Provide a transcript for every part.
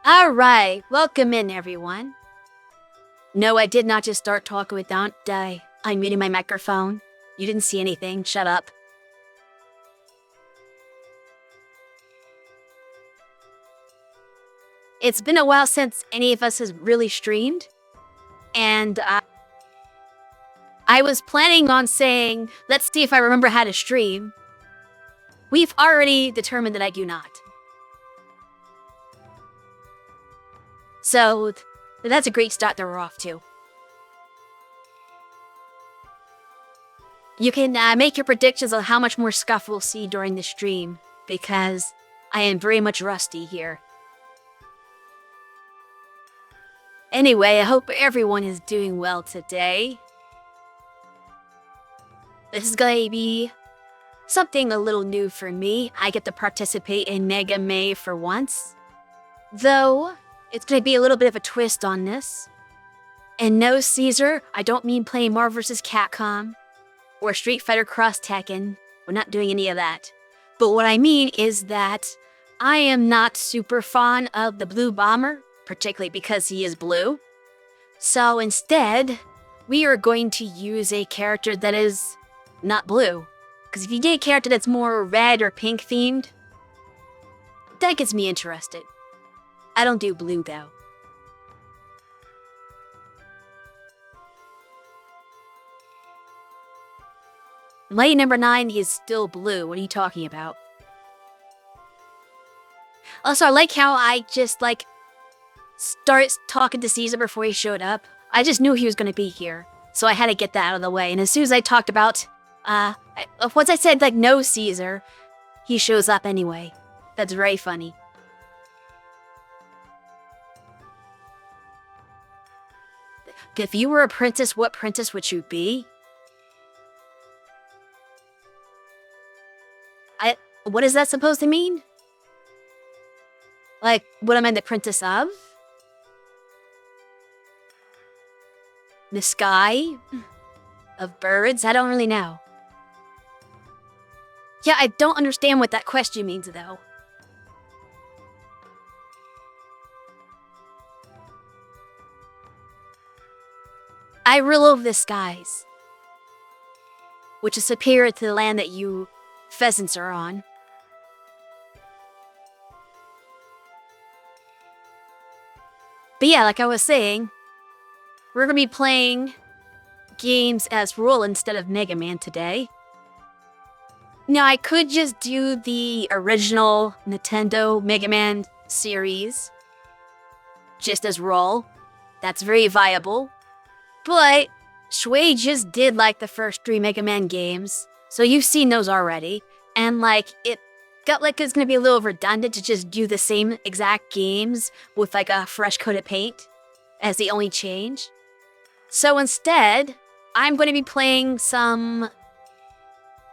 Alright, welcome in everyone. No, I did not just start talking without unmuting my microphone. You didn't see anything, shut up. It's been a while since any of us has really streamed, and I was planning on saying, let's see if I remember how to stream. We've already determined that I do not. So, that's a great start that we're off to. You can make your predictions on how much more scuff we'll see during the stream, because I am very much rusty here. Anyway, I hope everyone is doing well today. This is going to be something a little new for me. I get to participate in Mega May for once. Though, it's going to be a little bit of a twist on this. And no, Caesar, I don't mean playing Marvel vs. Capcom or Street Fighter Cross Tekken. We're not doing any of that. But what I mean is that I am not super fond of the Blue Bomber, particularly because he is blue. So instead, we are going to use a character that is not blue. Because if you get a character that's more red or pink themed, that gets me interested. I don't do blue though. Lane number 9 is still blue. What are you talking about? Also, I like how I just start talking to Caesar before he showed up. I just knew he was going to be here, so I had to get that out of the way. And as soon as I talked about, once I said no Caesar, he shows up anyway. That's very funny. If you were a princess, what princess would you be? What is that supposed to mean? What am I the princess of? The sky? Of birds? I don't really know. Yeah, I don't understand what that question means, though. I rule over the skies, which is superior to the land that you pheasants are on. But yeah, like I was saying, we're going to be playing games as Rule instead of Mega Man today. Now, I could just do the original Nintendo Mega Man series just as Rule. That's very viable. But Shui just did the first 3 Mega Man games, so you've seen those already. And it got it's gonna be a little redundant to just do the same exact games with a fresh coat of paint as the only change. So instead, I'm going to be playing some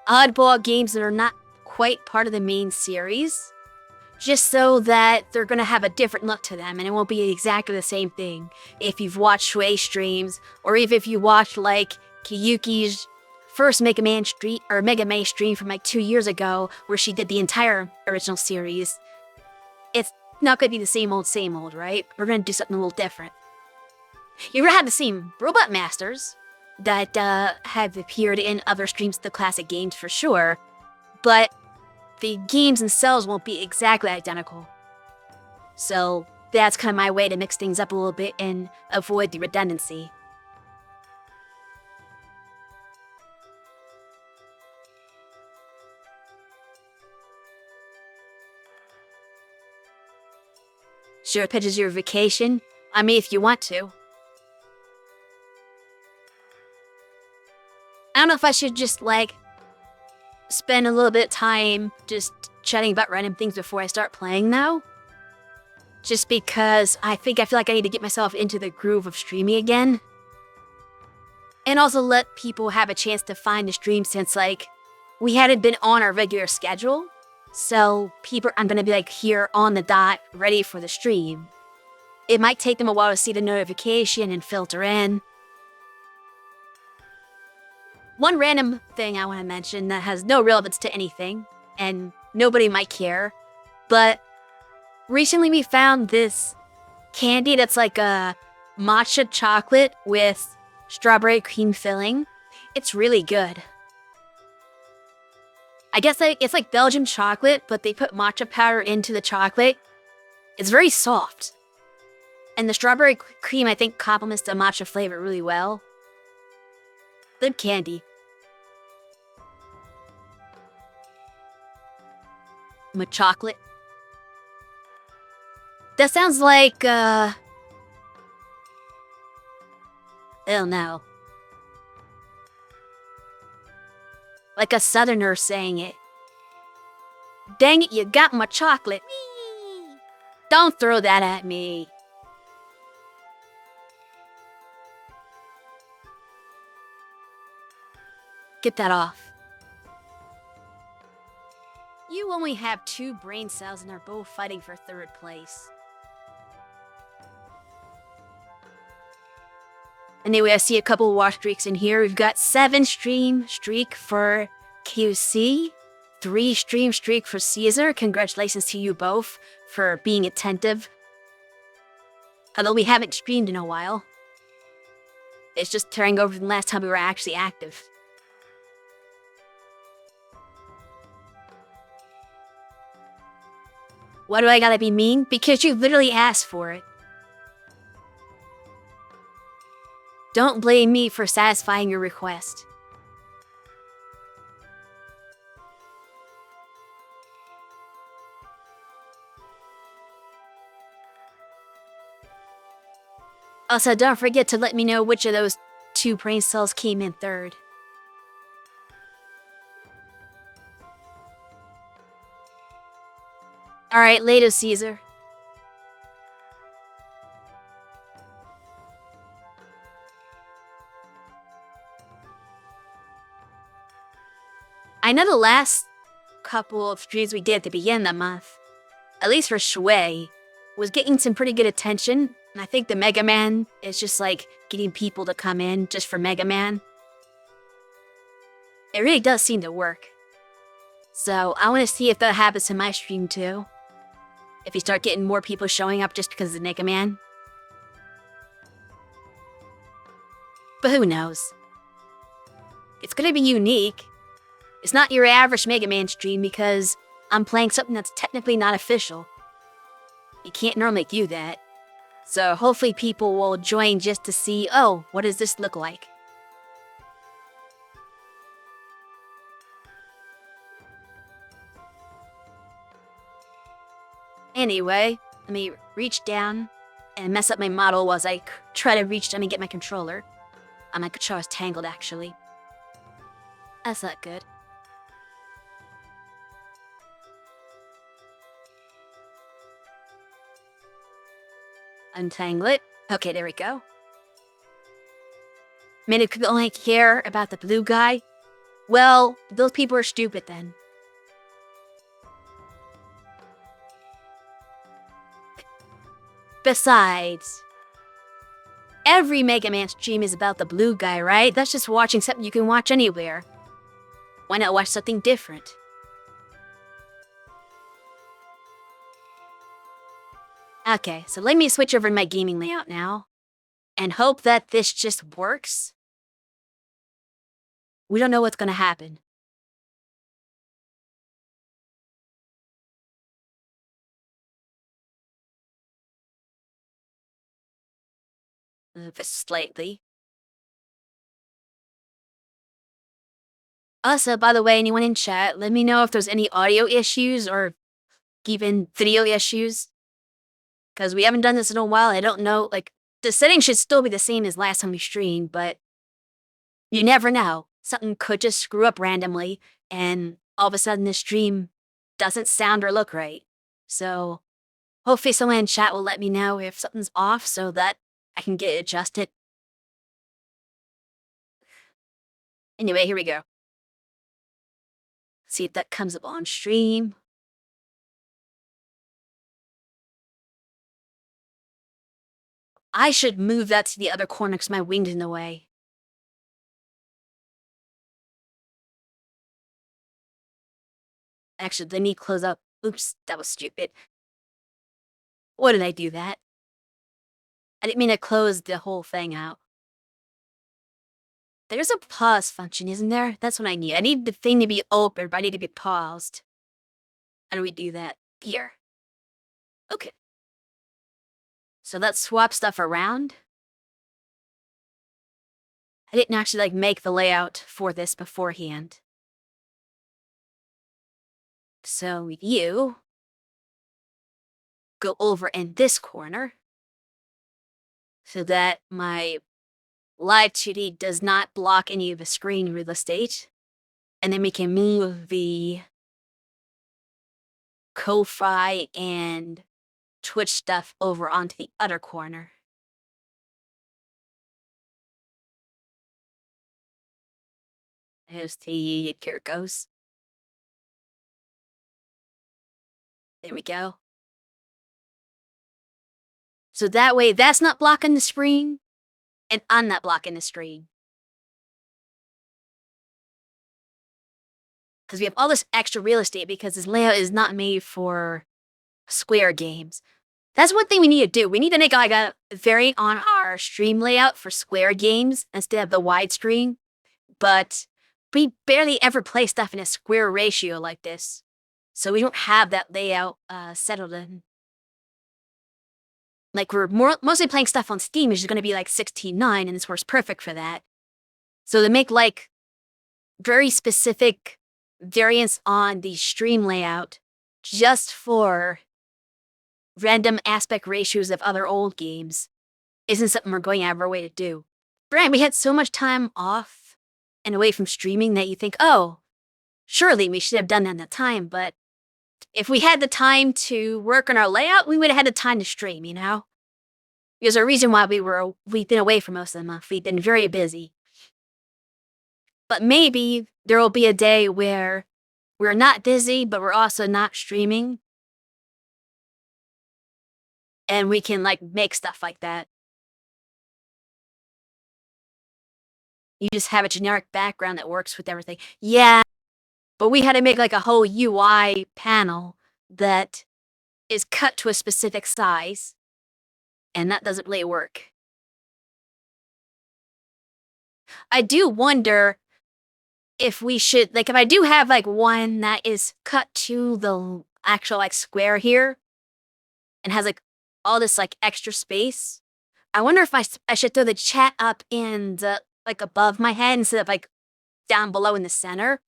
oddball games that are not quite part of the main series, just so that they're going to have a different look to them and it won't be exactly the same thing. If you've watched Shui streams, or even if you watched Kiyuki's first Mega Man stream from 2 years ago, where she did the entire original series, it's not going to be the same old, right? We're going to do something a little different. You ever had the same Robot Masters that have appeared in other streams of the classic games for sure, but the games themselves won't be exactly identical. So that's kind of my way to mix things up a little bit and avoid the redundancy. Sure, pictures your vacation. I mean, if you want to. I don't know if I should just spend a little bit of time just chatting about random things before I start playing now. Just because I feel like I need to get myself into the groove of streaming again. And also let people have a chance to find the stream since we hadn't been on our regular schedule. So people aren't going to be here on the dot, ready for the stream. It might take them a while to see the notification and filter in. One random thing I want to mention that has no relevance to anything, and nobody might care, but recently we found this candy that's like a matcha chocolate with strawberry cream filling. It's really good. I guess it's like Belgian chocolate, but they put matcha powder into the chocolate. It's very soft. And the strawberry cream, I think, complements the matcha flavor really well. Good candy. With chocolate. That sounds like, I don't know. Like a southerner saying it. Dang it, you got my chocolate. Don't throw that at me. Get that off. You only have 2 brain cells and are both fighting for 3rd place. Anyway, I see a couple of watch streaks in here. We've got 7 stream streak for QC, 3 stream streak for Caesar. Congratulations to you both for being attentive. Although we haven't streamed in a while. It's just carrying over from the last time we were actually active. Why do I gotta be mean? Because you literally asked for it. Don't blame me for satisfying your request. Also, don't forget to let me know which of those 2 brain cells came in 3rd. Alright, later, Caesar. I know the last couple of streams we did at the beginning of the month, at least for Shui, was getting some pretty good attention. And I think the Mega Man is just like getting people to come in just for Mega Man. It really does seem to work. So I want to see if that happens in my stream too. If you start getting more people showing up just because of Mega Man. But who knows? It's gonna be unique. It's not your average Mega Man stream because I'm playing something that's technically not official. You can't normally do that. So hopefully people will join just to see, oh, what does this look like? Anyway, let me reach down and mess up my model as I try to reach down and get my controller. My controller's tangled, actually. That's not good. Untangle it. Okay, there we go. I mean, it could only care about the blue guy. Well, those people are stupid then. Besides, every Mega Man stream is about the blue guy, right? That's just watching something you can watch anywhere. Why not watch something different? Okay, so let me switch over to my gaming layout now. And hope that this just works. We don't know what's gonna happen. Slightly. Also, by the way, anyone in chat, let me know if there's any audio issues or even video issues. Because we haven't done this in a while. I don't know, like, the settings should still be the same as last time we streamed, but you never know. Something could just screw up randomly, and all of a sudden the stream doesn't sound or look right. So, hopefully someone in chat will let me know if something's off so that I can get it adjusted. Anyway, here we go. See if that comes up on stream. I should move that to the other corner because my wing's in the way. Actually, let me close up. Oops, that was stupid. Why did I do that? I didn't mean to close the whole thing out. There's a pause function, isn't there? That's what I need. I need the thing to be open, but I need to be paused. How do we do that? Here. Okay. So let's swap stuff around. I didn't actually make the layout for this beforehand. So you go over in this corner so that my live 2D does not block any of the screen real estate. And then we can move the Ko-Fi and Twitch stuff over onto the other corner. Here it goes. There we go. So that way, that's not blocking the screen, and I'm not blocking the screen. Because we have all this extra real estate because this layout is not made for square games. That's one thing we need to do. We need to make a variant on our stream layout for square games instead of the widescreen. But we barely ever play stuff in a square ratio like this. So we don't have that layout settled in. We're mostly playing stuff on Steam, which is going to be 16:9, and this works perfect for that. So to make very specific variants on the stream layout just for random aspect ratios of other old games isn't something we're going out of our way to do. Brian, we had so much time off and away from streaming that you think, oh, surely we should have done that in the time, but if we had the time to work on our layout, we would have had the time to stream, you know? There's a reason why we've been away for most of the month. We've been very busy. But maybe there will be a day where we're not busy, but we're also not streaming. And we can make stuff like that. You just have a generic background that works with everything. Yeah, but we had to make a whole UI panel that is cut to a specific size. And that doesn't really work. I do wonder if we should, if I do have one that is cut to the actual square here and has all this extra space, I wonder if I should throw the chat up in the above my head instead of down below in the center.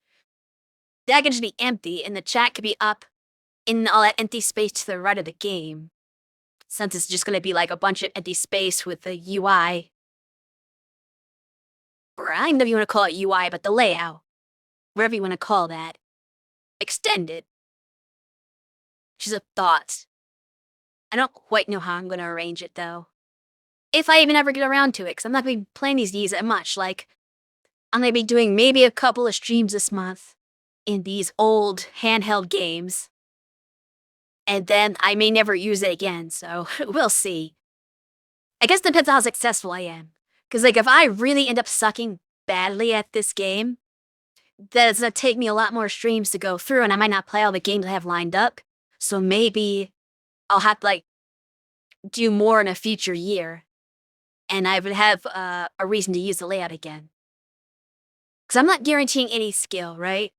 That could just be empty and the chat could be up in all that empty space to the right of the game. Since it's just going to be a bunch of empty space with the UI. Or I don't know if you want to call it UI, but the layout. Whatever you want to call that. Extended. Just a thought. I don't quite know how I'm going to arrange it, though. If I even ever get around to it, because I'm not going to be playing these that much. I'm going to be doing maybe a couple of streams this month in these old handheld games. And then I may never use it again, so we'll see. I guess it depends on how successful I am. Because if I really end up sucking badly at this game, then it's going to take me a lot more streams to go through, and I might not play all the games I have lined up. So maybe I'll have to do more in a future year. And I would have a reason to use the layout again. Because I'm not guaranteeing any skill, right?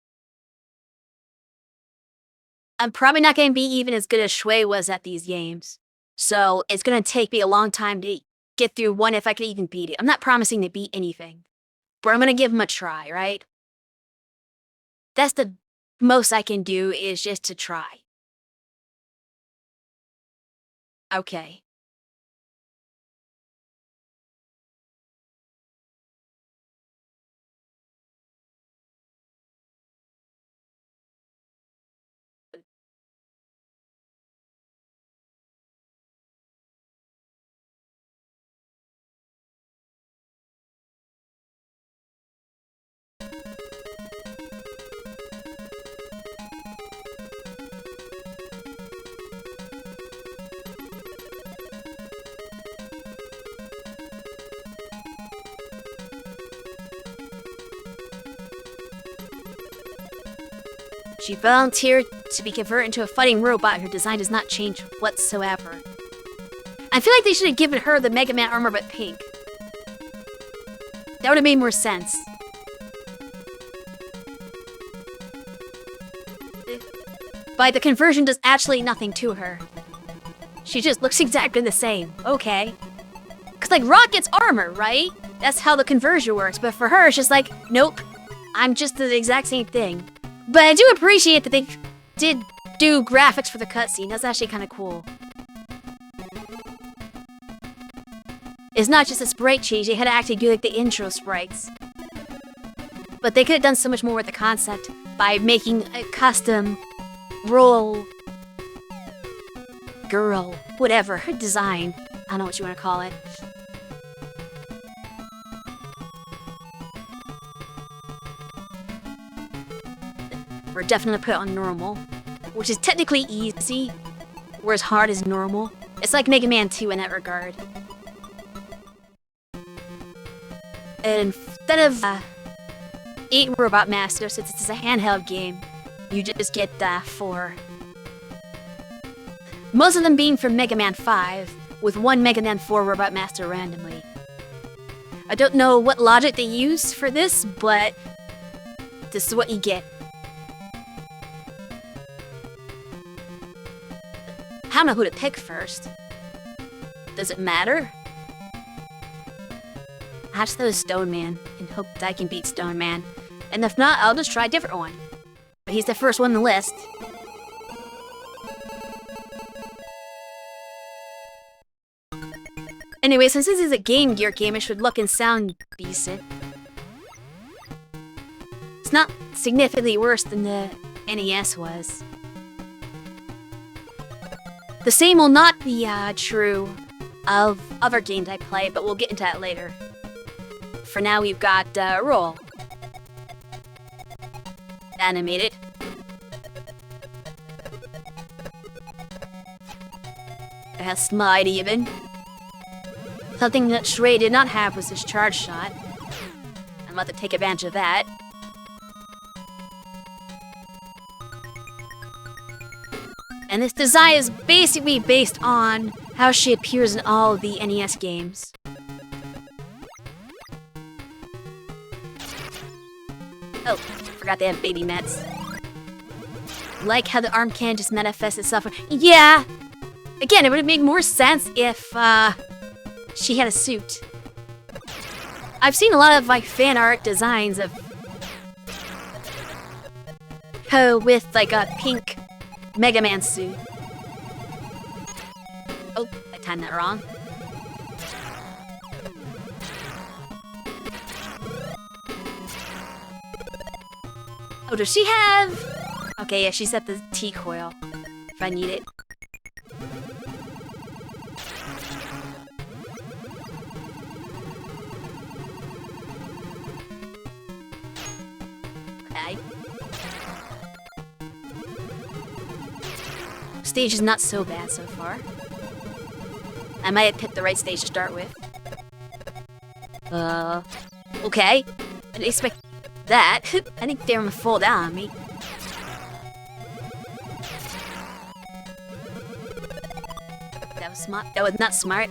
I'm probably not going to be even as good as Shui was at these games. So it's going to take me a long time to get through one if I can even beat it. I'm not promising to beat anything. But I'm going to give him a try, right? That's the most I can do is just to try. Okay. She volunteered to be converted into a fighting robot. Her design does not change whatsoever. I feel like they should have given her the Mega Man armor but pink. That would have made more sense. But the conversion does actually nothing to her. She just looks exactly the same. Okay. Because, like, Rocket's armor, right? That's how the conversion works. But for her, it's just like, nope. I'm just the exact same thing. But I do appreciate that they did do graphics for the cutscene. That's actually kind of cool. It's not just a sprite change. They had to actually do, like, the intro sprites. But they could have done so much more with the concept by making a custom roll girl, whatever, her design. I don't know what you want to call it. We're definitely put it on normal, which is technically easy, whereas hard is normal. It's like Mega Man 2 in that regard. And instead of 8 Robot Masters, since it's a handheld game, you just get 4. Most of them being from Mega Man 5, with 1 Mega Man 4 Robot Master randomly. I don't know what logic they use for this, but this is what you get. I don't know who to pick first. Does it matter? I just throw Stone Man and hope that I can beat Stone Man. And if not, I'll just try a different one. But he's the first one on the list. Anyway, since this is a Game Gear game, it should look and sound decent. It's not significantly worse than the NES was. The same will not be true of other games I play, but we'll get into that later. For now, we've got Roll. Animated. It has Smite even. Something that Shrey did not have was his charge shot. I'm about to take advantage of that. And this design is basically based on how she appears in all of the NES games. Oh, forgot they have baby mets. Like how the arm can just manifest itself. Yeah! Again, it would make more sense if, she had a suit. I've seen a lot of, like, fan art designs of her with, like, a pink Mega Man suit. Oh, I timed that wrong. Oh, does she have... Okay, yeah, she's at the T-coil. If I need it. Okay. Stage is not so bad so far. I might have picked the right stage to start with. Okay. I didn't expect that. I think they were gonna fall down on me. That was smart. That was not smart.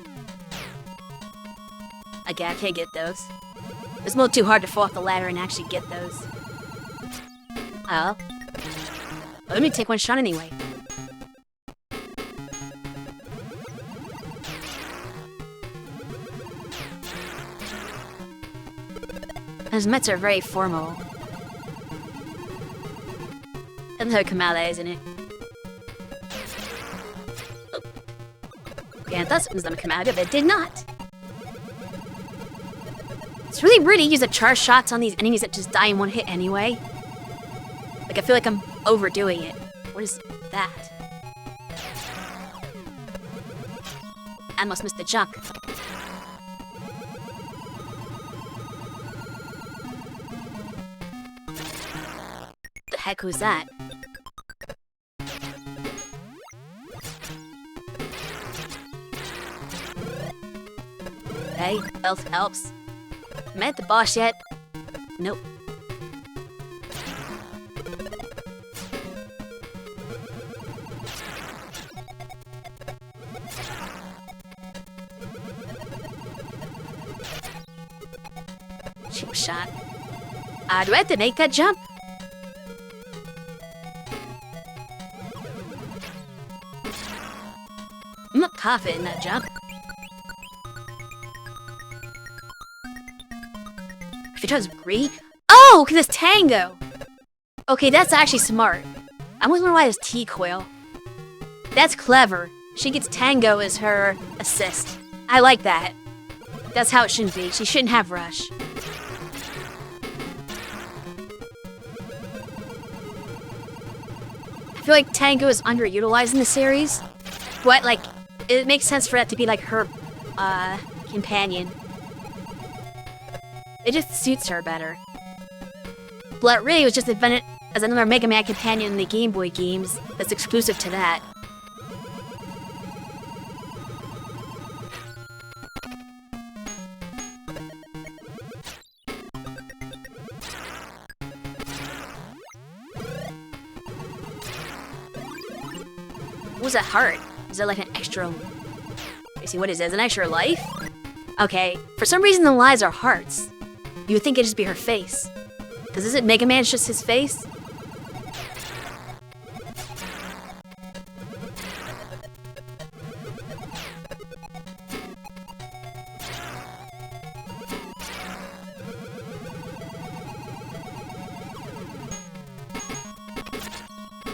Okay, I can't get those. It's a little too hard to fall off the ladder and actually get those. Oh. Well, let me take one shot anyway. His mets are very formal. Doesn't have come out of that, isn't it? Oh. Yeah, I thought something was gonna come out of it. It did not. It's really weird to use the charge shots on these enemies that just die in one hit anyway. Like, I feel like I'm overdoing it. What is that? I must miss the jump. The heck was that? Okay, health helps. Am I at the boss yet? Nope. cheap shot. Do I have to make that jump? I'm not confident in that jump. If it does agree. Oh, because it's Tango! Okay, that's actually smart. I'm wondering why it's T-Coil. That's clever. She gets Tango as her assist. I like that. That's how it shouldn't be. She shouldn't have Rush. I feel like Tango is underutilized in the series. But, like, it makes sense for that to be, like, her, companion. It just suits her better. But really, it was just invented as another Mega Man companion in the Game Boy games that's exclusive to that. What was that heart? Is that like an extra... Let me see, what is it? Is it an extra life? Okay, for some reason the lives are hearts. You would think it'd just be her face. Because isn't Mega Man just his face?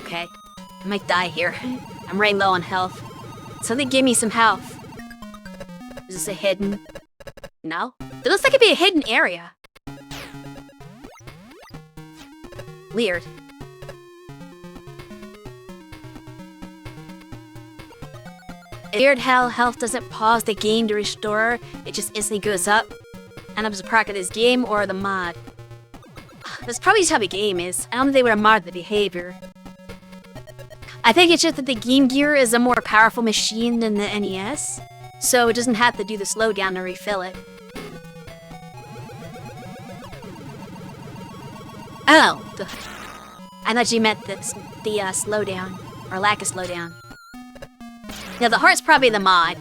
Okay, I might die here. I'm right low on health. Something give me some health. Is this a hidden? No? It looks like it'd be a hidden area. Weird. Weird how health doesn't pause the game to restore, it just instantly goes up. And I'm just a product of this game or the mod. That's probably just how the game is. I don't think they would have modded the behavior. I think it's just that the Game Gear is a more powerful machine than the NES, so it doesn't have to do the slowdown to refill it. Oh! I thought you meant the slowdown, or lack of slowdown. Now the heart's probably the mod.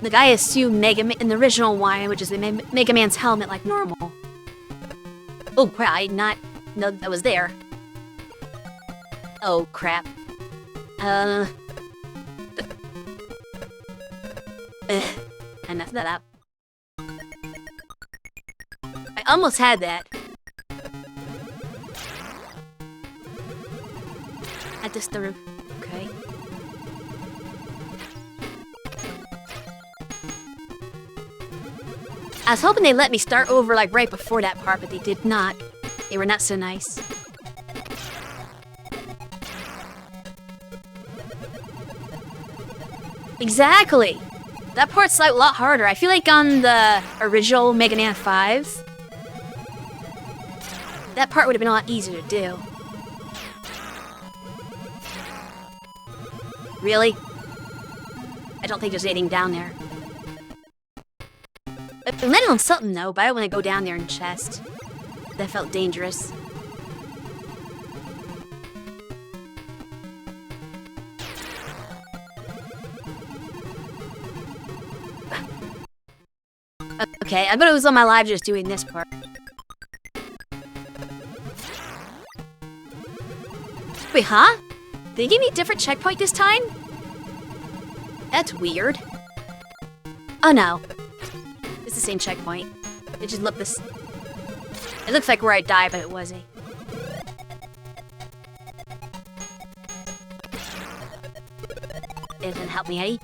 The guy assumed Mega Man in the original one, which is the Mega Man's helmet like normal. Oh crap, I did not know that was there. Oh crap. Enough of that up. I almost had that. At this the roof. Okay. I was hoping they'd let me start over like right before that part, but they did not. They were not so nice. Exactly! That part's like a lot harder. I feel like on the original Mega Man 5s, that part would have been a lot easier to do. Really? I don't think there's anything down there. I've been landing on something though, but I don't want to go down there and chest. That felt dangerous. Okay, I bet it was on my live just doing this part. Wait, huh? Did they give me a different checkpoint this time? That's weird. Oh no. It's the same checkpoint. It just looked this... It looks like where I died, but it wasn't. It didn't help me, Eddie.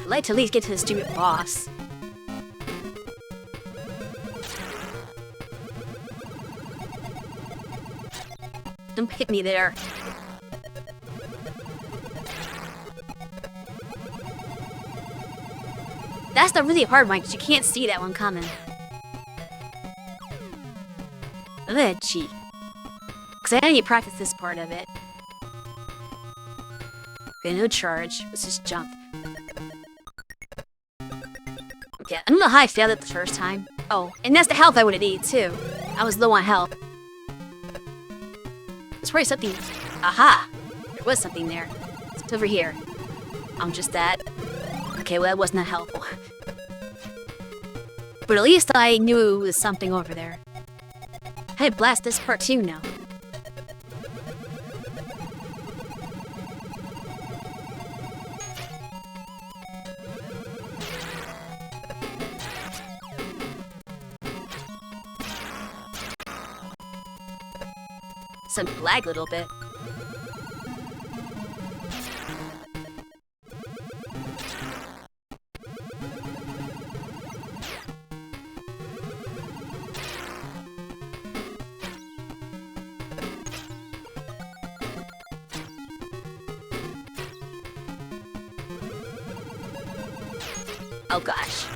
I'd like to at least get to the stupid boss. Don't hit me there. That's the really hard one, because you can't see that one coming. Gee. Because I need to practice this part of it. Okay, no charge. Let's just jump. Okay, I don't know how I failed it the first time. Oh, and that's the health I would have needed too. I was low on health. There's probably something. Aha! There was something there. It's over here. I'm just that. Okay, well, that was not helpful. But at least I knew it was something over there. Hey, blast this part too now. Some lag a little bit. Oh gosh.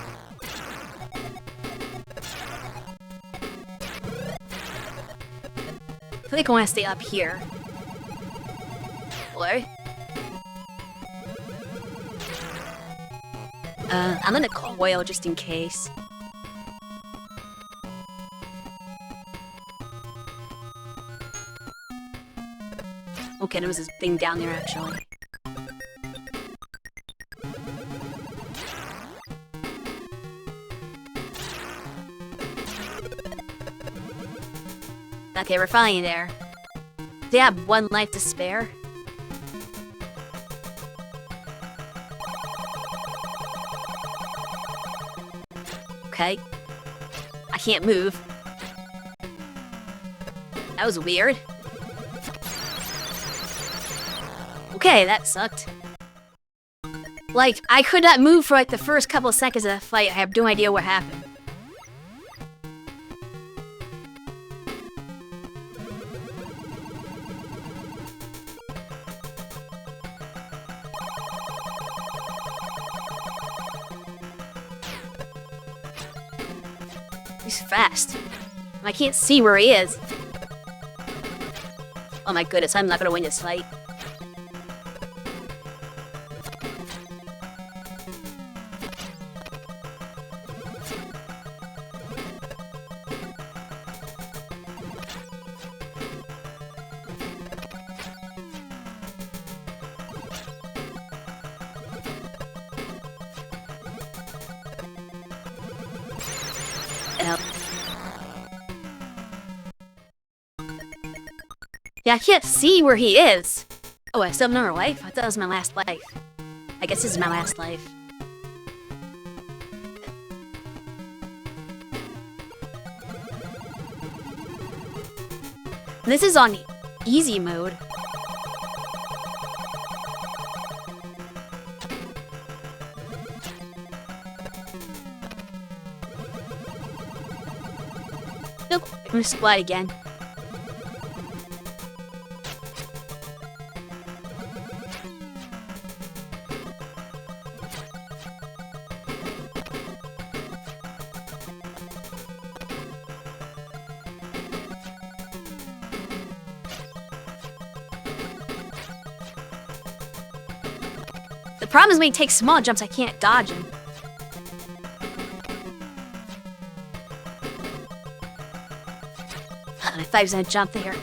I think I want to stay up here. Or... I'm gonna coil just in case. Okay, there was this thing down there actually. Okay, we're finally there. They have one life to spare. Okay. I can't move. That was weird. Okay, that sucked. Like, I could not move for like the first couple of seconds of the fight. I have no idea what happened. He's fast. I can't see where he is. Oh my goodness, I'm not gonna win this fight. Yeah, I can't see where he is. Oh, I still have another life? I thought that was my last life. I guess this is my last life. This is on easy mode. Nope, I'm gonna splat again. The problem is when he takes small jumps, I can't dodge him. I thought he was gonna jump there.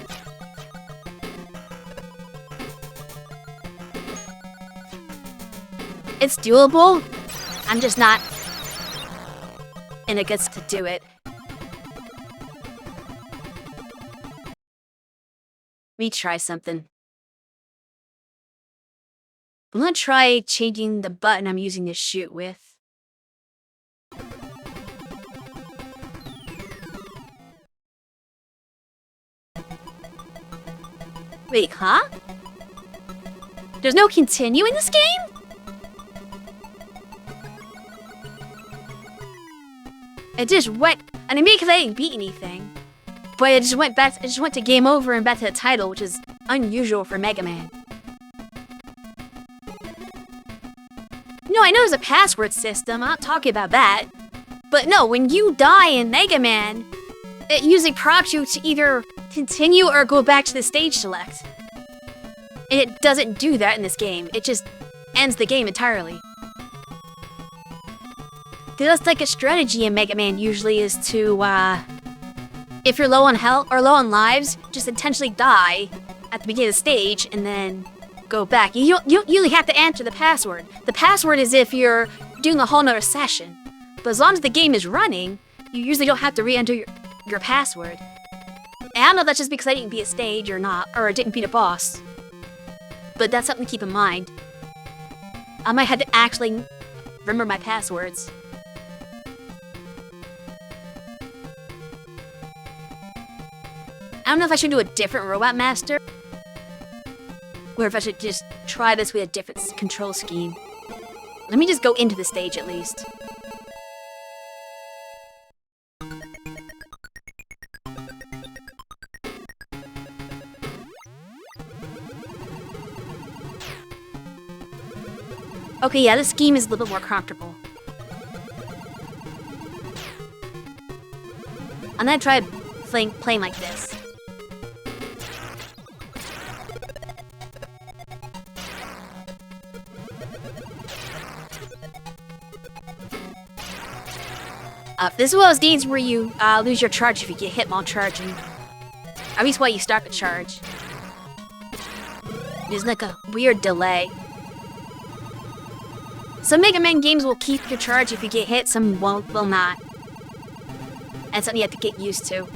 It's doable. I'm just not in a good to do it. Let me try something. I'm gonna try changing the button I'm using to shoot with. Wait, huh? There's no continue in this game? It just went, and I mean, because I didn't beat anything. But it just went back, it just went to game over and back to the title, which is unusual for Mega Man. No, I know there's a password system, I'm not talking about that. But no, when you die in Mega Man, it usually prompts you to either continue or go back to the stage select. And it doesn't do that in this game. It just ends the game entirely. That's like a strategy in Mega Man usually is to, if you're low on health or low on lives, just intentionally die at the beginning of the stage and then go back. You usually have to enter the password. The password is if you're doing a whole nother session. But as long as the game is running, you usually don't have to re-enter your password. And I don't know if that's just because I didn't beat a stage or not, or didn't beat a boss. But that's something to keep in mind. I might have to actually remember my passwords. I don't know if I should do a different Robot Master, or if I should just try this with a different control scheme. Let me just go into the stage at least. Okay, yeah, this scheme is a little bit more comfortable. I'm gonna try playing like this. This is one of those games where you lose your charge if you get hit while charging. At least while you start the charge. There's like a weird delay. Some Mega Man games will keep your charge if you get hit, some will not. And something you have to get used to.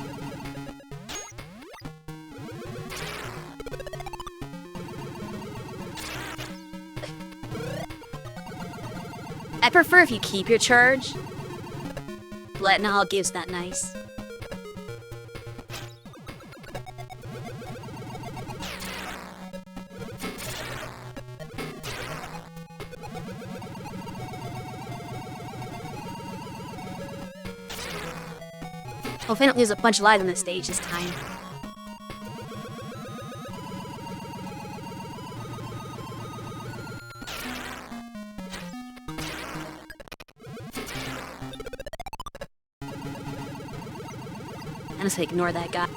I prefer if you keep your charge. Letting all gives that nice. Hopefully I don't lose a bunch of lives on this stage this time. I'm just gonna ignore that guy.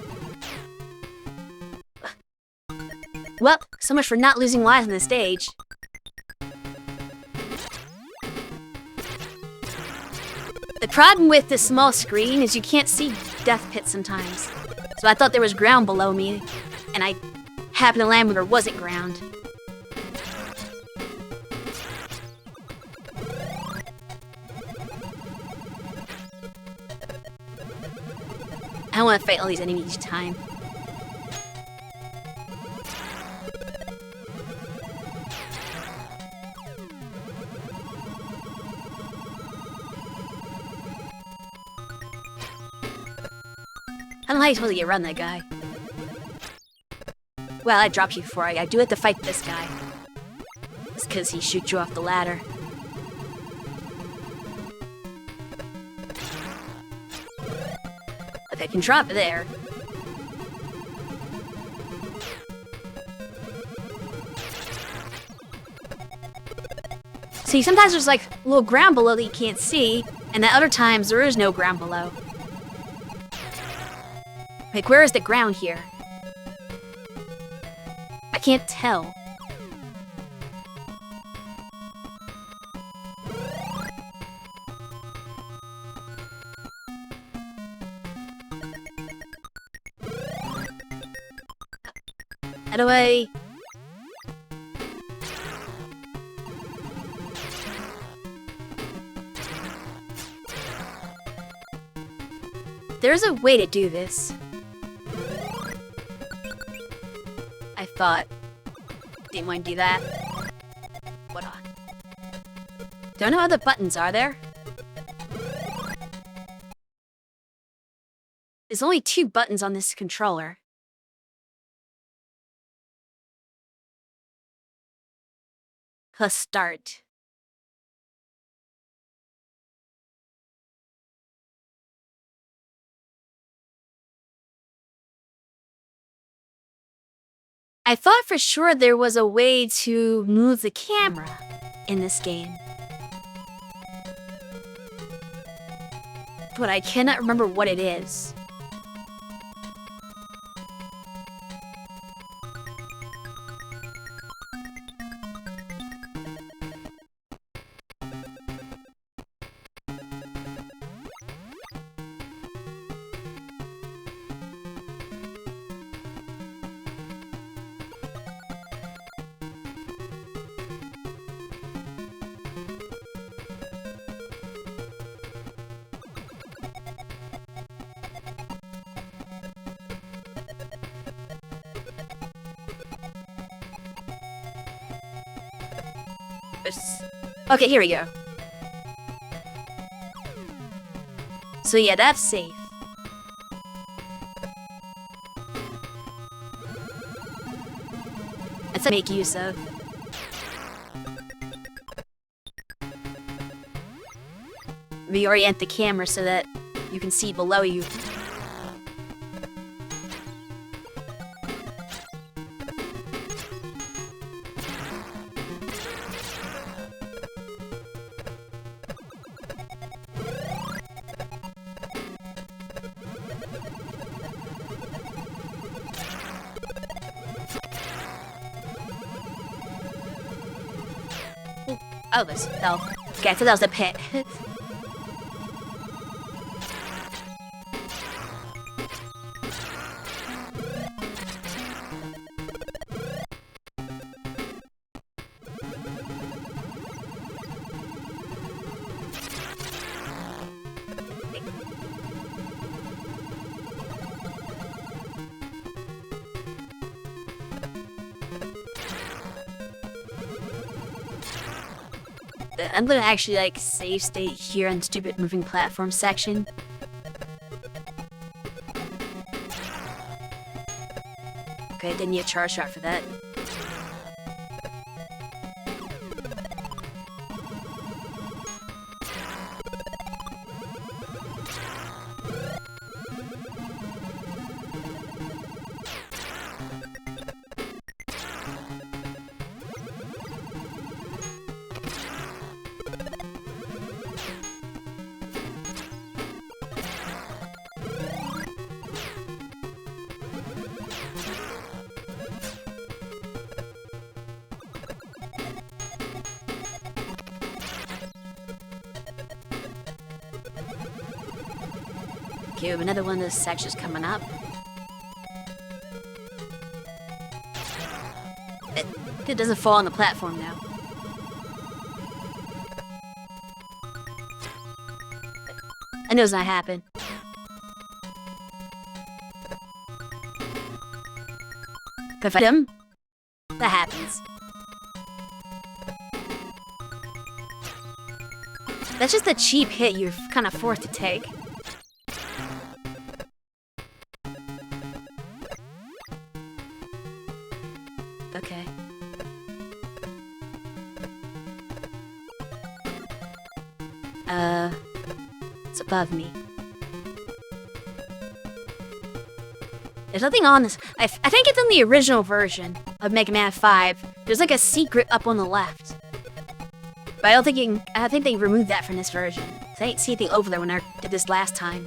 Well, so much for not losing lives on the stage. The problem with this small screen is you can't see death pits sometimes. So I thought there was ground below me, and I happened to land where there wasn't ground. I don't want to fight all these enemies each time. I don't know how you're supposed to get around that guy. Well, I dropped you before. I do have to fight this guy. It's because he shoots you off the ladder. If I can drop it there. See, sometimes there's like a little ground below that you can't see, and at other times there is no ground below. Like, where is the ground here? I can't tell. How do I... There's a way to do this. I thought. Didn't want to do that. What on? Don't know how the buttons are there. There's only 2 buttons on this controller. Let's start. I thought for sure there was a way to move the camera in this game. But I cannot remember what it is. Okay, here we go. So yeah, that's safe. That's what I make use of. Reorient the camera so that you can see below you. Oh, this fell. Okay, I thought that was a pit. I'm gonna actually like save state here on stupid moving platform section. Okay, didn't need a charge shot for that. Okay, we have another one of those sections coming up. It doesn't fall on the platform now. I know it's not happen. If I hit him, that happens. That's just a cheap hit you're kind of forced to take. Okay. It's above me. There's nothing on this. I think it's in the original version of Mega Man 5. There's like a secret up on the left. But I don't think you can, I think they removed that from this version. So I didn't see anything over there when I did this last time.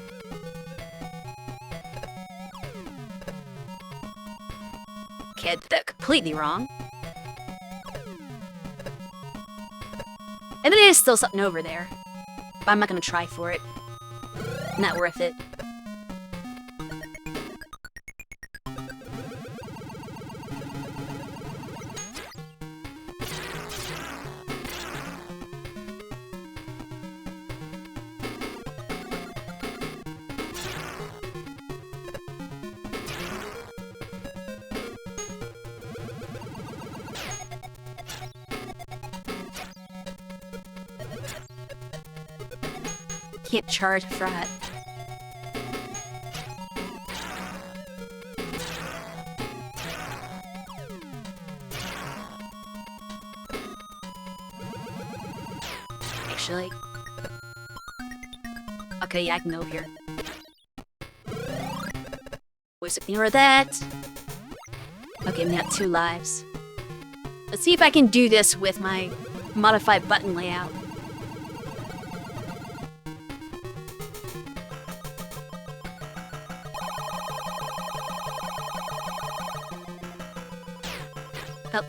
Okay, I did that completely wrong. And there is still something over there. But I'm not gonna try for it. Not worth it. Can't charge for it. Actually. Okay, yeah, I can go here. We'll ignore that. Okay, we got 2 lives. Let's see if I can do this with my modified button layout. Oh.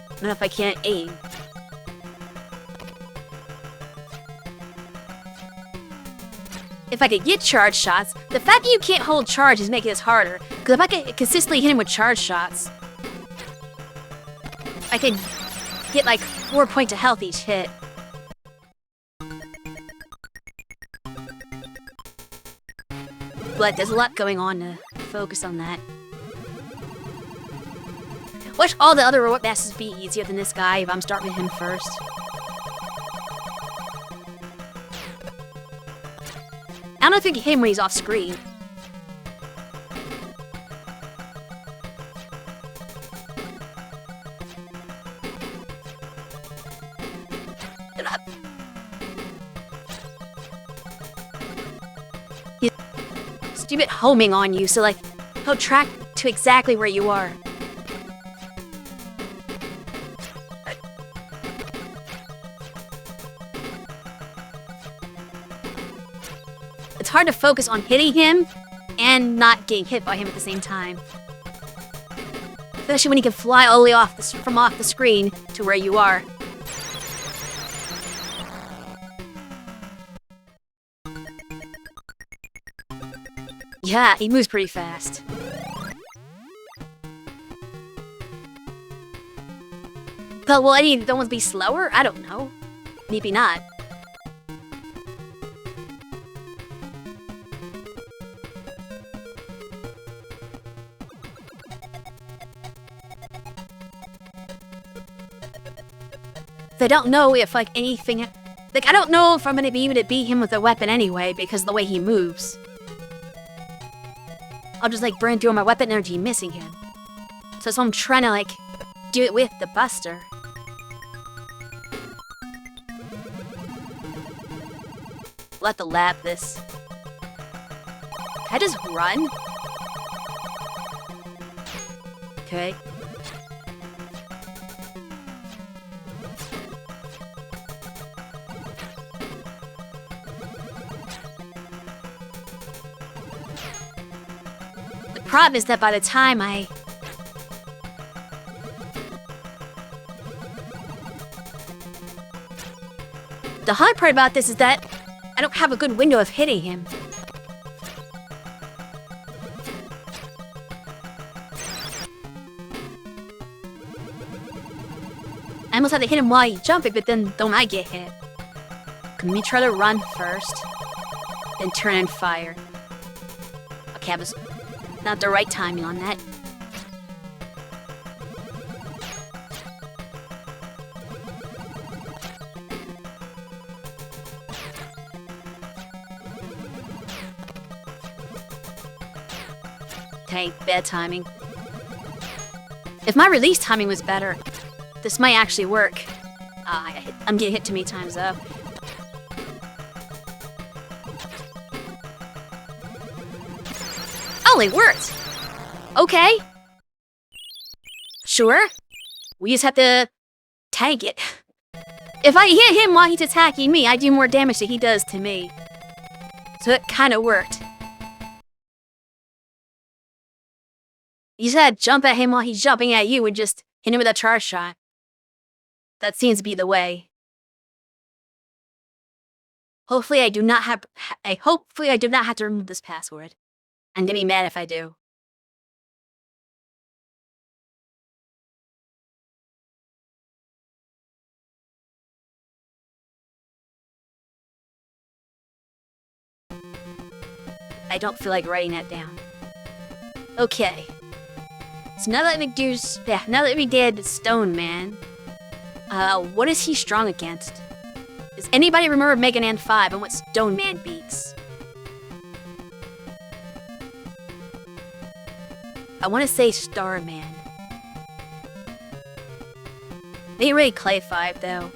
I don't know if I can't aim. If I could get charge shots, the fact that you can't hold charge is making this harder. Because if I could consistently hit him with charge shots, I could get like 4 points of health each hit. But there's a lot going on to focus on that. Wish all the other robot masters be easier than this guy if I'm starting with him first. I don't know if you can hit him when he's off screen. He's stupid homing on you, so like he'll track to exactly where you are. It's hard to focus on hitting him and not getting hit by him at the same time. Especially when he can fly all the way off the screen to where you are. Yeah, he moves pretty fast. But will any of the other ones be slower? I don't know. Maybe not. I don't know if, like, anything... Like, I don't know if I'm gonna be able to beat him with a weapon anyway, because of the way he moves. I'll just, like, burn through my weapon energy missing him. So I'm trying to, like, do it with the Buster. Let the lab this. Can I just run? Okay. The problem is that by the time the hard part about this is that I don't have a good window of hitting him. I almost have to hit him while he's jumping, but then don't I get hit? Let me try to run first, then turn and fire. Okay, I was not the right timing on that. Okay, bad timing. If my release timing was better, this might actually work. I'm getting hit too many times though. Oh, it worked! Okay. Sure. We just have to tank it. If I hit him while he's attacking me, I do more damage than he does to me. So it kinda worked. You said jump at him while he's jumping at you and just hit him with a charge shot. That seems to be the way. Hopefully I do not have to remove this password. I'm gonna be mad if I do. I don't feel like writing that down. Okay. So now that we did Stone Man, what is he strong against? Does anybody remember Mega Man 5 and what Stone Man beats? I want to say Starman. They really Clay 5 though.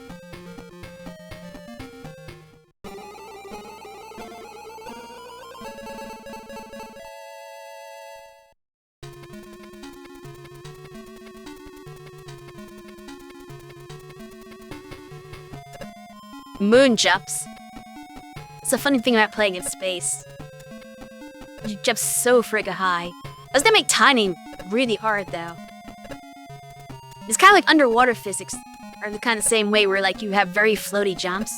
Moon jumps. It's a funny thing about playing in space. You jump so friggin' high. That's gonna make timing really hard though. It's kind of like underwater physics, are the kind of same way where like you have very floaty jumps.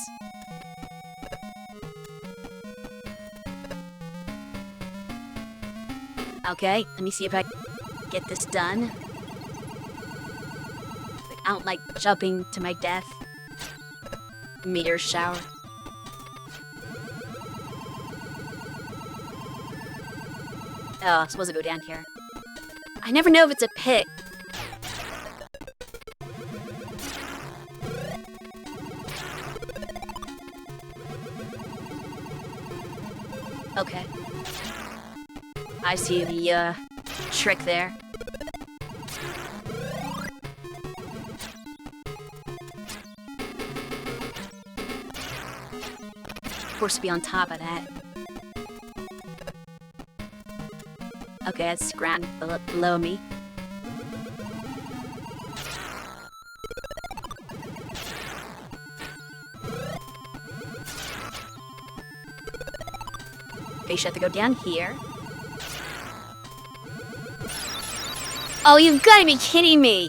Okay, let me see if I can get this done. Like, I don't like jumping to my death. Meteor shower. Oh, I'm supposed to go down here. I never know if it's a pit. Okay. I see the, trick there. Forced to be on top of that. Okay, that's ground below me. Okay, should have to go down here. Oh, you've got to be kidding me!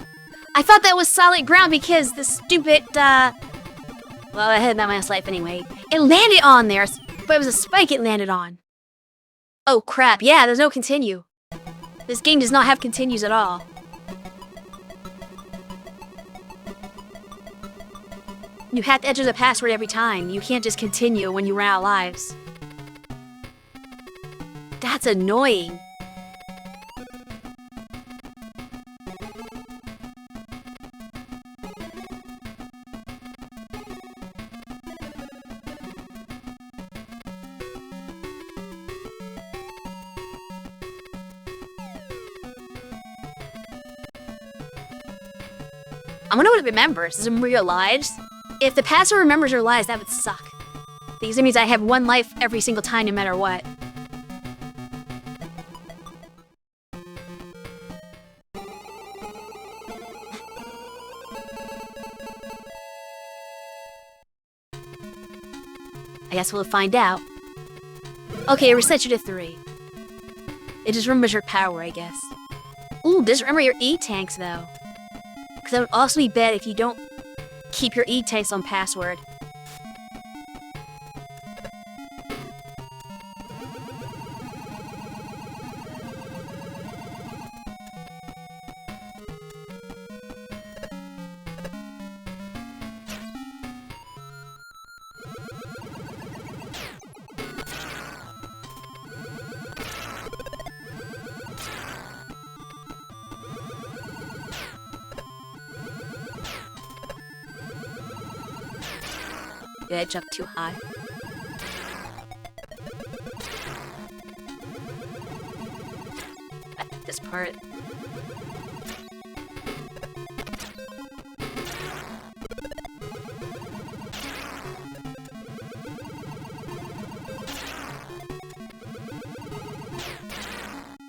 I thought that was solid ground because the stupid, well, I had that last life anyway. It landed on there, but it was a spike it landed on. Oh, crap. Yeah, there's no continue. This game does not have continues at all. You have to enter the password every time. You can't just continue when you run out of lives. That's annoying. I wonder what it remembers. Does it remember your lives? If the password remembers your lives, that would suck. Because it means I have one life every single time, no matter what. I guess we'll find out. Okay, it resets you to 3. It just remembers your power, I guess. Ooh, does it remember your E-tanks, though? Because that would also be bad if you don't keep your E-tanks on password. Did I jump too high? This part.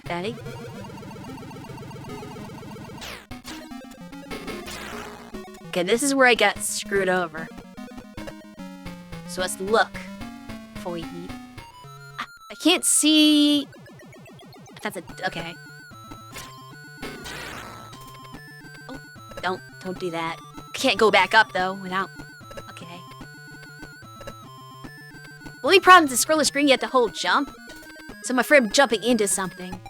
Daddy? Okay, this is where I got screwed over. So let's look before we eat. I can't see. That's a okay. Oh, don't do that. Can't go back up though without. Okay. The only problem is the scroll screen. You have to hold jump. So I'm afraid I'm jumping into something.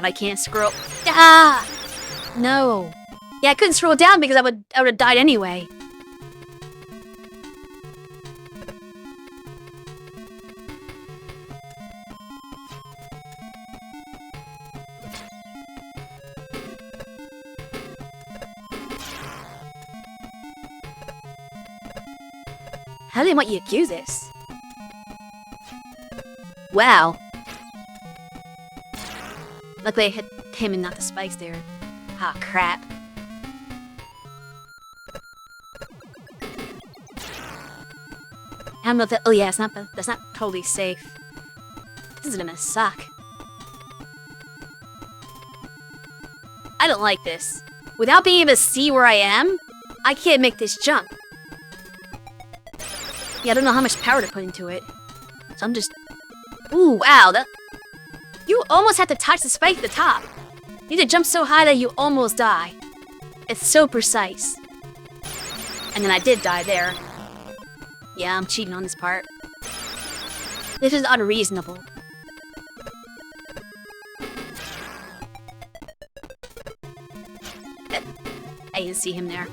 I can't scroll. Ah! No. Yeah, I couldn't scroll down because I would have died anyway. How do they want you to do this? Wow. Luckily I hit him and not the spikes there. Ah, crap. I don't know if that. Oh yeah, it's not. That's not totally safe. This is gonna suck. I don't like this. Without being able to see where I am, I can't make this jump. Yeah, I don't know how much power to put into it. So I'm just. Ooh, wow. You almost have to touch the spike at the top. You need to jump so high that you almost die. It's so precise. And then I did die there. Yeah, I'm cheating on this part. This is unreasonable. I didn't see him there.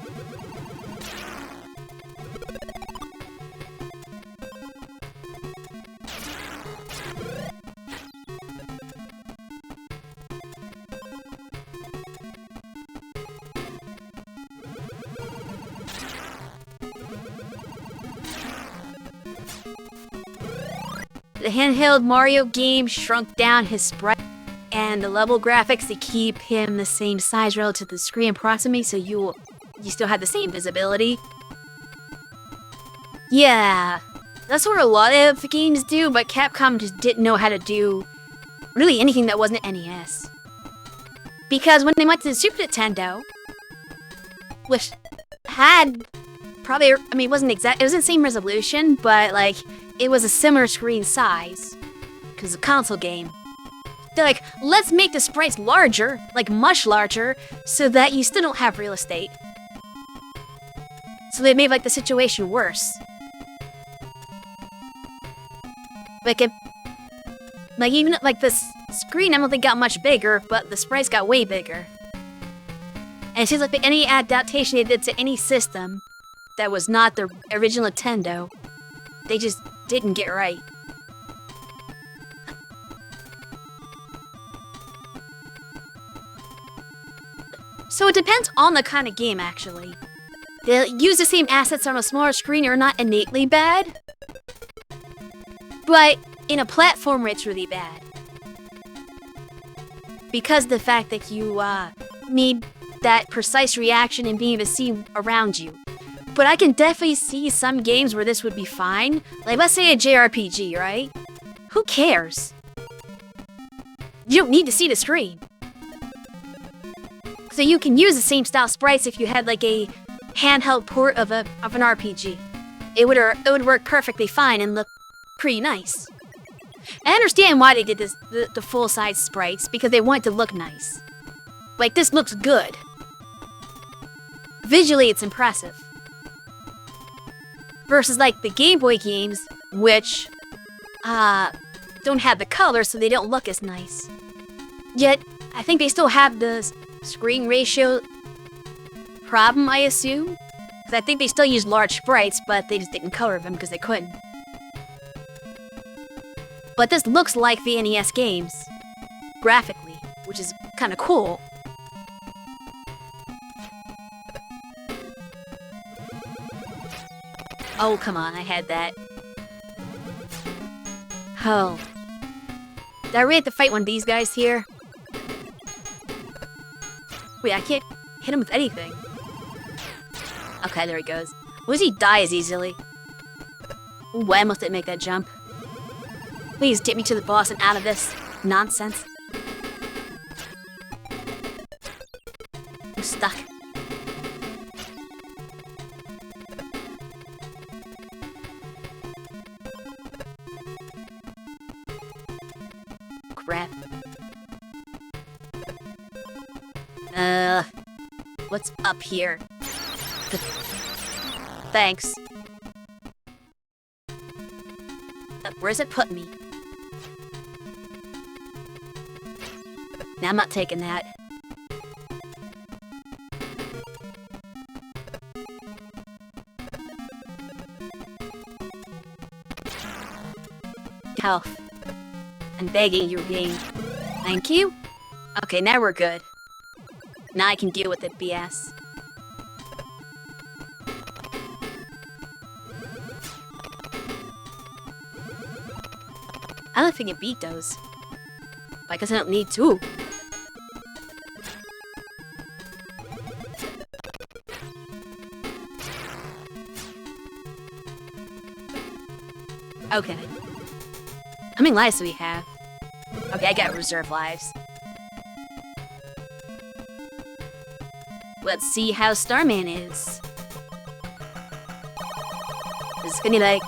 The handheld Mario game shrunk down his sprite and the level graphics to keep him the same size relative to the screen approximately, so you still have the same visibility. Yeah, that's what a lot of games do, but Capcom just didn't know how to do really anything that wasn't NES. Because when they went to the Super Nintendo, which had probably, I mean, it wasn't exact, it was the same resolution, but like, it was a similar screen size, because it's a console game. They're like, let's make the sprites larger, like much larger, so that you still don't have real estate. So they made like the situation worse. Like even like the screen, I don't think got much bigger, but the sprites got way bigger. And it seems like any adaptation they did to any system that was not the original Nintendo, they just didn't get right. So it depends on the kind of game, actually. They use the same assets on a smaller screen are not innately bad, but in a platformer it's really bad. Because of the fact that you need that precise reaction and being able to see around you. But I can definitely see some games where this would be fine. Like, let's say a JRPG, right? Who cares? You don't need to see the screen. So you can use the same style sprites if you had like a handheld port of an RPG. It would work perfectly fine and look pretty nice. I understand why they did this, the full-size sprites, because they want it to look nice. Like, this looks good. Visually, it's impressive. Versus, like, the Game Boy games, which, don't have the color, so they don't look as nice. Yet, I think they still have the screen ratio problem, I assume? Because I think they still use large sprites, but they just didn't color them because they couldn't. But this looks like the NES games, graphically, which is kind of cool. Oh, come on, I had that. Oh. Did I really have to fight one of these guys here? Wait, I can't hit him with anything. Okay, there he goes. Why does he die as easily? Ooh, I almost didn't make that jump. Please get me to the boss and out of this nonsense. I'm stuck. Crap. What's up here? Thanks. Where's it put me? Nah, I'm not taking that. Health. I'm begging you, game. Thank you? Okay, now we're good. Now I can deal with the BS. I don't think I can beat those. But I guess I don't need to. Okay. How many lives do we have? Okay, I got reserve lives. Let's see how Starman is. This is gonna be like...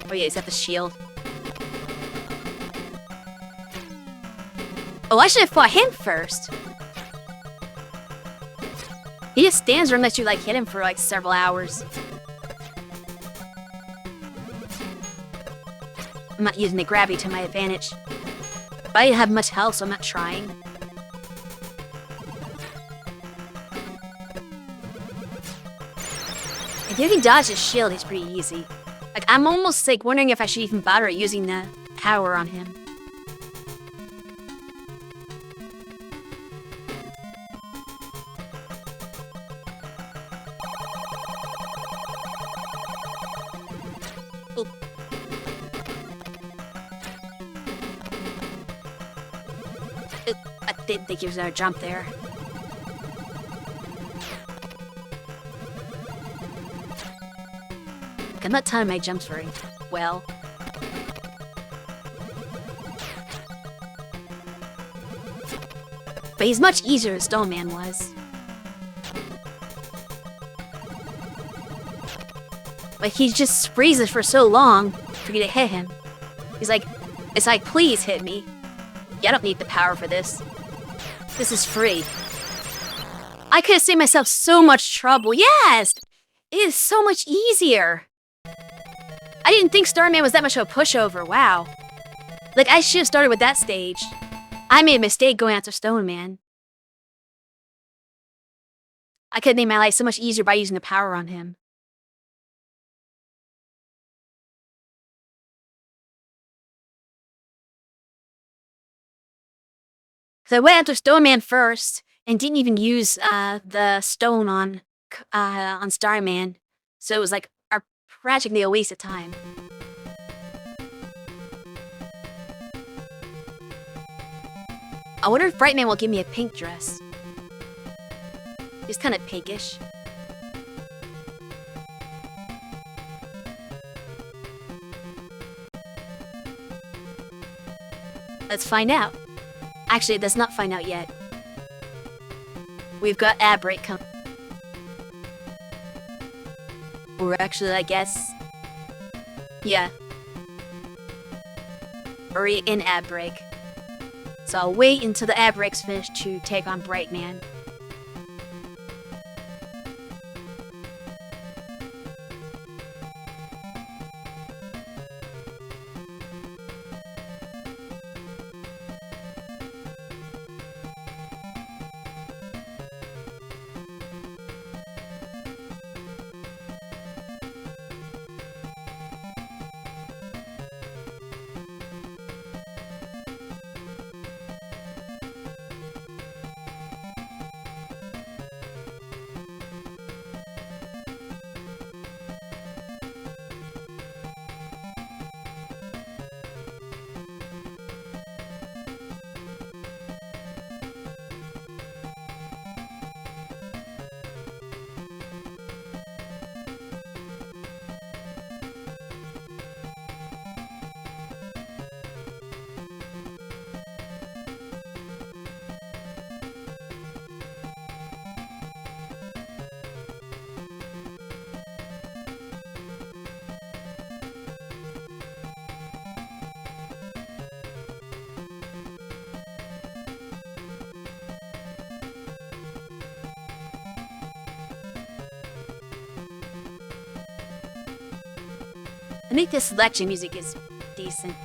Oh yeah, he's got the shield. Oh, I should have fought him first. He just stands there unless you like hit him for like several hours. I'm not using the gravity to my advantage. But I didn't have much health, so I'm not trying. If you can dodge his shield, it's pretty easy. Like, I'm almost like wondering if I should even bother using the power on him. Oop. I didn't think he was gonna jump there. I'm not timing my jumps very well. But he's much easier than Stone Man was. Like, he just freezes for so long for you to hit him. He's like, it's like, please hit me. Yeah, I don't need the power for this. This is free. I could have saved myself so much trouble. Yes! It is so much easier. I didn't think Starman was that much of a pushover. Wow. Like, I should have started with that stage. I made a mistake going after Stone Man. I could have made my life so much easier by using the power on him. So I went after Stone Man first, and didn't even use the stone on Starman. So it was like practically a waste of time. I wonder if Brightman will give me a pink dress. It's kind of pinkish. Let's find out. Actually, let's not find out yet. We've got ad break coming. Or actually, I guess... yeah. We're in ad break. So I'll wait until the ad break's finished to take on Brightman. I think this selection music is decent.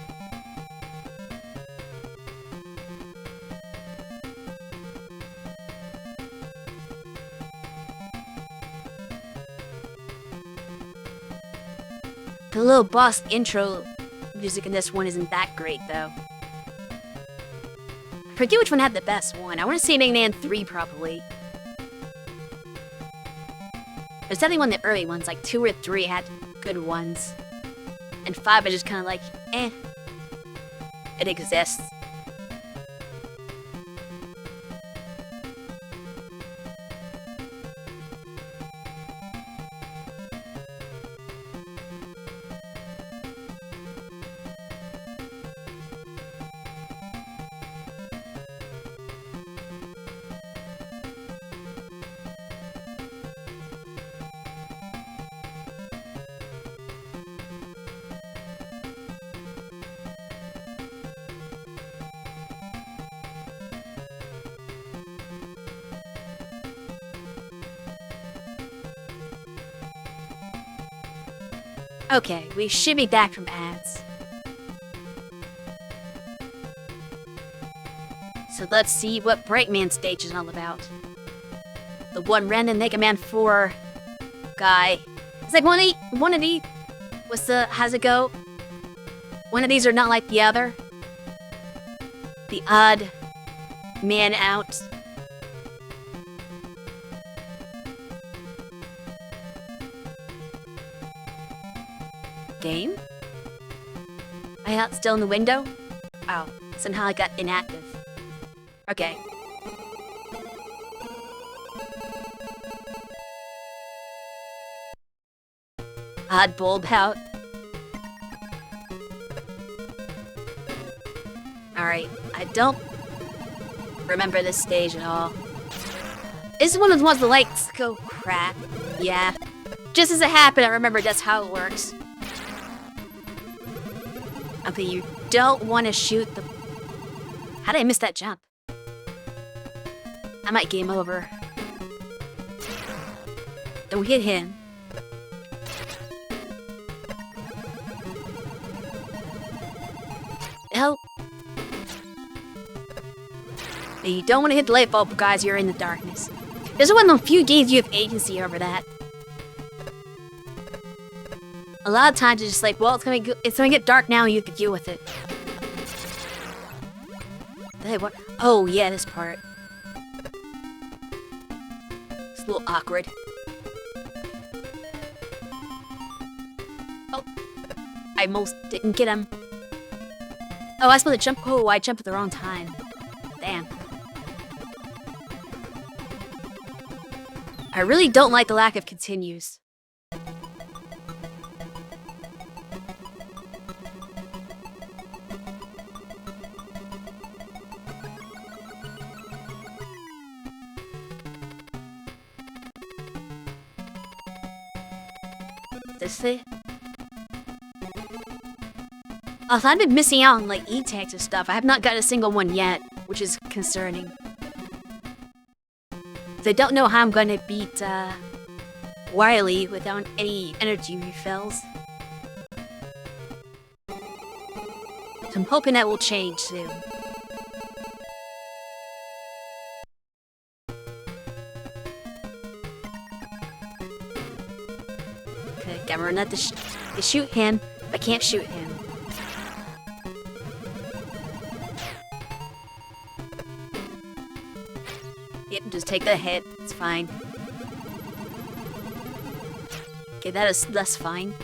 The little boss intro music in this one isn't that great, though. I forget which one had the best one. I want to say Mega Man 3, probably. There's definitely one of the early ones, like 2 or 3 had good ones. And 5 is just kind of like, eh. It exists. Okay, we should be back from ads. So let's see what Brightman stage is all about. The one random Mega Man 4 guy. It's like one of these. How's it go? One of these are not like the other. The odd man out. Game? I out still in the window? Oh, somehow I got inactive. Okay. Odd bulb out. Alright, I don't remember this stage at all. This is one of the ones the lights go crap. Yeah. Just as it happened, I remember that's how it works. Okay, you don't want to shoot the... How did I miss that jump? I might game over. Don't hit him. Help. You don't want to hit the light bulb, guys. You're in the darkness. This is one of the few games you have agency over that. A lot of times it's just like, well, it's gonna get dark now and you have to deal with it. Hey, what? Oh, yeah, this part. It's a little awkward. Oh. I almost didn't get him. Oh, I was supposed to jump. Oh, I jumped at the wrong time. Damn. I really don't like the lack of continues. This it? Although I've been missing out on like E-tags and stuff, I have not got a single one yet, which is concerning. I don't know how I'm gonna beat Wily without any energy refills. So I'm hoping that will change soon. Okay, gotta run out to shoot him, but I can't shoot him. Yep, just take the hit. It's fine. Okay, that's fine.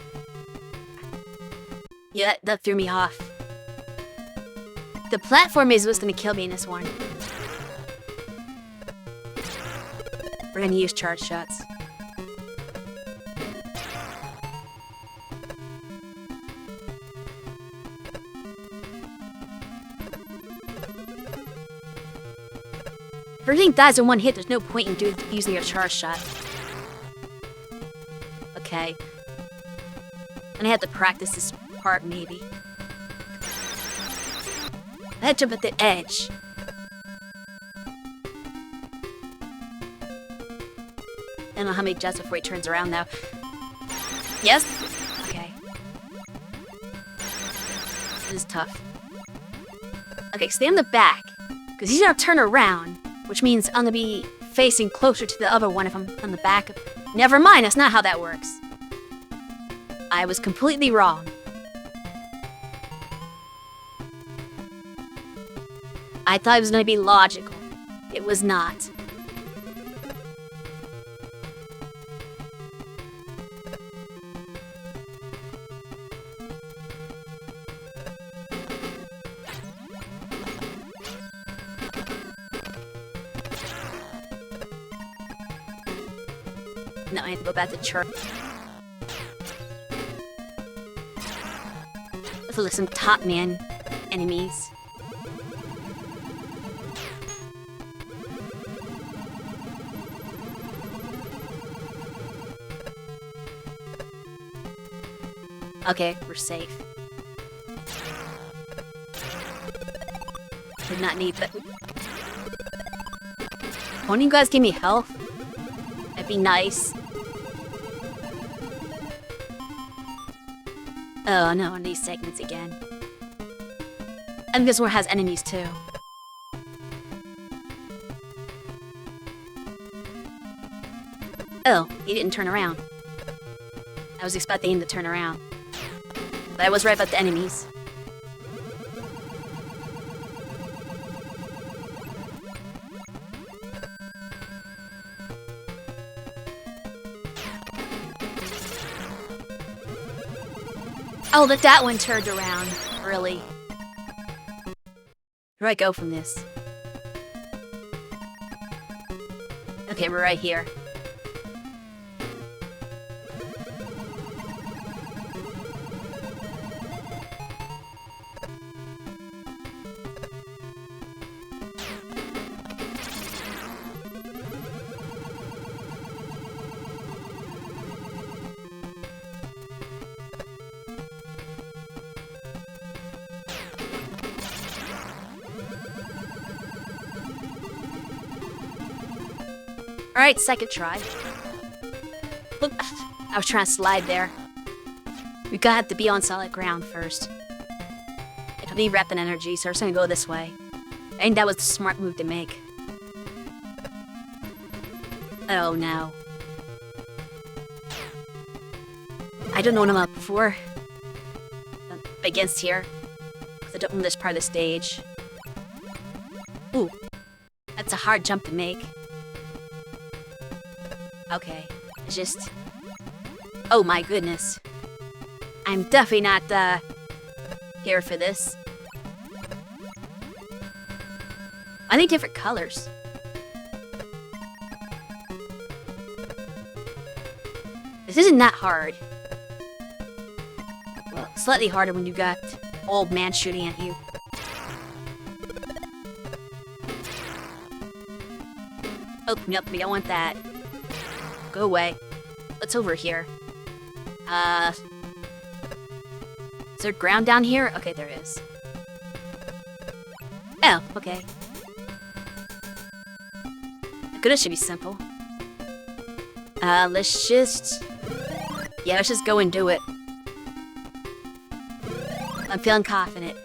Yeah, that threw me off. The platform is what's gonna kill me in this one. We're gonna use charge shots. If everything dies in one hit, there's no point in using a charge shot. Okay. I'm gonna have to practice this part, maybe. I had to jump at the edge. I don't know how many jumps before he turns around now. Yes? Okay. This is tough. Okay, stay on the back. Because he's gonna turn around. Which means I'm gonna be facing closer to the other one if I'm on the back. Never mind, that's not how that works. I was completely wrong. I thought it was gonna be logical. It was not. No, I have to go back to church. Let's look at some top man enemies. Okay, we're safe. Did not need that. Won't you guys give me health? That'd be nice. Oh no, one of these segments again. And this one has enemies too. Oh, he didn't turn around. I was expecting him to turn around. But I was right about the enemies. Oh, that one turned around. Really. Where do I go from this? Okay, we're right here. Alright, second try. Look, I was trying to slide there. We gotta have to be on solid ground first. I don't need rapid energy, so we're just gonna go this way. I think that was the smart move to make. Oh no. I don't know what I'm up before. Against here. Because I don't know this part of the stage. Ooh. That's a hard jump to make. Okay, it's just... Oh my goodness. I'm definitely not, here for this. I need different colors. This isn't that hard. Well, slightly harder when you got old man shooting at you. Oh, nope, we don't want that. Go away. What's over here? Is there ground down here? Okay, there is. Oh, okay. Goodness, should be simple. Let's just... Yeah, let's just go and do it. I'm feeling confident.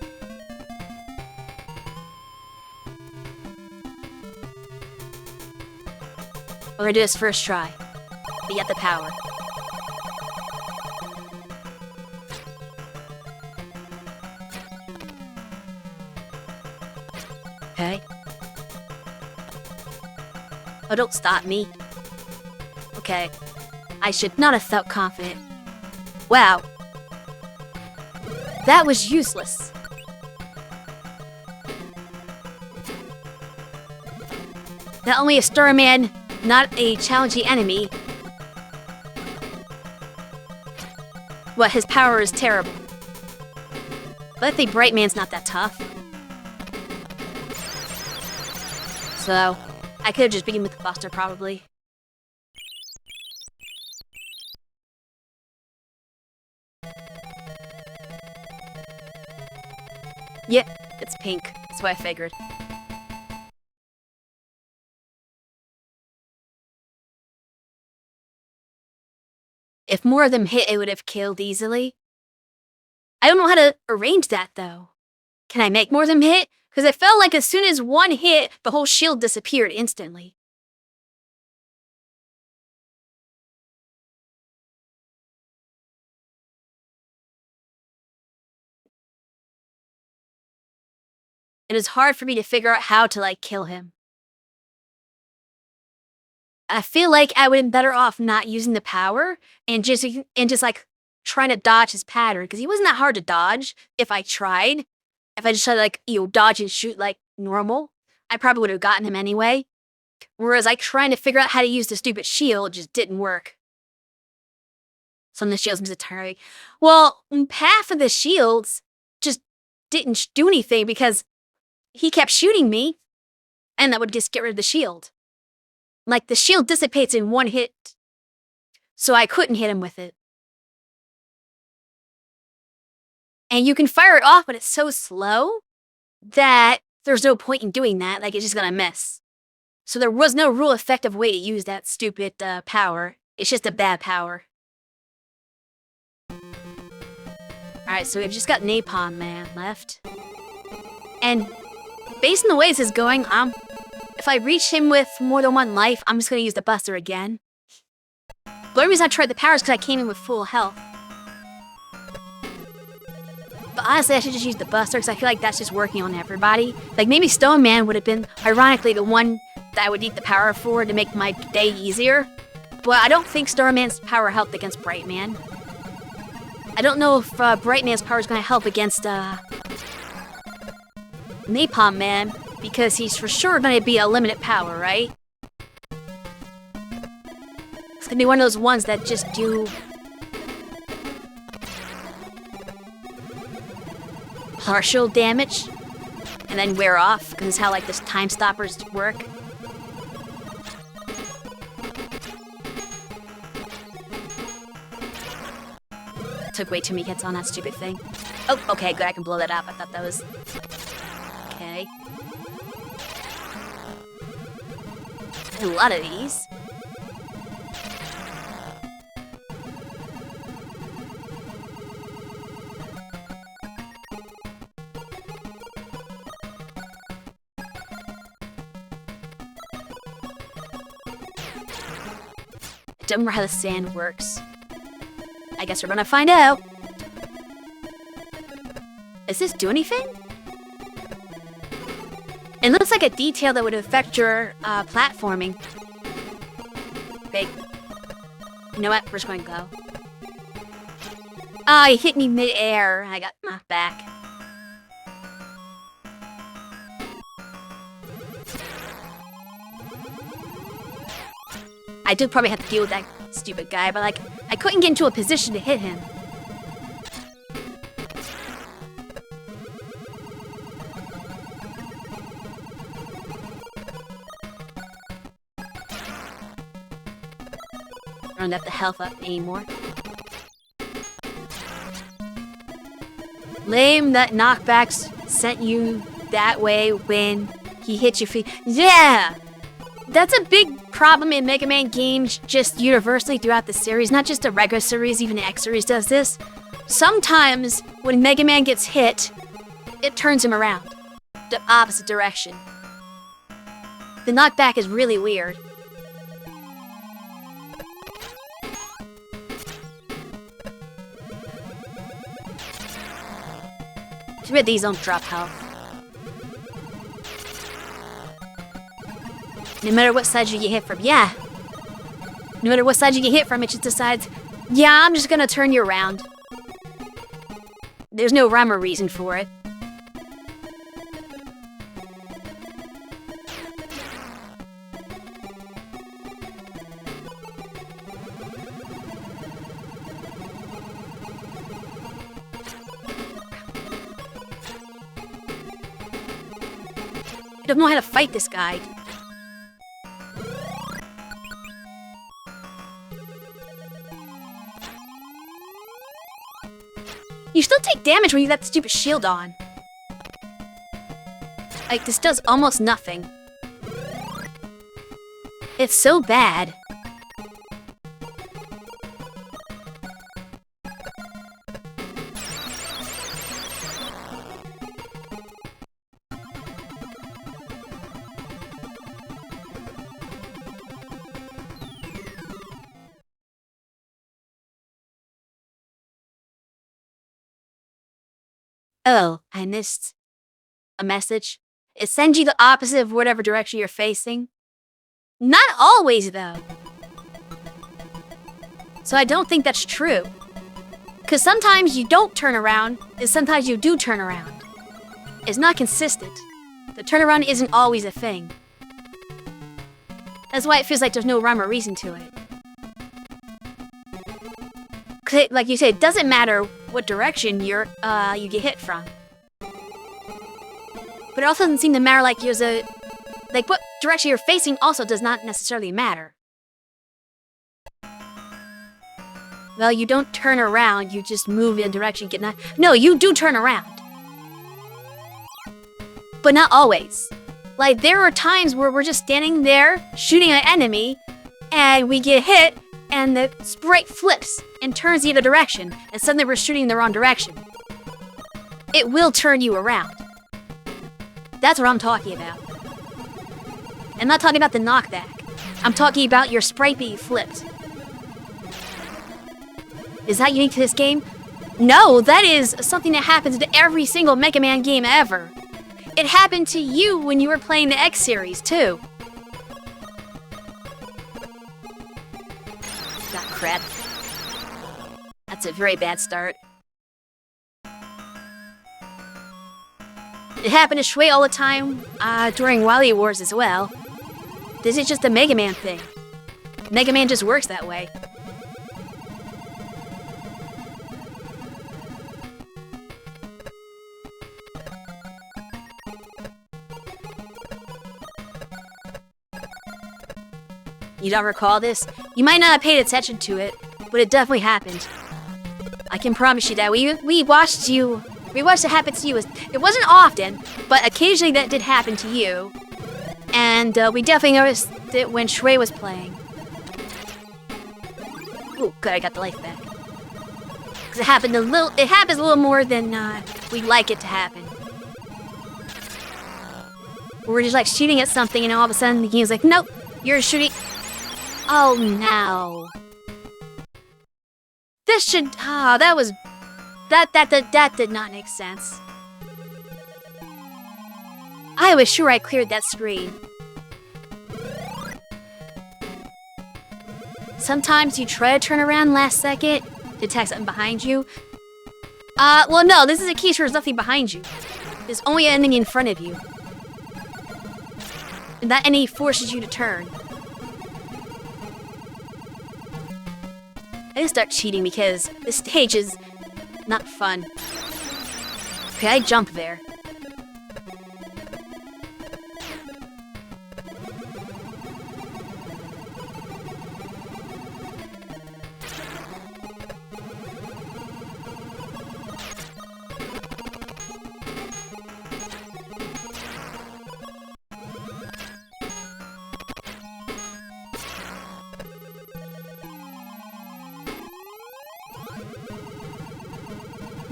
We're gonna do this first try. But get the power. Okay. Oh, don't stop me. Okay. I should not have felt confident. Wow. That was useless. Not only is Starman not a challenging enemy, but his power is terrible. But I think Bright Man's not that tough. So, I could have just beaten with the Buster, probably. Yeah, it's pink. That's what I figured. If more of them hit, it would have killed easily. I don't know how to arrange that, though. Can I make more of them hit? Because it felt like as soon as one hit, the whole shield disappeared instantly. It is hard for me to figure out how to, kill him. I feel like I would have been better off not using the power and just trying to dodge his pattern, because he wasn't that hard to dodge if I tried. If I just tried to, dodge and shoot like normal, I probably would have gotten him anyway. Whereas trying to figure out how to use the stupid shield just didn't work. Some of the shields are tiring. Well, half of the shields just didn't do anything because he kept shooting me, and that would just get rid of the shield. The shield dissipates in one hit, so I couldn't hit him with it. And you can fire it off, but it's so slow that there's no point in doing that. It's just gonna miss. So there was no real effective way to use that stupid power. It's just a bad power. Alright, so we've just got Napalm Man left. And based on the way this is going, if I reach him with more than one life, I'm just gonna use the Buster again. The only reason I tried the power is because I came in with full health. But honestly, I should just use the Buster because I feel like that's just working on everybody. Maybe Stone Man would have been, ironically, the one that I would need the power for to make my day easier. But I don't think Stone Man's power helped against Bright Man. I don't know if Bright Man's power is going to help against Napalm Man, because he's for sure going to be a limited power, right? It's going to be one of those ones that just do partial damage and then wear off, because it's how like this time stoppers work. Took way too many hits on that stupid thing. Oh, okay, good, I can blow that up. I thought that was... Okay. A lot of these. I don't remember how the sand works. I guess we're gonna find out. Does this do anything? It looks like a detail that would affect your platforming. Big. You know what? We're just going to go. Ah, he hit me mid-air. I got knocked back. I do probably have to deal with that stupid guy, but like, I couldn't get into a position to hit him. I don't have the health up anymore. Lame that knockbacks sent you that way when he hit your feet. Yeah! That's a big problem in Mega Man games just universally throughout the series. Not just the regular series, even the X series does this. Sometimes when Mega Man gets hit, it turns him around. The opposite direction. The knockback is really weird. Too bad these don't drop health. No matter what side you get hit from, yeah. No matter what side you get hit from, it just decides, yeah, I'm just gonna turn you around. There's no rhyme or reason for it. I don't know how to fight this guy. You still take damage when you got the stupid shield on. Like, this does almost nothing. It's so bad. Oh, I missed a message. It sends you the opposite of whatever direction you're facing. Not always, though. So I don't think that's true. Because sometimes you don't turn around, and sometimes you do turn around. It's not consistent. The turnaround isn't always a thing. That's why it feels like there's no rhyme or reason to it. 'Cause like you said, it doesn't matter what direction you get hit from. But it also doesn't seem to matter like what direction you're facing also does not necessarily matter. Well, you don't turn around, you just move in a direction, get knocked. No, you do turn around. But not always. Like, there are times where we're just standing there, shooting an enemy, and we get hit, and the sprite flips and turns the other direction, and suddenly we're shooting in the wrong direction. It will turn you around. That's what I'm talking about. I'm not talking about the knockback. I'm talking about your sprite being flipped. Is that unique to this game? No, that is something that happens to every single Mega Man game ever. It happened to you when you were playing the X series, too. Got crap. That's a very bad start. It happened to Shui all the time during Wily Wars as well. This is just a Mega Man thing. Mega Man just works that way. You don't recall this? You might not have paid attention to it, but it definitely happened. I can promise you that. We watched it happen to you. It wasn't often, but occasionally that did happen to you. And we definitely noticed it when Shui was playing. Ooh, good, I got the life back. Cause it happens a little more than we'd like it to happen. We're just like shooting at something and all of a sudden the game's like, nope, you're shooting. Oh no. This should, that did not make sense. I was sure I cleared that screen. Sometimes you try to turn around last second, detect something behind you. Well no, this is a case where there's nothing behind you. There's only an enemy in front of you. And that enemy forces you to turn. I didn't start cheating because this stage is not fun. Okay, I jump there.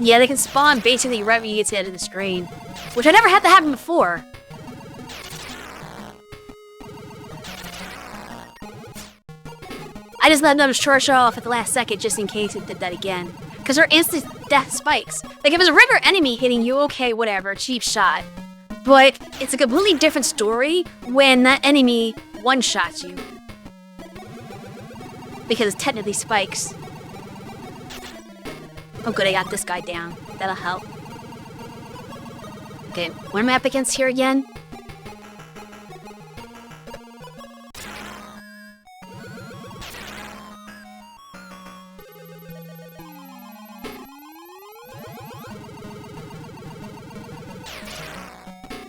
Yeah, they can spawn basically right when you get to the end of the screen. Which I never had to happen before. I just let them charge off at the last second just in case it did that again. Because they're instant death spikes. Like if it was a regular enemy hitting you, okay, whatever, cheap shot. But it's a completely different story when that enemy one-shots you. Because it's technically spikes. Oh good, I got this guy down. That'll help. Okay, what am I up against here again?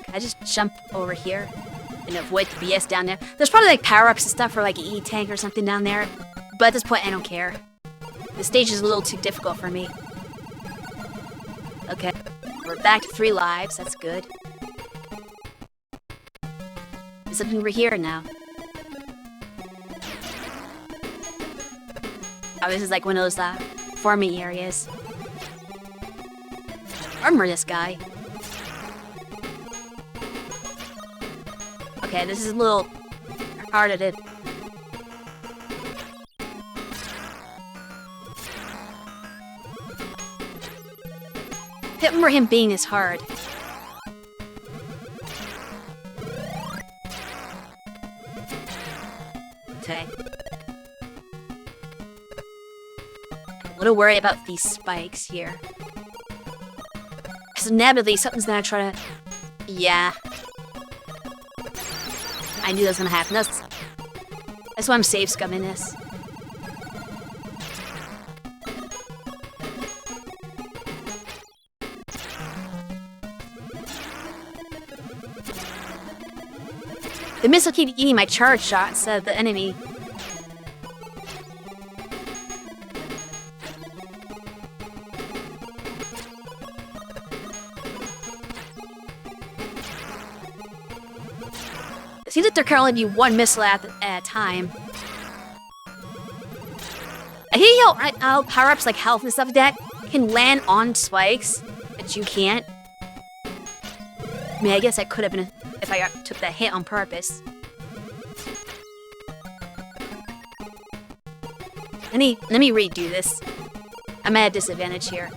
Can I just jump over here and avoid the BS down there? There's probably like power-ups and stuff for like an E-tank or something down there. But at this point, I don't care. The stage is a little too difficult for me. Okay, we're back to 3 lives. That's good. There's something over here now. Oh, this is like one of those farming areas. Armor this guy. Okay, this is a little harder to... I can't remember him being this hard. Okay. I'm a little worried about these spikes here. Because inevitably something's gonna try to... Yeah. I knew that was gonna happen. That's why I'm safe scumming this. The missile keep eating my charge shot instead of the enemy. It seems like there can only be one missile at a time. I think how power-ups like health and stuff like that can land on spikes, but you can't. I mean, I guess I could have been if I took that hit on purpose. Let me redo this. I'm at a disadvantage here.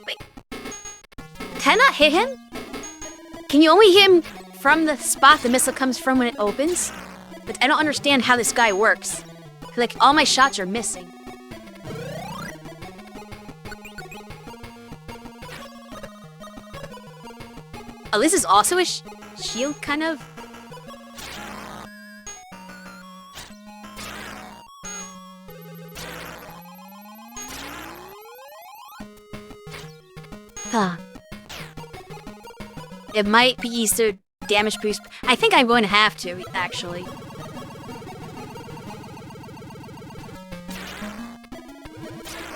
Wait. Can I not hit him? Can you only hit him from the spot the missile comes from when it opens? But I don't understand how this guy works. Like, all my shots are missing. Oh, this is also a shield, kind of? Huh. It might be so damage boost. I think I'm going to have to, actually.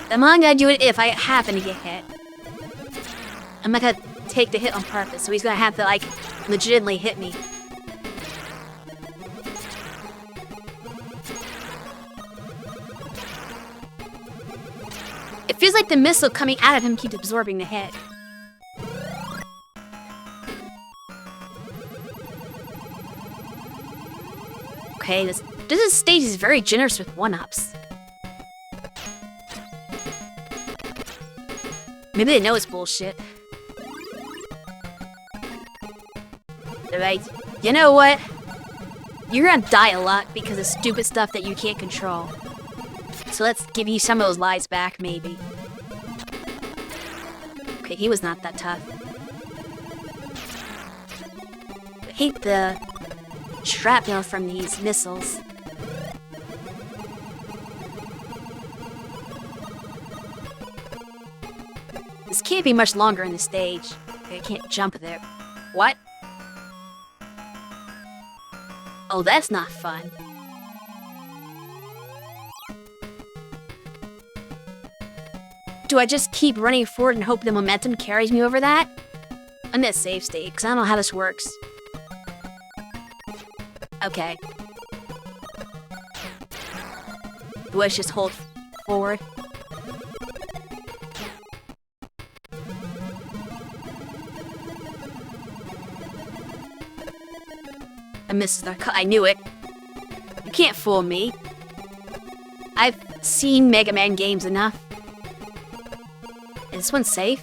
I'm only gonna do it if I happen to get hit. I'm not gonna take the hit on purpose, so he's gonna have to, like, legitimately hit me. It feels like the missile coming out of him keeps absorbing the hit. Okay, this stage is very generous with one-ups. Maybe they know it's bullshit. They're like, you know what? You're gonna die a lot because of stupid stuff that you can't control. So let's give you some of those lives back, maybe. Okay, he was not that tough. I hate the shrapnel from these missiles. This can't be much longer in the stage. Okay, I can't jump there. What? Oh, that's not fun. Do I just keep running forward and hope the momentum carries me over that? I'm gonna save state, because I don't know how this works. Okay. Do I just hold forward? I missed the cut. I knew it. You can't fool me. I've seen Mega Man games enough. Is this one safe?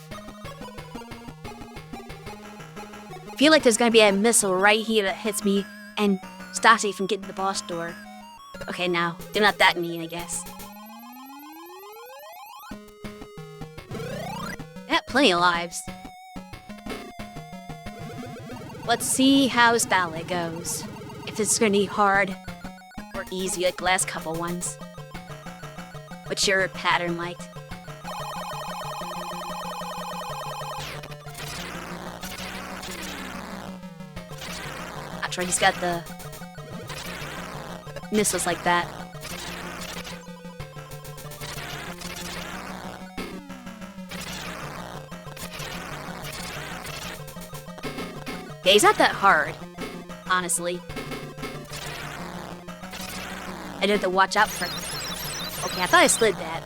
I feel like there's gonna be a missile right here that hits me and stops me from getting to the boss door. Okay, now, they're not that mean, I guess. I got plenty of lives. Let's see how this ballet goes. If it's gonna be hard or easy like the last couple ones. What's your pattern like? That's right, he's got the missiles like that. Yeah, he's not that hard, honestly. I have to watch out for... Okay, I thought I slid that.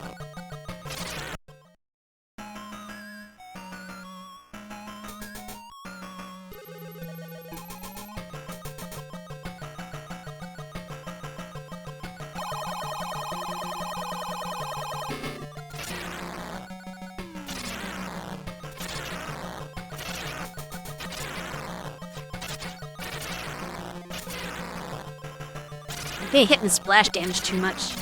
I ain't hitting splash damage too much.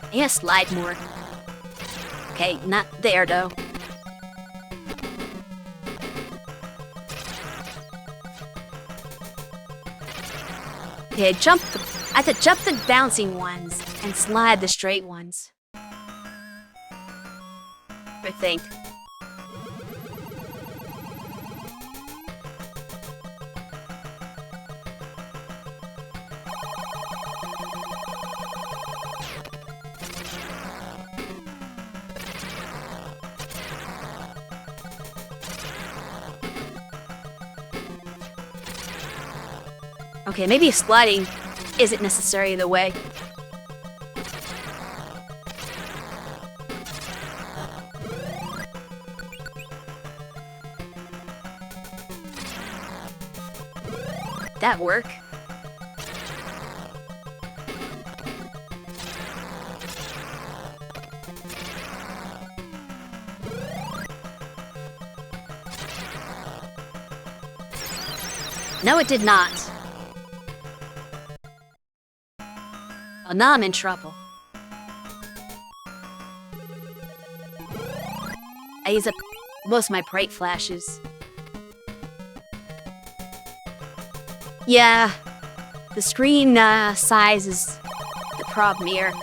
I gotta slide more. Okay, not there though. Okay, I have to jump the bouncing ones and slide the straight ones. I think. Okay, maybe sliding isn't necessarily the way. That work? No, it did not. Oh, now I'm in trouble. I use up most of my bright flashes. Yeah, the screen size is the problem here.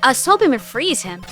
I was hoping to freeze him.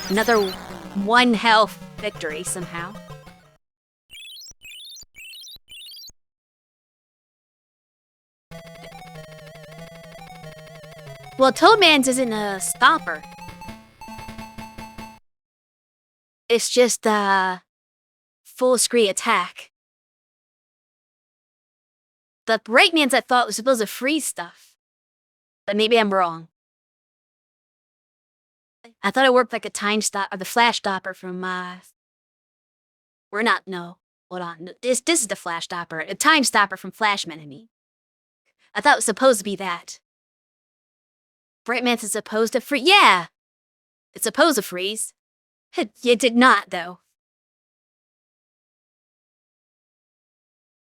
Another 1 health victory somehow. Well, Toadman's isn't a stopper. It's just a full screen attack. The Brightman's I thought was supposed to freeze stuff. But maybe I'm wrong. I thought it worked like a time stop or the flash stopper from we're not no. Hold on. This is the flash stopper. A time stopper from Flashman, I mean. I thought it was supposed to be that. Brightman's is supposed to freeze. Yeah! It's supposed to freeze. It did not, though.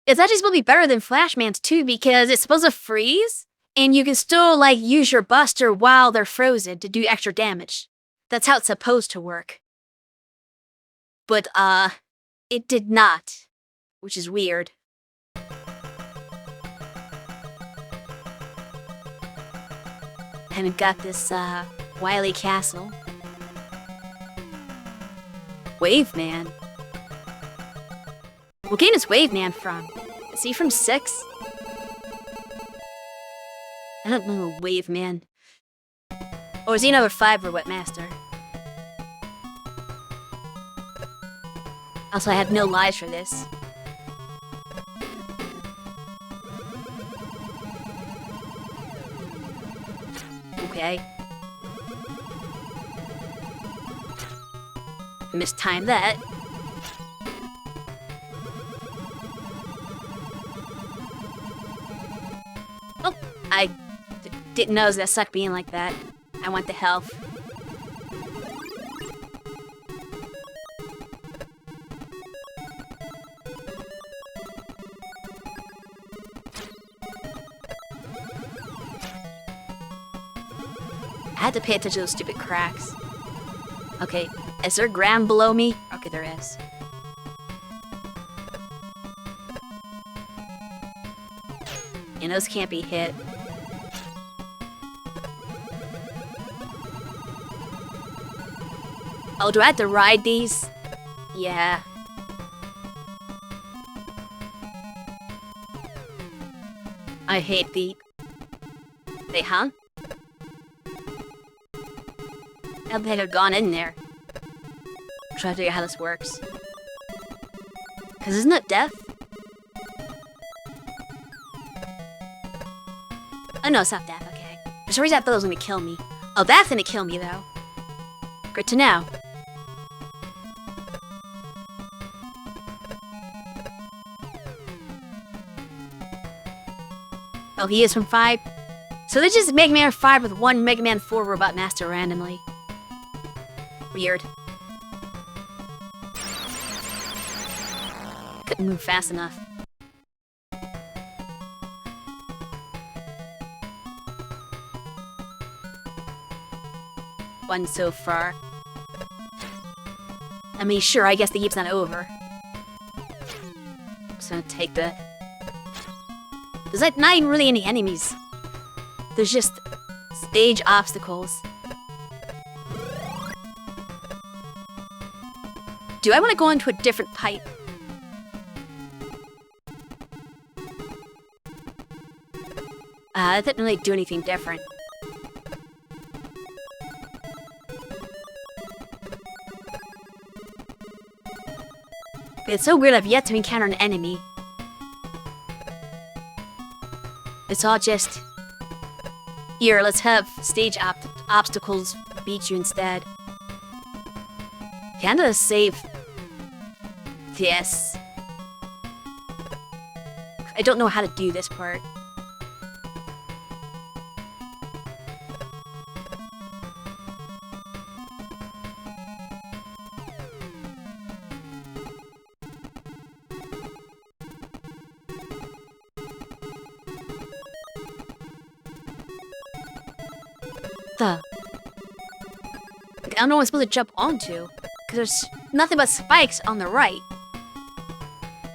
It's actually supposed to be better than Flashman's, too, because it's supposed to freeze, and you can still, like, use your buster while they're frozen to do extra damage. That's how it's supposed to work. But, it did not, which is weird. And we've got this, Wily Castle. Waveman. What game is Waveman from? Is he from 6? I don't know, Waveman. Or is he another 5 or Wetmaster? Also, I have no lives for this. Okay. Mistimed that. Oh, I didn't know that sucked being like that. I want the health. I had to pay attention to those stupid cracks. Okay, is there ground below me? Okay, there is. And those can't be hit. Oh, do I have to ride these? Yeah. I hate the... They hung? I don't think I've gone in there. I'm trying to figure out how this works. Cause isn't it death? Oh no, it's not death, okay. For some reason I thought it was gonna kill me. Oh, that's gonna kill me though. Good to know. Oh, he is from 5? So they just Mega Man 5 with 1 Mega Man 4 Robot Master randomly. Weird. Couldn't move fast enough. One so far. I mean, sure, I guess the game's not over. Just gonna take the... There's like not even really any enemies. There's just stage obstacles. Do I want to go into a different pipe? That didn't really do anything different. It's so weird I've yet to encounter an enemy. It's all just... Here, let's have stage obstacles beat you instead. Can I save... Yes. I don't know how to do this part. I don't know what I'm supposed to jump onto, because there's nothing but spikes on the right.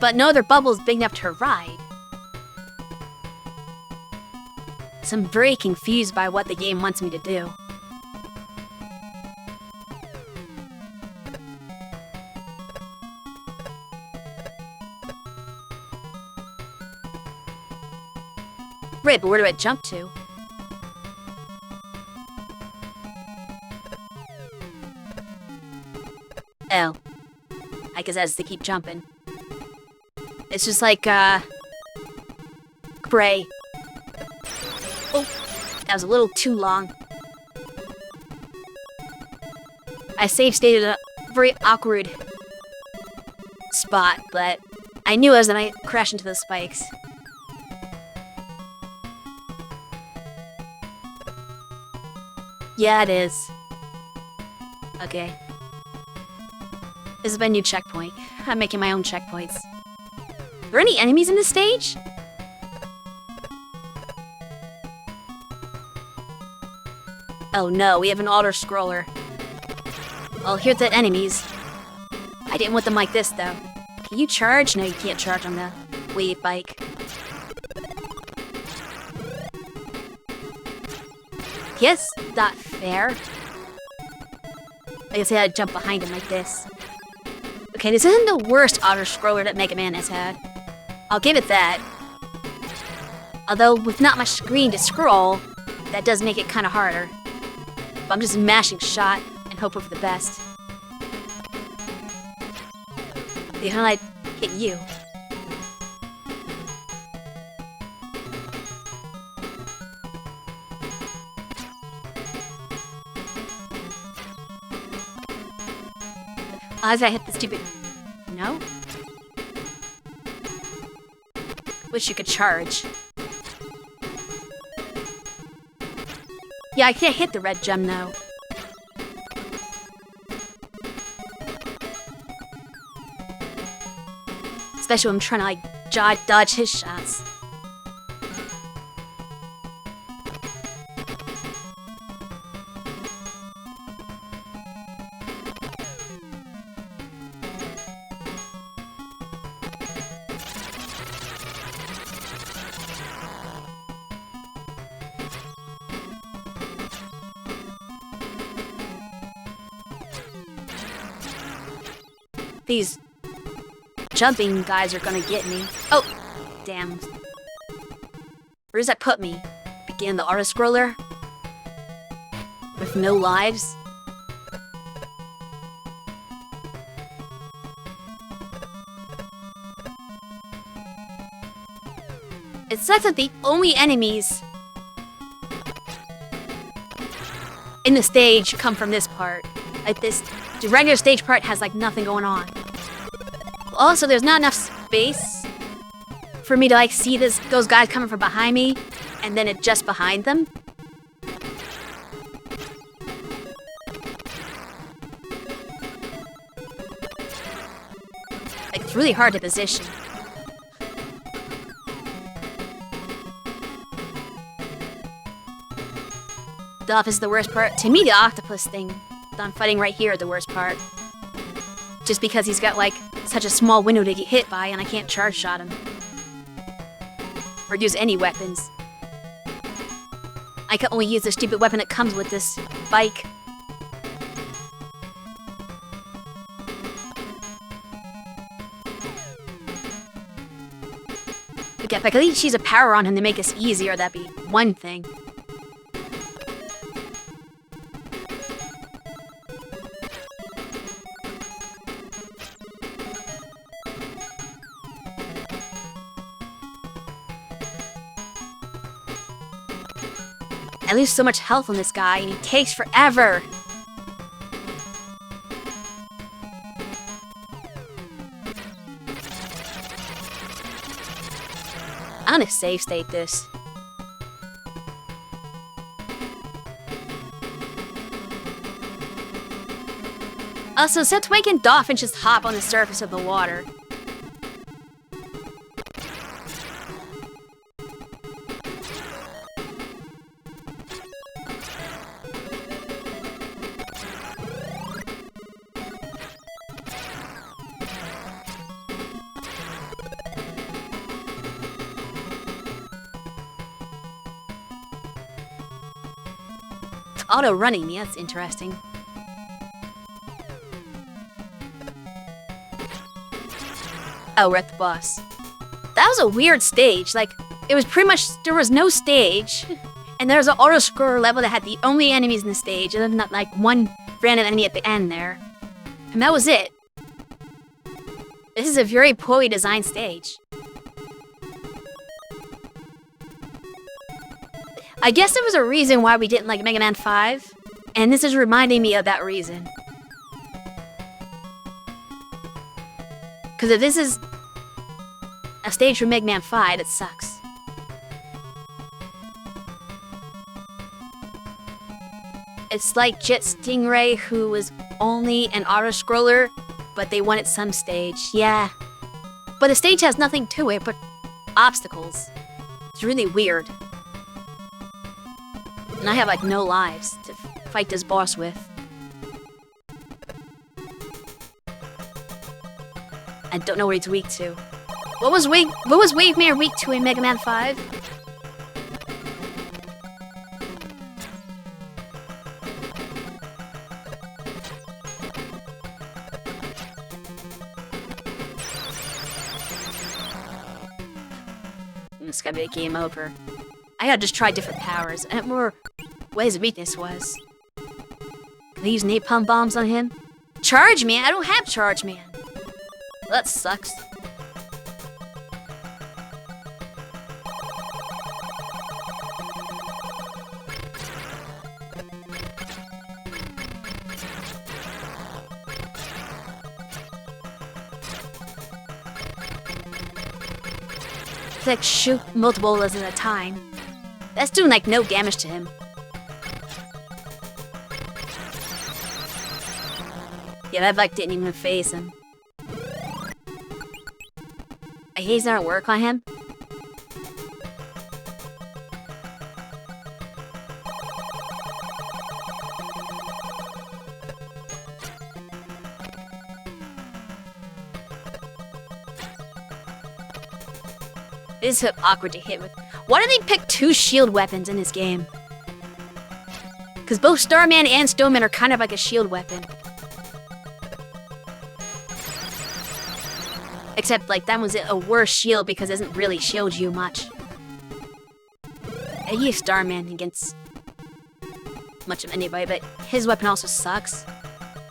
But no other bubbles big enough to ride. So I'm very confused by what the game wants me to do. Right, but where do I jump to? Oh. I guess that's to keep jumping. It's just like, Gray. Oh, that was a little too long. I save stated a very awkward spot, but I knew it was, and I crashed into the spikes. Yeah, it is. Okay. This is my new checkpoint. I'm making my own checkpoints. Are there any enemies in this stage? Oh no, we have an auto-scroller. Well, here's the enemies. I didn't want them like this, though. Can you charge? No, you can't charge on the wave bike. Yes, not fair. I guess I had to jump behind him like this. Okay, this isn't the worst auto-scroller that Mega Man has had. I'll give it that. Although, with not much screen to scroll, that does make it kind of harder. But I'm just mashing shot and hoping for the best. The hell I hit you? As I hit the stupid... No? Wish you could charge. Yeah, I can't hit the red gem, though. Especially when I'm trying to, like, dodge his shots. These jumping guys are gonna get me. Oh, damn. Where does that put me? Begin the auto-scroller? With no lives? It sucks that the only enemies in the stage come from this part. Like this, the regular stage part has like nothing going on. Also, there's not enough space for me to like see those guys coming from behind me, and then it just behind them. Like, it's really hard to position. The office is the worst part. To me, the octopus thing that I'm fighting right here is the worst part. Just because he's got like such a small window to get hit by, and I can't charge shot him. Or use any weapons. I can only use the stupid weapon that comes with this bike. Okay, if I could at least use a power on him to make this easier, that'd be one thing. I lose so much health on this guy, and he takes forever. I'm gonna save state this. Also, since making dolphins just hop on the surface of the water. Auto running, yeah, that's interesting. Oh, we're at the boss. That was a weird stage. Like, it was pretty much, there was no stage. And there was an auto-scroller level that had the only enemies in the stage, and then not like one random enemy at the end there. And that was it. This is a very poorly designed stage. I guess there was a reason why we didn't like Mega Man 5, and this is reminding me of that reason. Because if this is a stage for Mega Man 5, it sucks. It's like Jet Stingray, who was only an auto-scroller, but they wanted some stage. Yeah. But the stage has nothing to it but obstacles. It's really weird. And I have like no lives to fight this boss with. I don't know what he's weak to. What was Wave Mayor weak to in Mega Man 5? It's gotta be a game over. I gotta just try different powers and more ways of weakness was. Can I use napalm bombs on him? Charge Man? I don't have Charge Man. Well, that sucks. Like shoot multiple bullets at a time. That's doing like no damage to him. Yeah, that like didn't even phase him. I hate not work on him. It is so awkward to hit with. Why do they pick two shield weapons in this game? Because both Starman and Stoneman are kind of like a shield weapon. Except, like, that one's a worse shield because it doesn't really shield you much. I use Starman against much of anybody, but his weapon also sucks.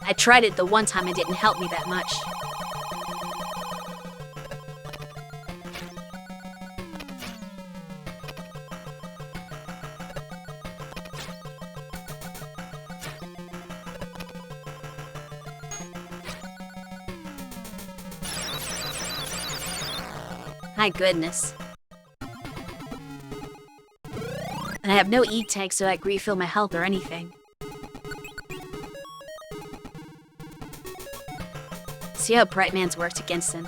I tried it the one time, it didn't help me that much. My goodness. And I have no E-tank so I can refill my health or anything. See how Bright Man's works against him.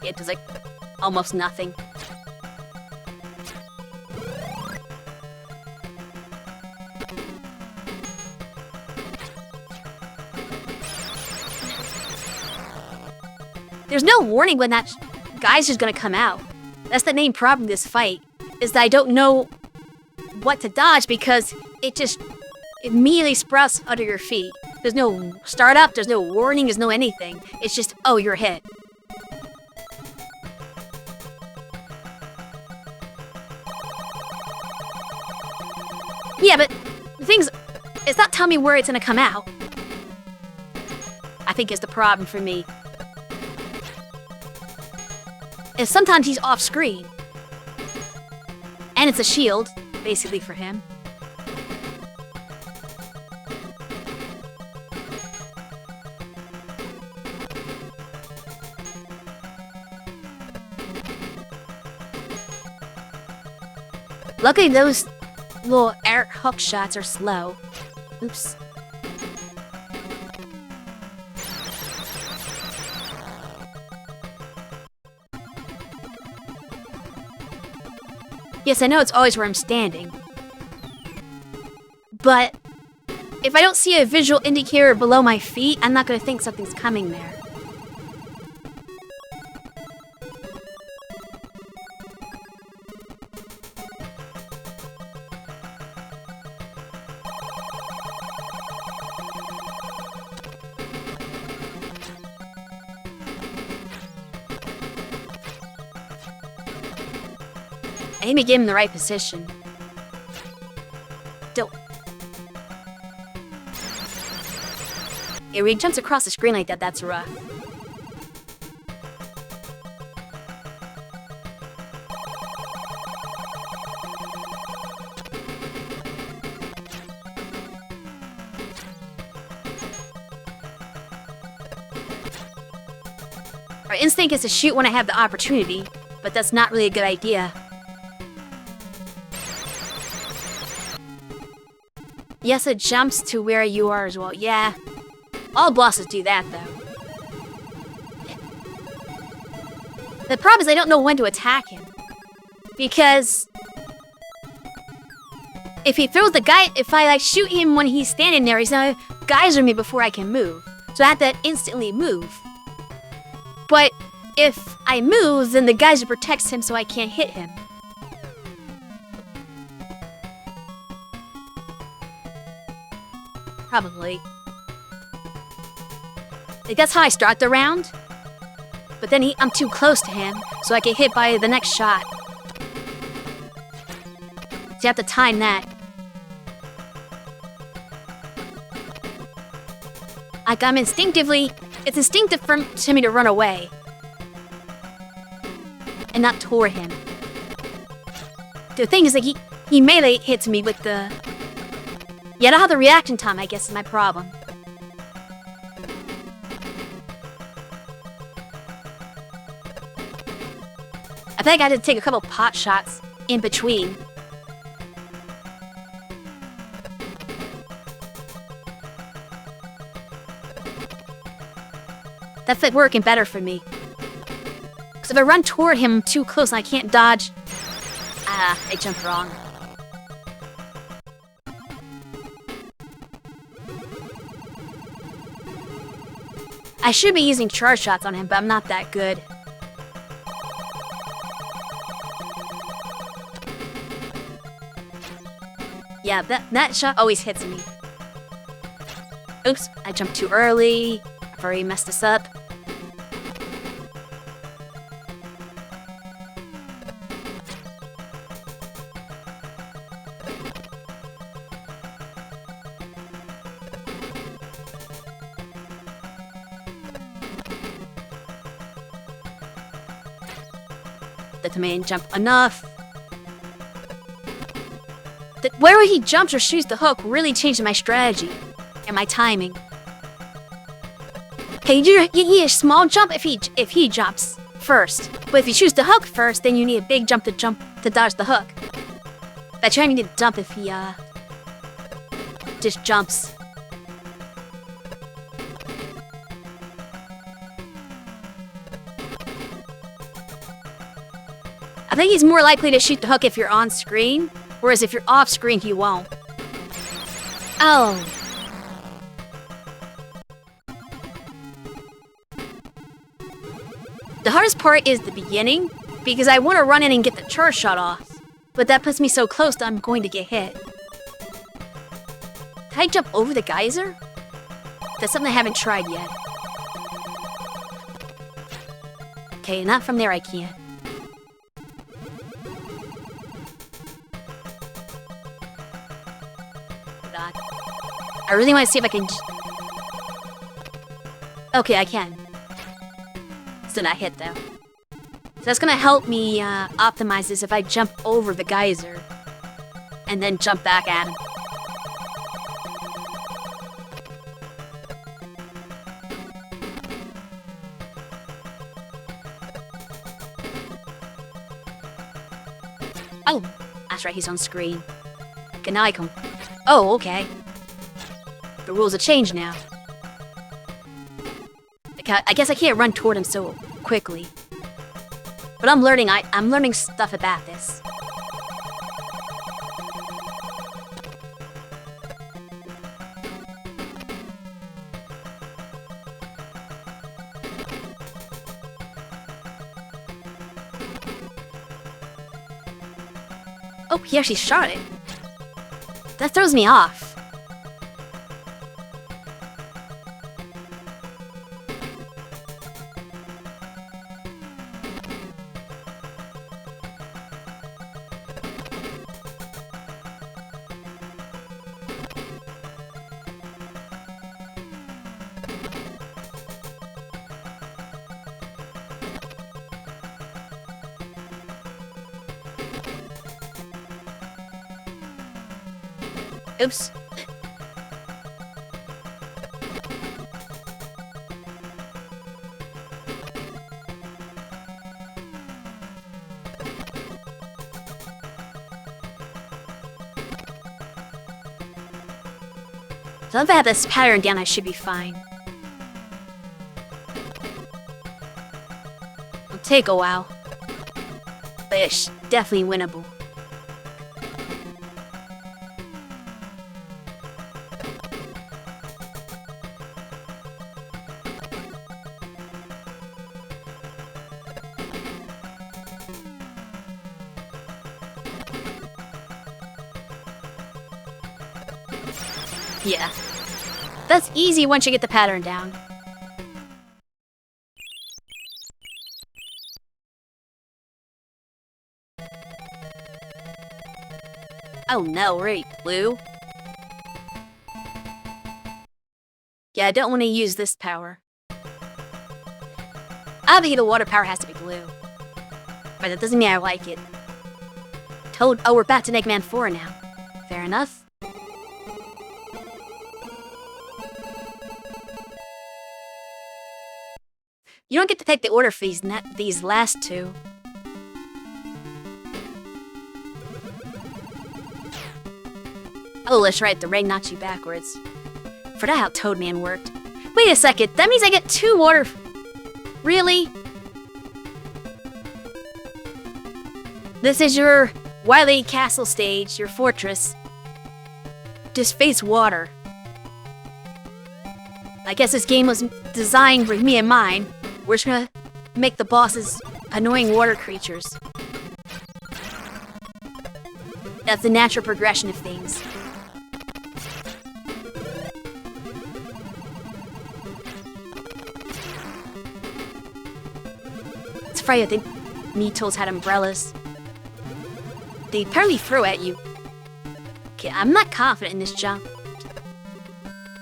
It does like almost nothing. There's no warning when that guy's just gonna come out. That's the main problem with this fight, is that I don't know what to dodge because it just immediately sprouts under your feet. There's no startup, there's no warning, there's no anything. It's just, oh, you're hit. Yeah, but the thing's, it's not telling me where it's gonna come out. I think is the problem for me. Is sometimes he's off screen. And it's a shield, basically, for him. Luckily, those little air hook shots are slow. Oops. Yes, I know it's always where I'm standing. But if I don't see a visual indicator below my feet, I'm not going to think something's coming there. I need to get him in the right position. Don't. Yeah, when he jumps across the screen like that, that's rough. Our instinct is to shoot when I have the opportunity, but that's not really a good idea. Yes, it jumps to where you are as well. Yeah. All bosses do that, though. The problem is I don't know when to attack him. Because if he throws the guy, if I shoot him when he's standing there, he's gonna geyser me before I can move. So I have to instantly move. But if I move, then the geyser protects him so I can't hit him. Probably. Like, that's how I start the round. But then I'm too close to him, so I get hit by the next shot. So you have to time that. Like, it's instinctive to me to run away. And not toward him. The thing is, like, he melee hits me with the... Yeah, I don't have the reaction time, I guess, is my problem. I think I had to take a couple pot shots in between. That's like working better for me. Because if I run toward him too close and I can't dodge... I jumped wrong. I should be using charge shots on him, but I'm not that good. Yeah, that shot always hits me. Oops, I jumped too early. I've already messed this up. The command jump enough. Where he jumps or shoots the hook really changes my strategy and my timing. Okay, you need a small jump if he jumps first, but if he shoots the hook first, then you need a big jump to dodge the hook. That time you need to jump if he just jumps. I think he's more likely to shoot the hook if you're on screen, whereas if you're off screen, he won't. Oh. The hardest part is the beginning, because I want to run in and get the charge shot off, but that puts me so close that I'm going to get hit. Can I jump over the geyser? That's something I haven't tried yet. Okay, not from there I can't. God. I really want to see if I can... Okay, I can. Still not hit, though. So that's gonna help me optimize this if I jump over the geyser. And then jump back at him. Oh, that's right, he's on screen. Okay, now I can... Oh, okay. The rules have changed now. I guess I can't run toward him so quickly. But I'm learning, I'm learning stuff about this. Oh, he actually shot it. That throws me off. Oops. So if I have this pattern down, I should be fine. It'll take a while, but it's definitely winnable. Yeah. That's easy once you get the pattern down. Oh no, right, blue. Yeah, I don't want to use this power. Obviously the water power has to be blue. But that doesn't mean I like it. Toad, oh, we're back to Eggman 4 now. Fair enough. You don't get to pick the order for these last two. Oh, that's right, the rain knocks you backwards. Forgot how Toadman worked. Wait a second, that means I get 2 water... Really? This is your Wily Castle stage, your fortress. Just face water. I guess this game was designed for me and mine. We're just gonna make the bosses annoying water creatures. That's the natural progression of things. It's funny, I think Needles had umbrellas. They apparently throw at you. Okay, I'm not confident in this jump.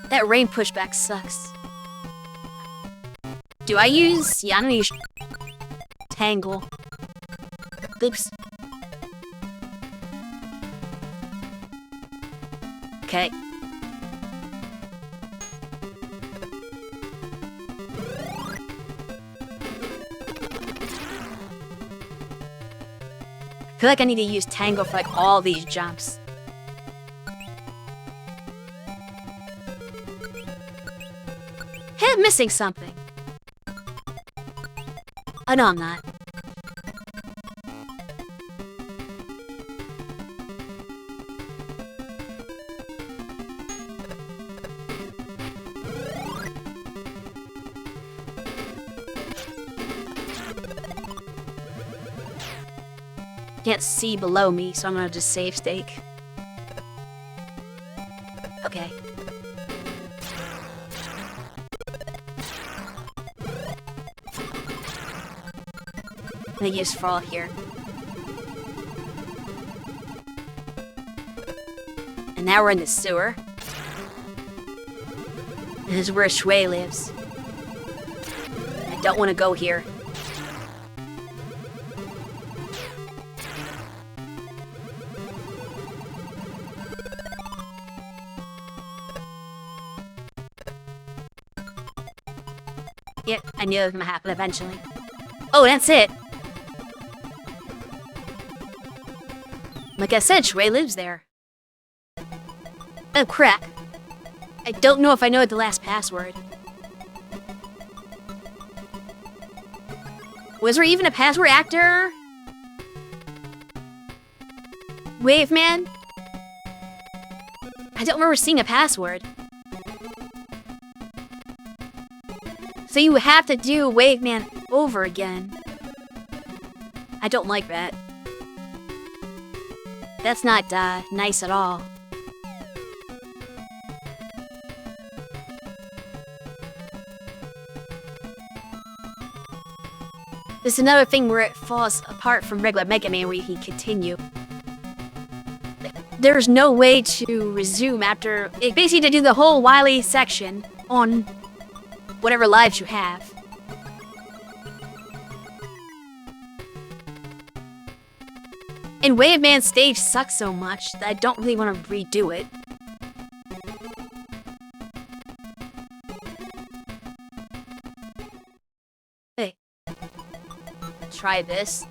That rain pushback sucks. Do I use... Yeah, I'm gonna use... Tangle. Oops. Okay. I feel like I need to use Tangle for like all these jumps. Hey, I'm missing something. Oh, no, I'm not. Can't see below me, so I'm gonna just save stake. Okay. They just fall here. And now we're in the sewer. This is where Shui lives. I don't want to go here. Yeah, I knew it was gonna happen eventually. Oh, that's it! Like I said, Shui lives there. Oh, crap. I don't know if I know the last password. Was there even a password actor? Wave Man? I don't remember seeing a password. So you have to do Wave Man over again. I don't like that. That's not nice at all. This is another thing where it falls apart from regular Mega Man where you can continue. There's no way to resume after... It basically to do the whole Wily section on whatever lives you have. And Wave Man's stage sucks so much that I don't really want to redo it. Hey. Try this.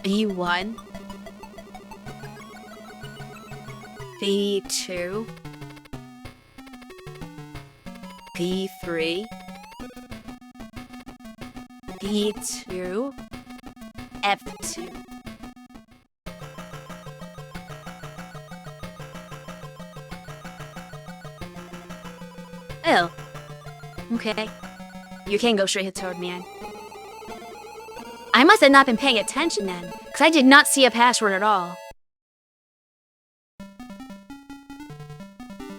B1. B2. B3. B2. F2. Oh. Okay. You can go straight to Toad Man. I must have not been paying attention then, because I did not see a password at all.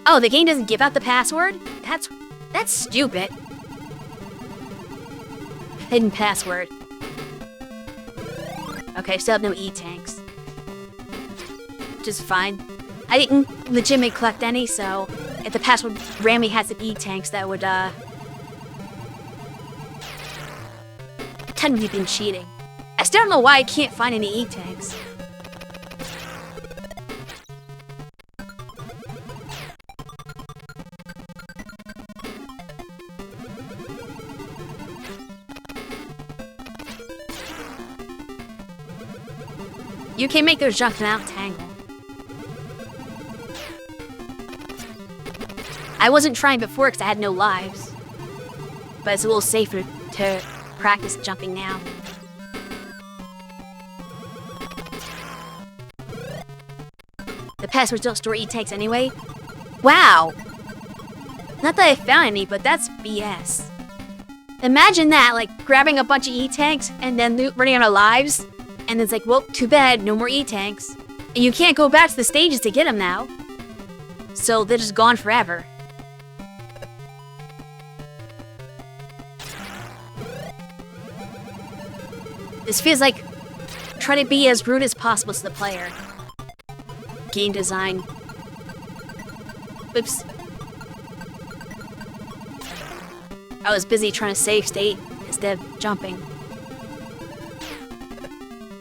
Oh, the game doesn't give out the password? That's stupid. Hidden password. Okay, still have no E-tanks. Which is fine. I didn't legitimately collect any, so if the password randomly has some E-tanks, that would, technically been cheating. I still don't know why I can't find any E-tanks. You can make those jumps without Tangle. I wasn't trying before because I had no lives. But it's a little safer to practice jumping now. The passwords don't store E-tanks anyway? Wow! Not that I found any, but that's BS. Imagine that, like, grabbing a bunch of E-tanks and then running out of lives. And it's like, well, too bad, no more E-tanks. And you can't go back to the stages to get them now. So they're just gone forever. This feels like trying to be as rude as possible to the player. Game design. Oops. I was busy trying to save state instead of jumping.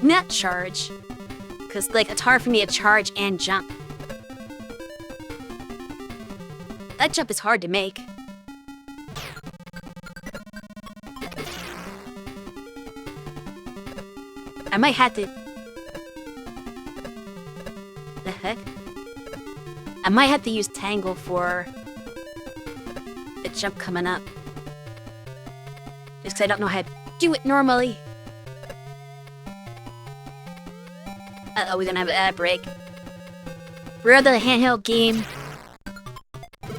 Not charge. Because, like, it's hard for me to charge and jump. That jump is hard to make. I might have to... The heck? I might have to use Tangle for the jump coming up. Just because I don't know how to do it normally. Uh-oh, we're gonna have an ad break. Rare the handheld game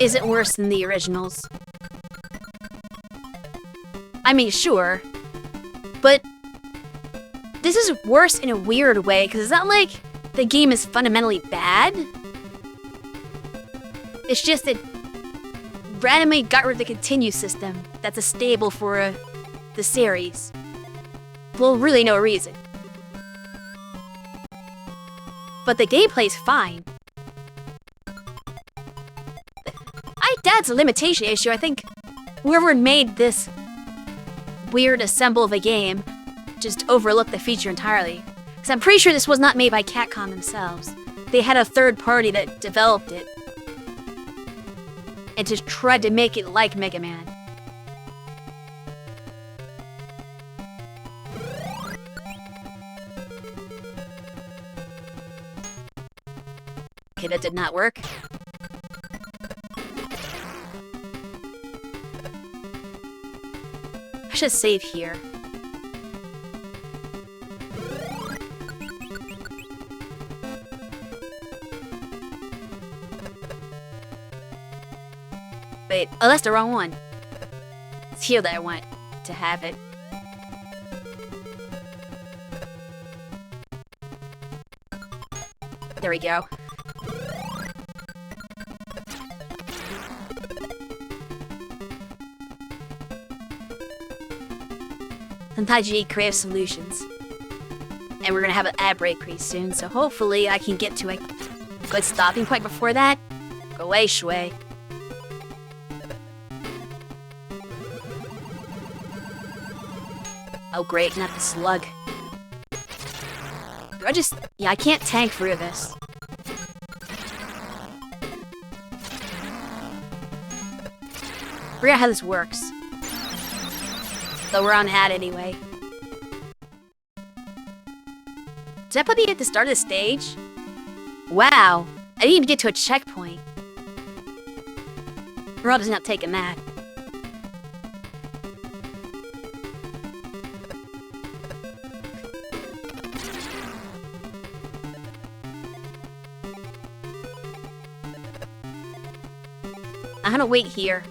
isn't worse than the originals. I mean, sure. But this is worse in a weird way, because it's not like the game is fundamentally bad. It's just that randomly got rid of the continue system that's a stable for the series. Well, really no reason. But the gameplay's fine. That's a limitation issue. I think whoever made this weird assemble of a game just overlooked the feature entirely. Because I'm pretty sure this was not made by Capcom themselves. They had a third party that developed it and just tried to make it like Mega Man. Okay, that did not work. I should save here. Wait, oh, that's the wrong one. It's here that I want to have it. There we go. Sometimes you need creative solutions. And we're gonna have an ad break pretty soon, so hopefully I can get to a good stopping point before that. Go away, Shui. Oh great, not the slug. I can't tank through this. Forget how this works. Though we're on ad anyway. Did I put me at the start of the stage? Wow, I didn't even get to a checkpoint. Rob is not taking that. I'm gonna wait here.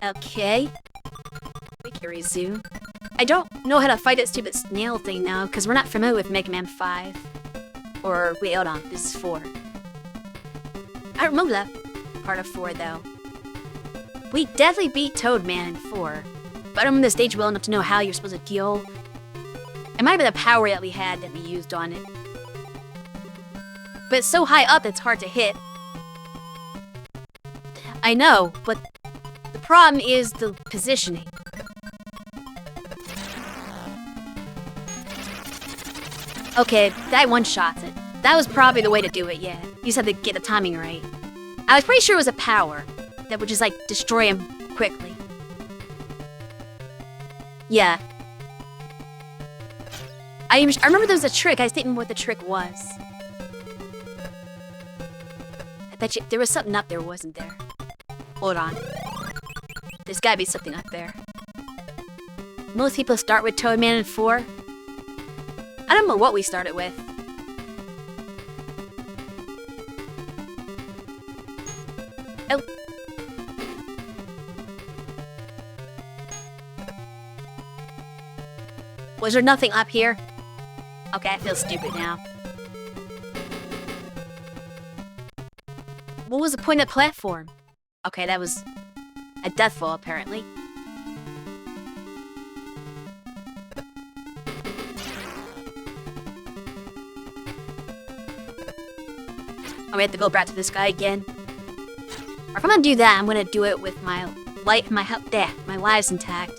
Okay. We can resume. I don't know how to fight that stupid snail thing now, because we're not familiar with Mega Man 5. Or, wait, hold on, this is 4. I remember that part of 4, though. We definitely beat Toad Man in 4. but I don't remember the stage well enough to know how you're supposed to deal. It might have been the power that we had that we used on it. But it's so high up that it's hard to hit. I know, but the problem is the positioning. Okay, that one-shots it. That was probably the way to do it, yeah. You just had to get the timing right. I was pretty sure it was a power that would just, like, destroy him quickly. Yeah. I remember there was a trick. I just didn't know what the trick was. I bet you there was something up there, wasn't there? Hold on. There's gotta be something up there. Most people start with Toadman and 4. I don't know what we started with. Oh. Was there nothing up here? Okay, I feel stupid now. What was the point of the platform? Okay, that was a deathfall, apparently. Oh, we have to go back to this guy again. Or if I'm gonna do that, I'm gonna do it with my lives intact.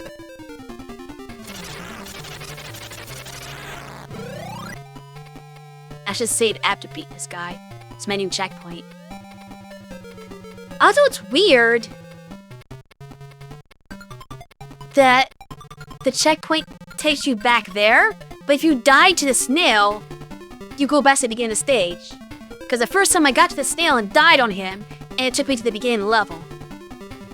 I should say it after beat this guy. It's my new checkpoint. Also, it's weird that the checkpoint takes you back there, but if you die to the snail, you go back to the beginning of the stage. Because the first time I got to the snail and died on him, and it took me to the beginning of the level.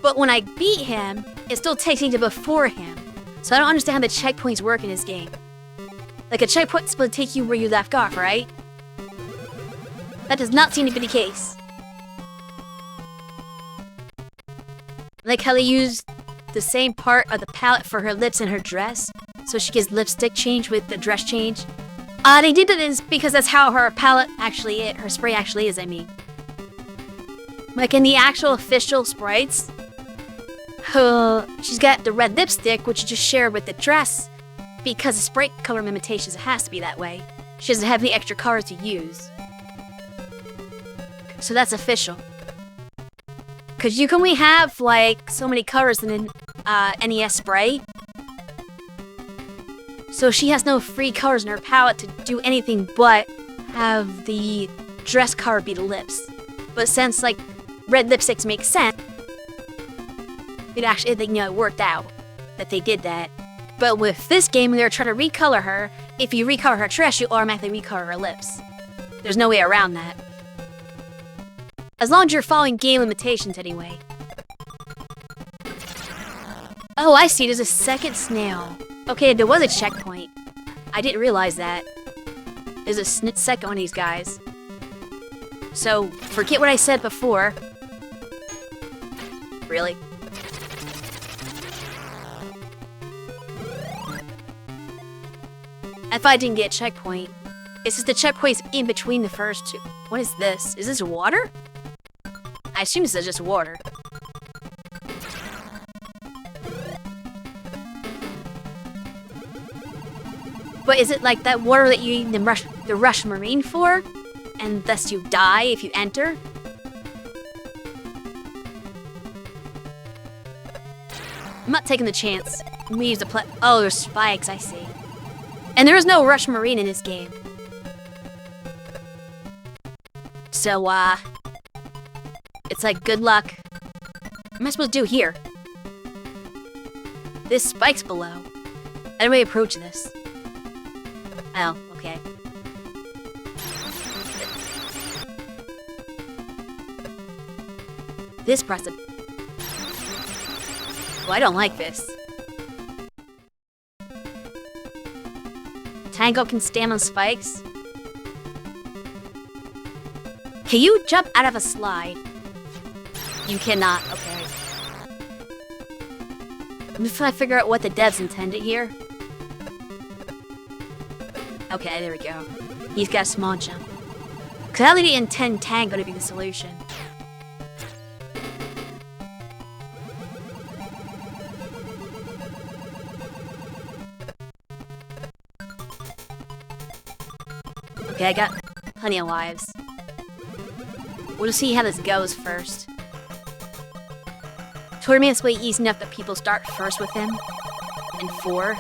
But when I beat him, it still takes me to before him. So I don't understand how the checkpoints work in this game. Like, a checkpoint's supposed to take you where you left off, right? That does not seem to be the case. Like how they used the same part of the palette for her lips and her dress, so she gets lipstick change with the dress change. They did it because that's how her palette actually is, her spray actually is, I mean. Like in the actual official sprites, she's got the red lipstick, which is just shared with the dress, because of sprite color limitations, it has to be that way. She doesn't have any extra colors to use. So that's official. Because you can only have, like, so many colors in an NES spray. So she has no free colors in her palette to do anything but have the dress color be the lips. But since, like, red lipsticks make sense, it worked out that they did that. But with this game, when they're trying to recolor her, if you recolor her dress, you automatically recolor her lips. There's no way around that. As long as you're following game limitations, anyway. Oh, I see. There's a second snail. Okay, there was a checkpoint. I didn't realize that. There's a second one of these guys. So, forget what I said before. Really? If I didn't get a checkpoint, it's just the checkpoint's in between the first two. What is this? Is this water? I assume this is just water. But is it like that water that you need the rush marine for? And thus you die if you enter? I'm not taking the chance. Let me use the oh, there's spikes, I see. And there is no rush marine in this game. So, it's like, good luck. What am I supposed to do here? This spike's below. How do we approach this? Oh, okay. This precipice. Oh, I don't like this. Tango can stand on spikes. Can you jump out of a slide? You cannot, okay. I'm just trying to figure out what the devs intended here. Okay, there we go. He's got a small jump. Clearly they intend Tango to be the solution. Okay, I got plenty of lives. We'll just see how this goes first. Tournament's way easy enough that people start first with him. And 4.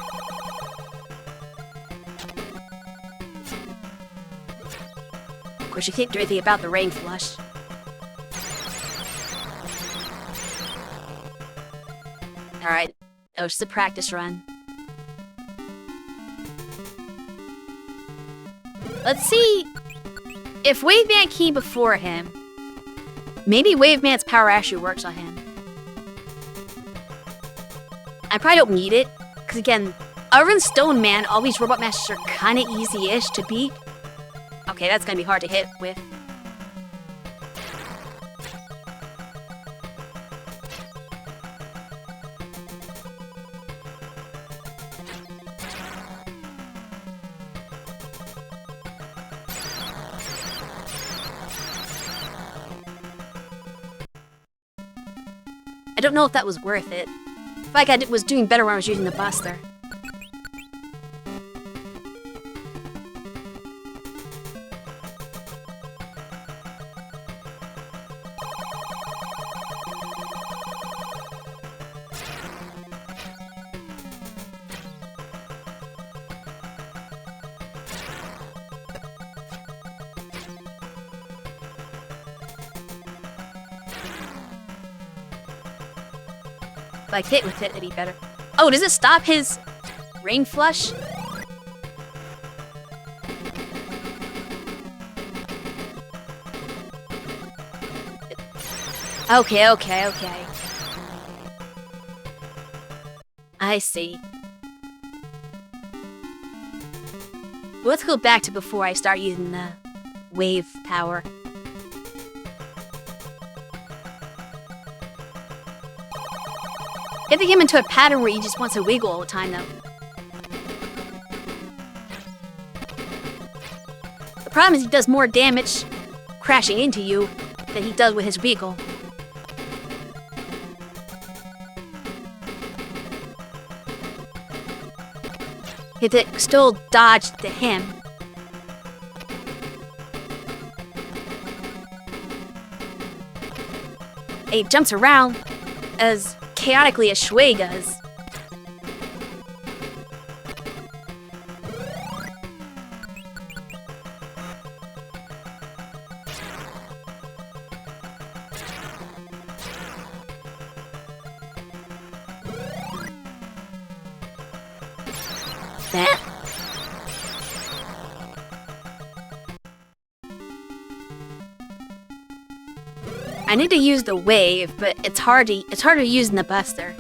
Of course, you can't do anything about the rain flush. Alright, that was just a practice run. Let's see if Wave Man came before him. Maybe Wave Man's power actually works on him. I probably don't need it, because again, other than Stone Man, all these Robot Masters are kind of easy-ish to beat. Okay, that's going to be hard to hit with. I don't know if that was worth it. I feel like I was doing better when I was using the Buster. If I hit with it, it'd be better. Oh, does it stop his rain flush? Okay. I see. Well, let's go back to before I start using the wave power. You have to get him into a pattern where he just wants to wiggle all the time, though. The problem is he does more damage crashing into you than he does with his wiggle. You have to still dodge to him. He jumps around as chaotically as Shui does. That. I need to use the wave, but it's harder using the Buster.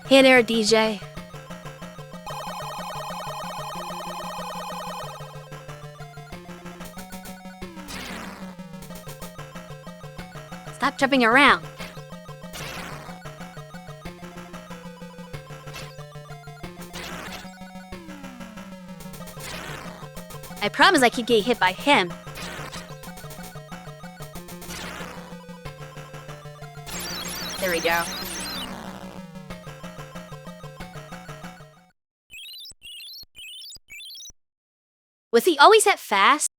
Hey there, DJ. Stop jumping around. I promise I keep getting hit by him. There we go. Was he always that fast?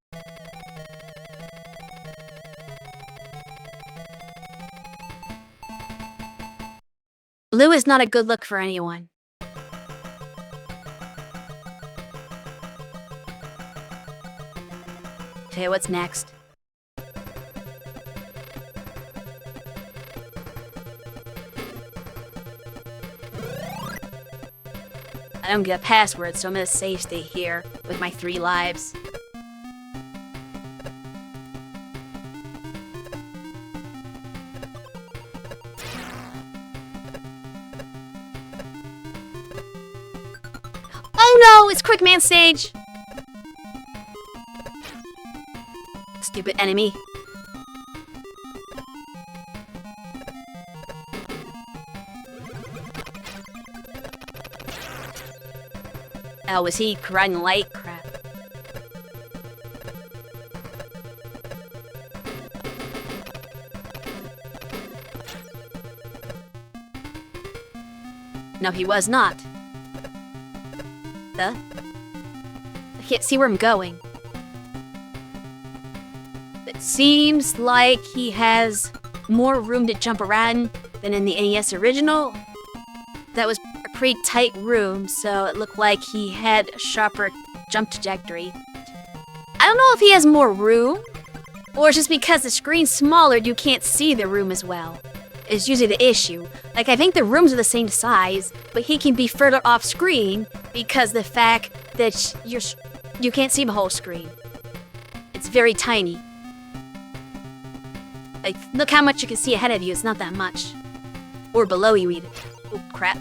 Blue is not a good look for anyone. Okay, what's next? I don't get a password, so I'm gonna save stay here with my 3 lives. Oh no, it's Quick Man stage! Stupid enemy. Oh, was he riding light? Crap. No, he was not. can't see where I'm going. It seems like he has more room to jump around than in the NES original. That was a pretty tight room, so it looked like he had a sharper jump trajectory. I don't know if he has more room, or just because the screen's smaller, you can't see the room as well. It's usually the issue. Like, I think the rooms are the same size, but he can be further off screen because the fact that you can't see the whole screen. It's very tiny. Like, look how much you can see ahead of you. It's not that much. Or below you even. Oh, crap.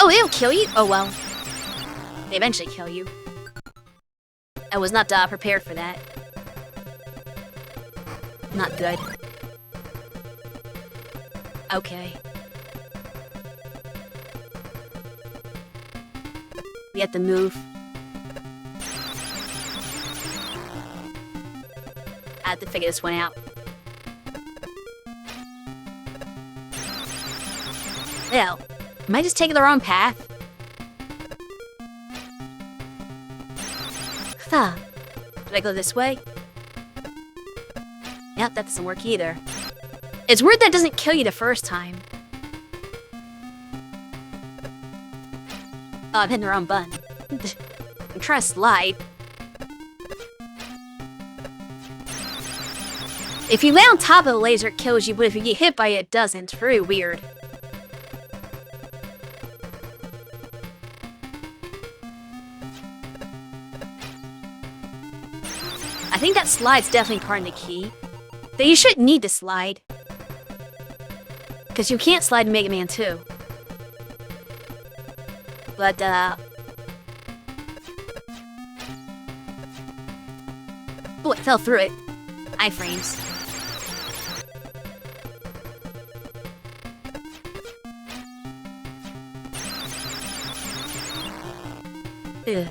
Oh, they'll kill you? Oh, well. They eventually kill you. I was not prepared for that. Not good. Okay. We have to move. I have to figure this one out. Well, am I just taking the wrong path? Huh. Did I go this way? Yep, that doesn't work either. It's weird that it doesn't kill you the first time. Oh, I'm hitting the wrong button. I'm trying to slide. If you lay on top of the laser, it kills you, but if you get hit by it, it doesn't. It's very weird. I think that slide's definitely part of the key. That you shouldn't need to slide. Because you can't slide in Mega Man 2. But, oh, it fell through it. Iframes. Ugh.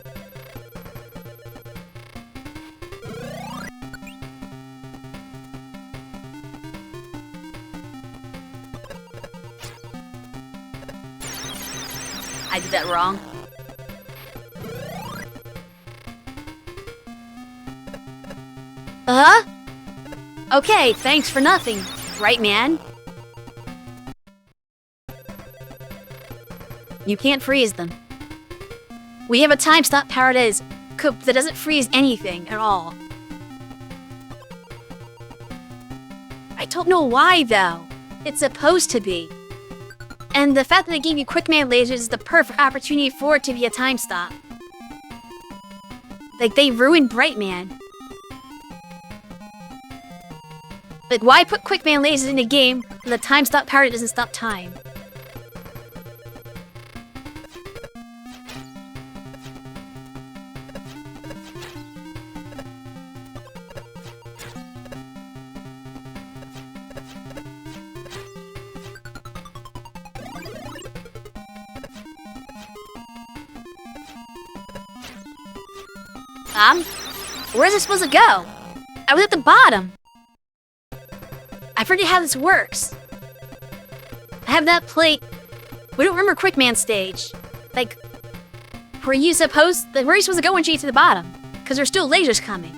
I did that wrong. Okay, thanks for nothing. Right, man? You can't freeze them. We have a time stop power that doesn't freeze anything at all. I don't know why, though. It's supposed to be. And the fact that they gave you Quickman lasers is the perfect opportunity for it to be a time stop. Like, they ruined Brightman. Like, why put Quickman lasers in a game with a time stop power that doesn't stop time? Where's it supposed to go? I was at the bottom. I forget how this works. I have that plate. We don't remember Quickman stage. Like, where are you supposed to go when you get to the bottom? Because there's still lasers coming.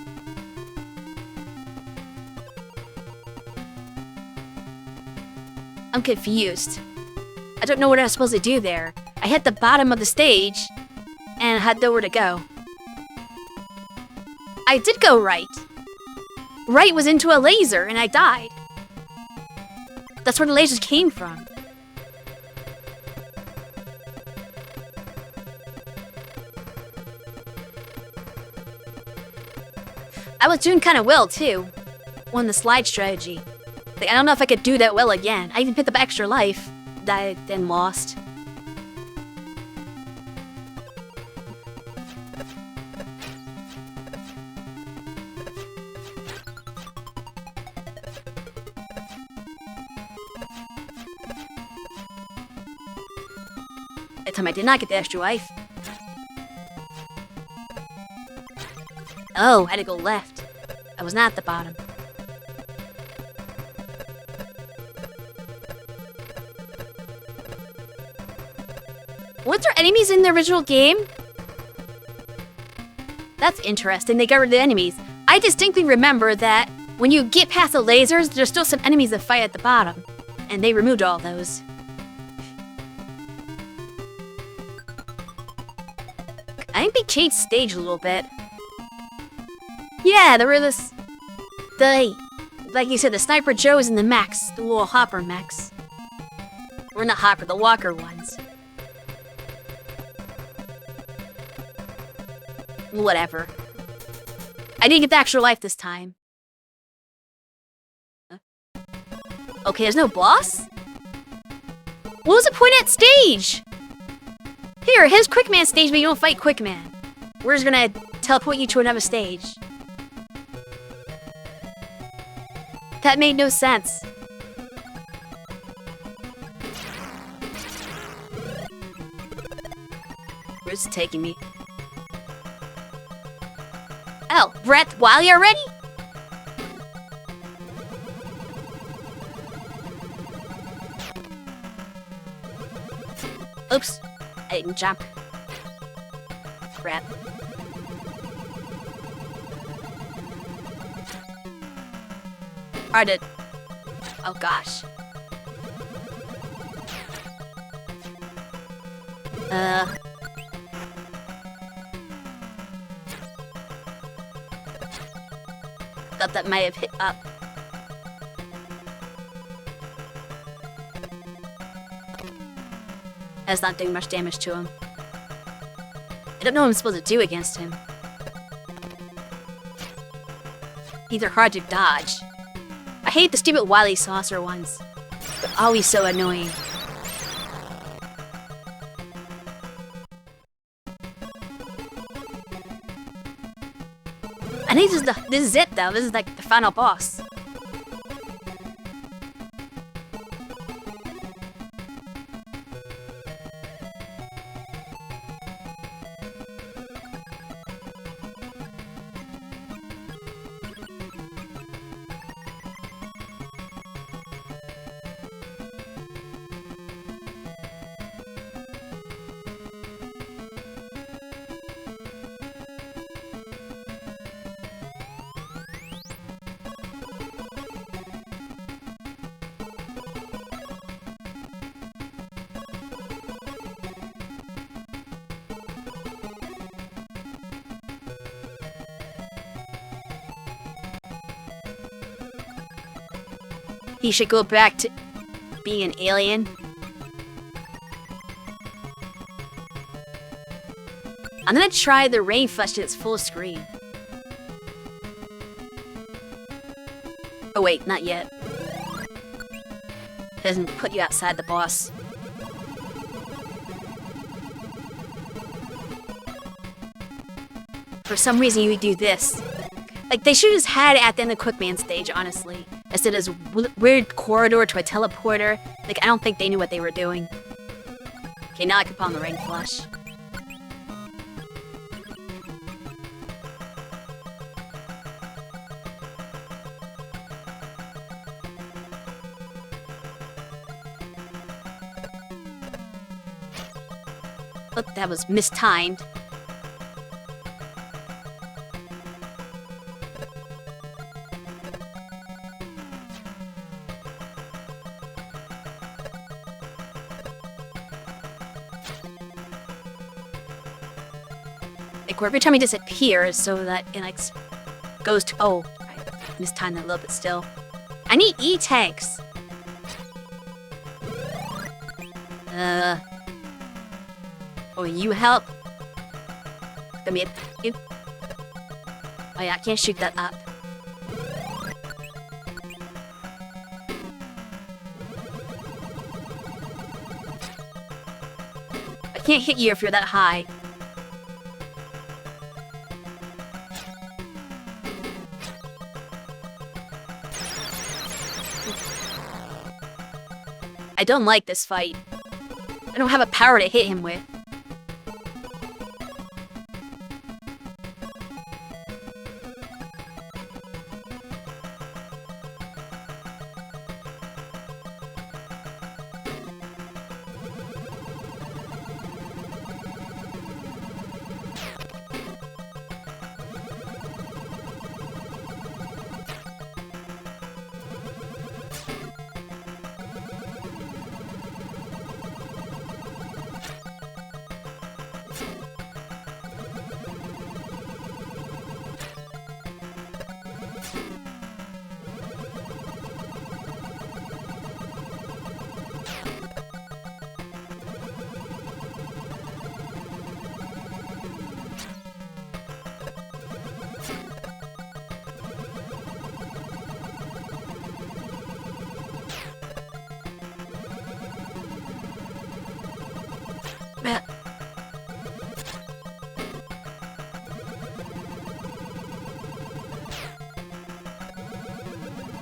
I'm confused. I don't know what I was supposed to do there. I hit the bottom of the stage, and I had nowhere to go. I did go right. Right was into a laser, and I died. That's where the lasers came from. I was doing kind of well, too. On the slide strategy. Like, I don't know if I could do that well again. I even picked up extra life that I then lost. That time I did not get the extra life. Oh, I had to go left. I was not at the bottom. Weren't there enemies in the original game? That's interesting. They got rid of the enemies. I distinctly remember that when you get past the lasers, there's still some enemies that fight at the bottom. And they removed all those. I think they changed stage a little bit. Yeah, there were like you said, the Sniper Joes and the mechs, the little hopper mechs. Or not hopper, the walker ones. Whatever. I didn't get the actual life this time. Huh? Okay, there's no boss? What was the point of that stage? Here, here's Quickman stage, but you don't fight Quickman. We're just gonna teleport you to another stage. That made no sense. Where's it taking me? Oh, Breath Wily already? Oops, I didn't jump. Crap. I did. Oh gosh. Thought that might have hit up. That's not doing much damage to him. I don't know what I'm supposed to do against him. These are hard to dodge. I hate the stupid Wily Saucer ones. They're always so annoying. I think this is it though. This is like the final boss. He should go back to being an alien. I'm gonna try the rain flush at its full screen. Oh wait, not yet. Doesn't put you outside the boss. For some reason you would do this. Like, they should have just had it at the end of the Quickman stage, honestly. Instead of this weird corridor to a teleporter. Like, I don't think they knew what they were doing. Okay, now I can put on the rain flush. Oh, that was mistimed. Like, every time he disappears, so that it like goes to. Oh, I mistimed that a little bit still. I need E-tanks. Oh, you help. Come here. Oh yeah, I can't shoot that up. I can't hit you if you're that high. I don't like this fight. I don't have a power to hit him with.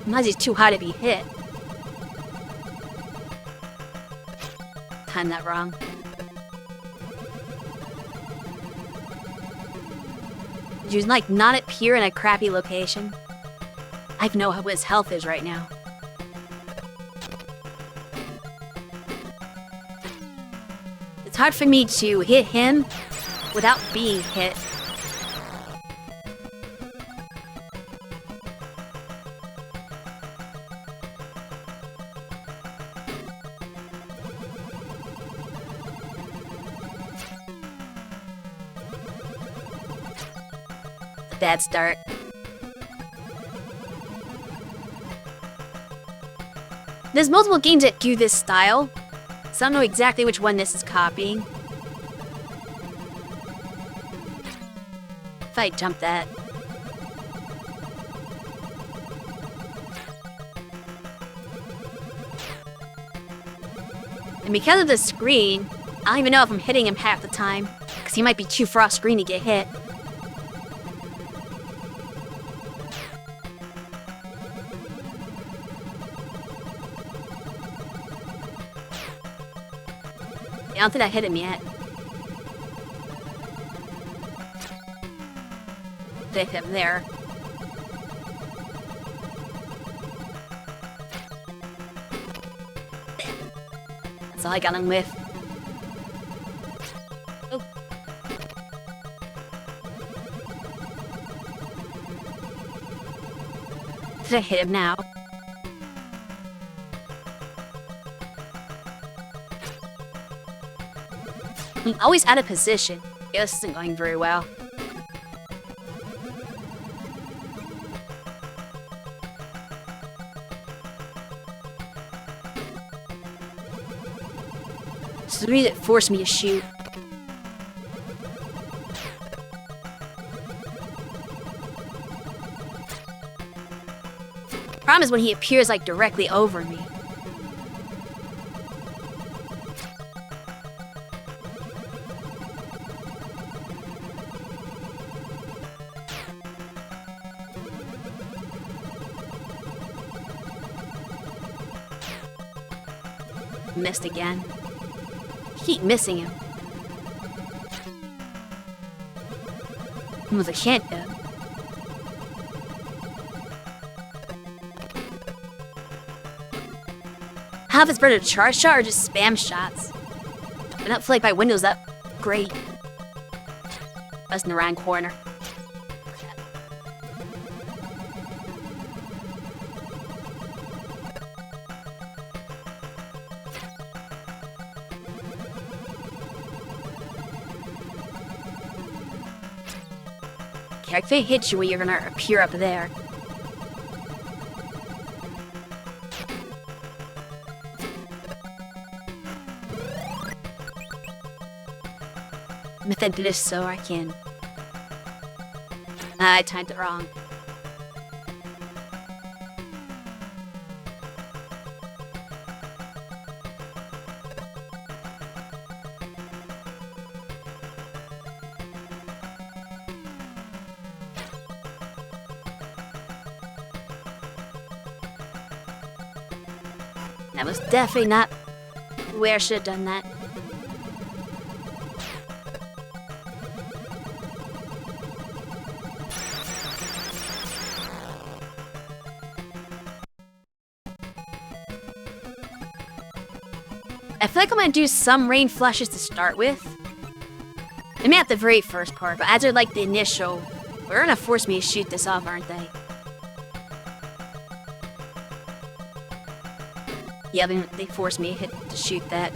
Muzzy's too high to be hit. Timed that wrong. Did you, like, not appear in a crappy location? I know what his health is right now. It's hard for me to hit him without being hit. Bad start. There's multiple games that do this style, so I don't know exactly which one this is copying. If I jump that. And because of the screen, I don't even know if I'm hitting him half the time, because he might be too far off screen to get hit. I don't think I hit him yet. Hit him there. That's all I got him with. Oh. Did I hit him now? I'm always out of position. Yeah, this isn't going very well. This is the reason it forced me to shoot. Problem is when he appears like directly over me. Missed again. Keep missing him. It was a chance though. Half is better to charge shot or just spam shots. I don't feel like my window's that great. I was in the wrong corner. If they hit you, you're gonna appear up there. If I did this so I can. I timed it wrong. That was definitely not where I should have done that. I feel like I'm gonna do some rain flashes to start with. I mean at the very first part, but as they're like the initial, they're gonna force me to shoot this off, aren't they? Yeah, they forced me to shoot that.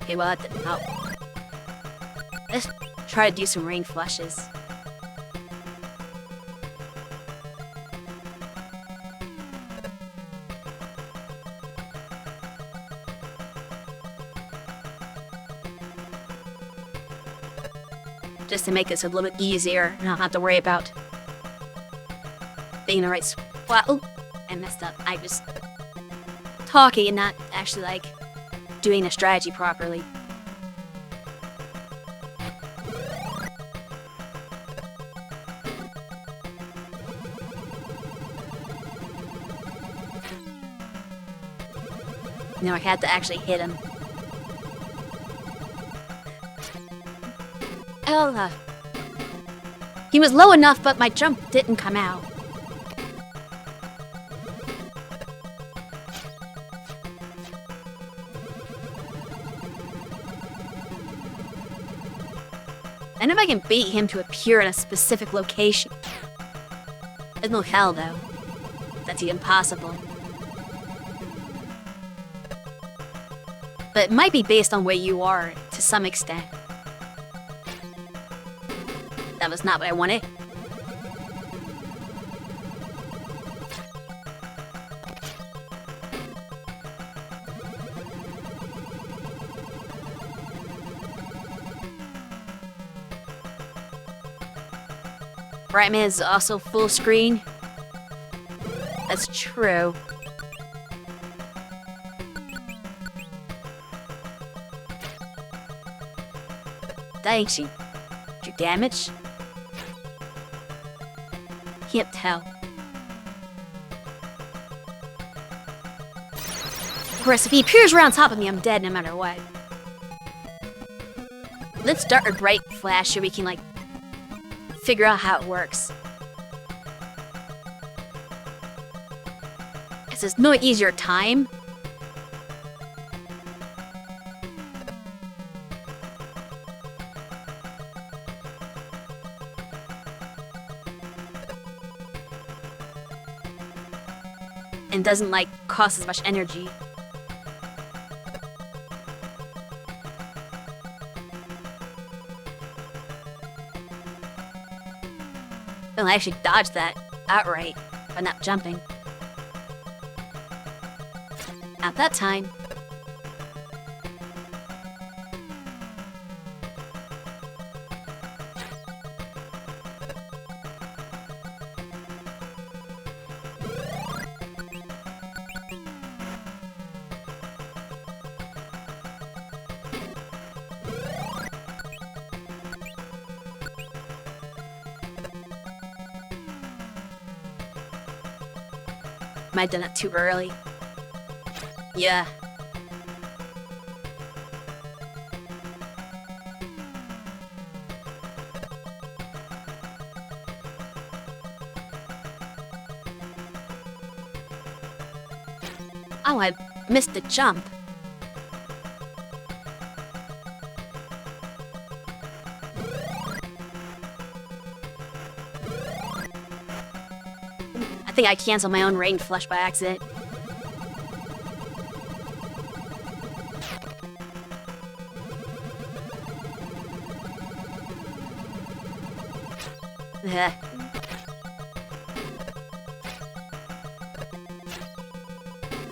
Okay, well that didn't help. Let's try to do some rain flushes. Just to make this a little bit easier and I don't have to worry about being in the right spot. Oh, I messed up. I was talking and not actually like doing a strategy properly. No, I had to actually hit him. Ella. He was low enough, but my jump didn't come out. I know if I can bait him to appear in a specific location. There's no hell, though. That's even possible. But it might be based on where you are, to some extent. That was not what I wanted. Brightman is also full screen. That's true. That actually do damage? Can't tell. Of course, if he appears right on top of me, I'm dead no matter what. Let's start a bright flash so we can, like, figure out how it works. Because there's no easier time. And doesn't, like, cost as much energy. Oh, I actually dodged that outright by not jumping. At that time. Might have done it too early. Yeah. Oh, I missed the jump. I think I canceled my own rain flush by accident.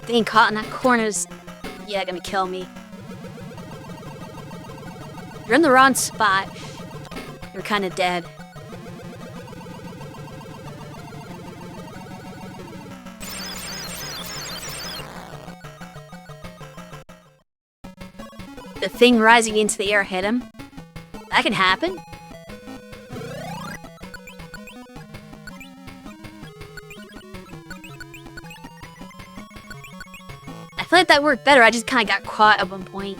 Being caught in that corner's, yeah, gonna kill me. You're in the wrong spot. You're kind of dead. The thing rising into the air hit him. That can happen. I feel like that worked better. I just kind of got caught at one point.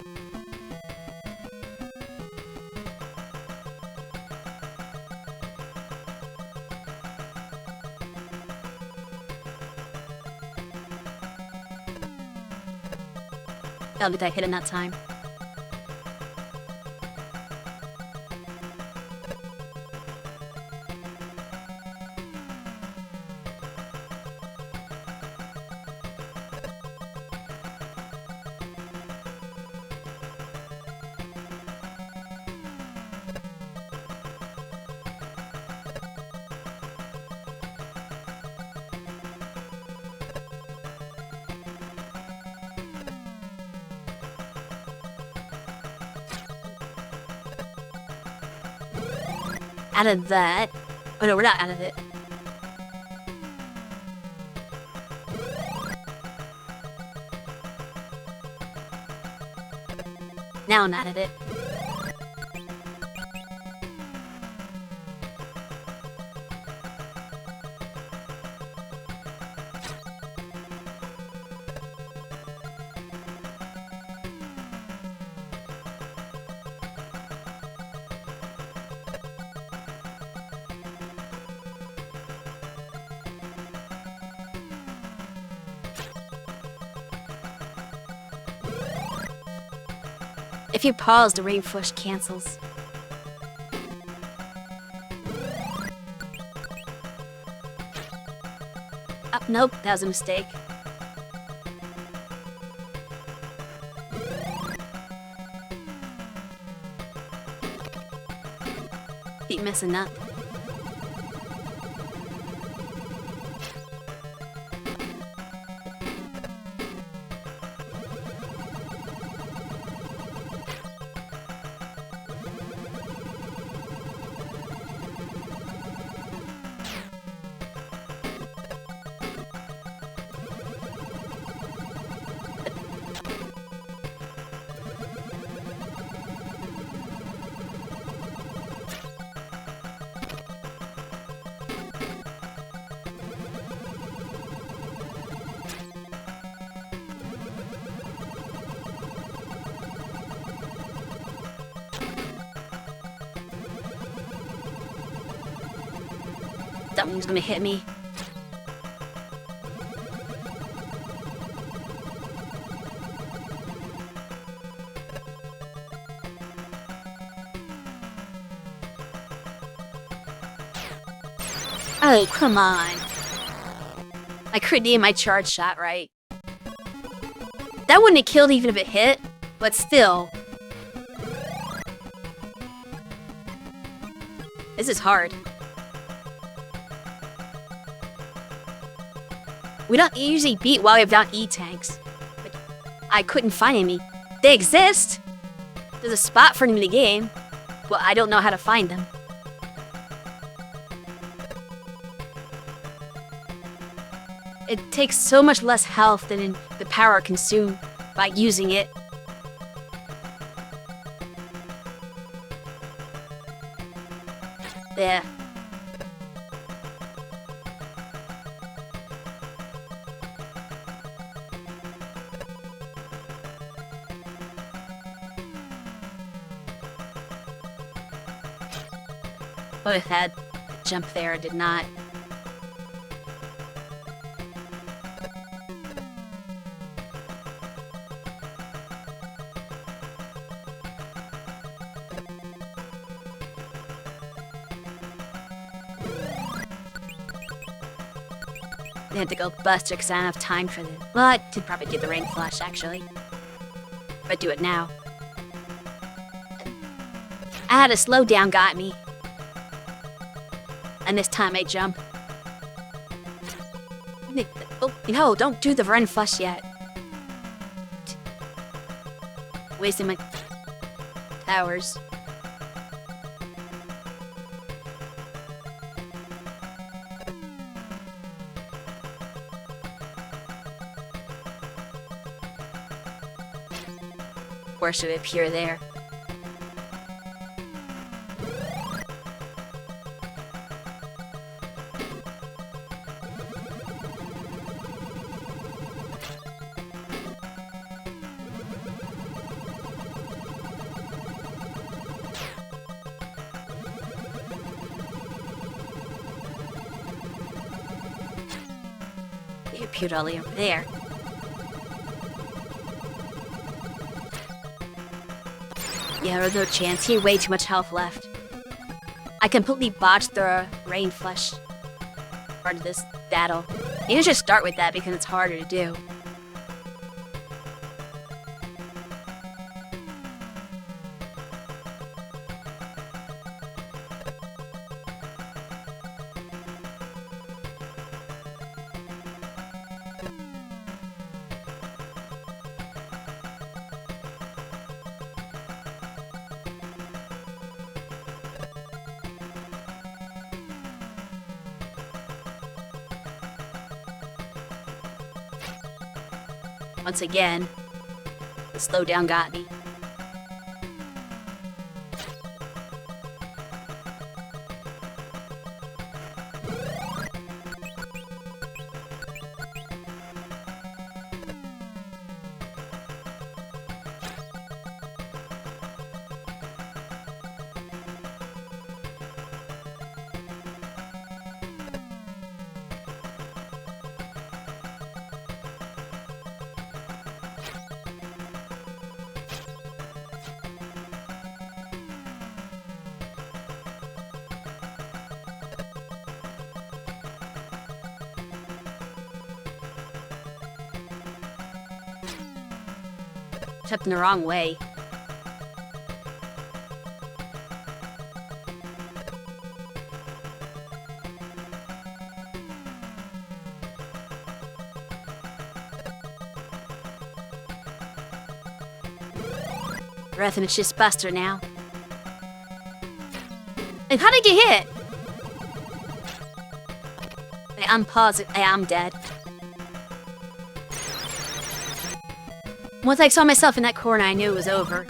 Oh, did I hit him that time? Out of that. Oh no, we're not out of it. Now I'm out of it. If you pause, the rain flush cancels. Oh, nope, that was a mistake. Keep messing up. Something's gonna hit me. Oh, come on. I couldn't aim my charge shot right. That wouldn't have killed even if it hit, but still. This is hard. We don't usually beat while we have down E-tanks. But I couldn't find any. They exist! There's a spot for them in the game. Well, I don't know how to find them. It takes so much less health than in the power consumed by using it. There. Would have had a jump there, I did not. I had to go bust because I don't have time for this. Well, I did probably get the rain flush, actually. But do it now. I had a slowdown got me. And this time I jump. Oh, no, don't do the rain flush yet. Wasting my towers. Or should it appear there? It appeared all the way over there. Yeah, there's no chance. He had way too much health left. I completely botched the rain flush part of this battle. You should start with that because it's harder to do. Once again, the slowdown got me. Except in the wrong way. Breath and it's just Buster now. And how did I get hit? I'm positive I am dead. Once I saw myself in that corner, I knew it was over.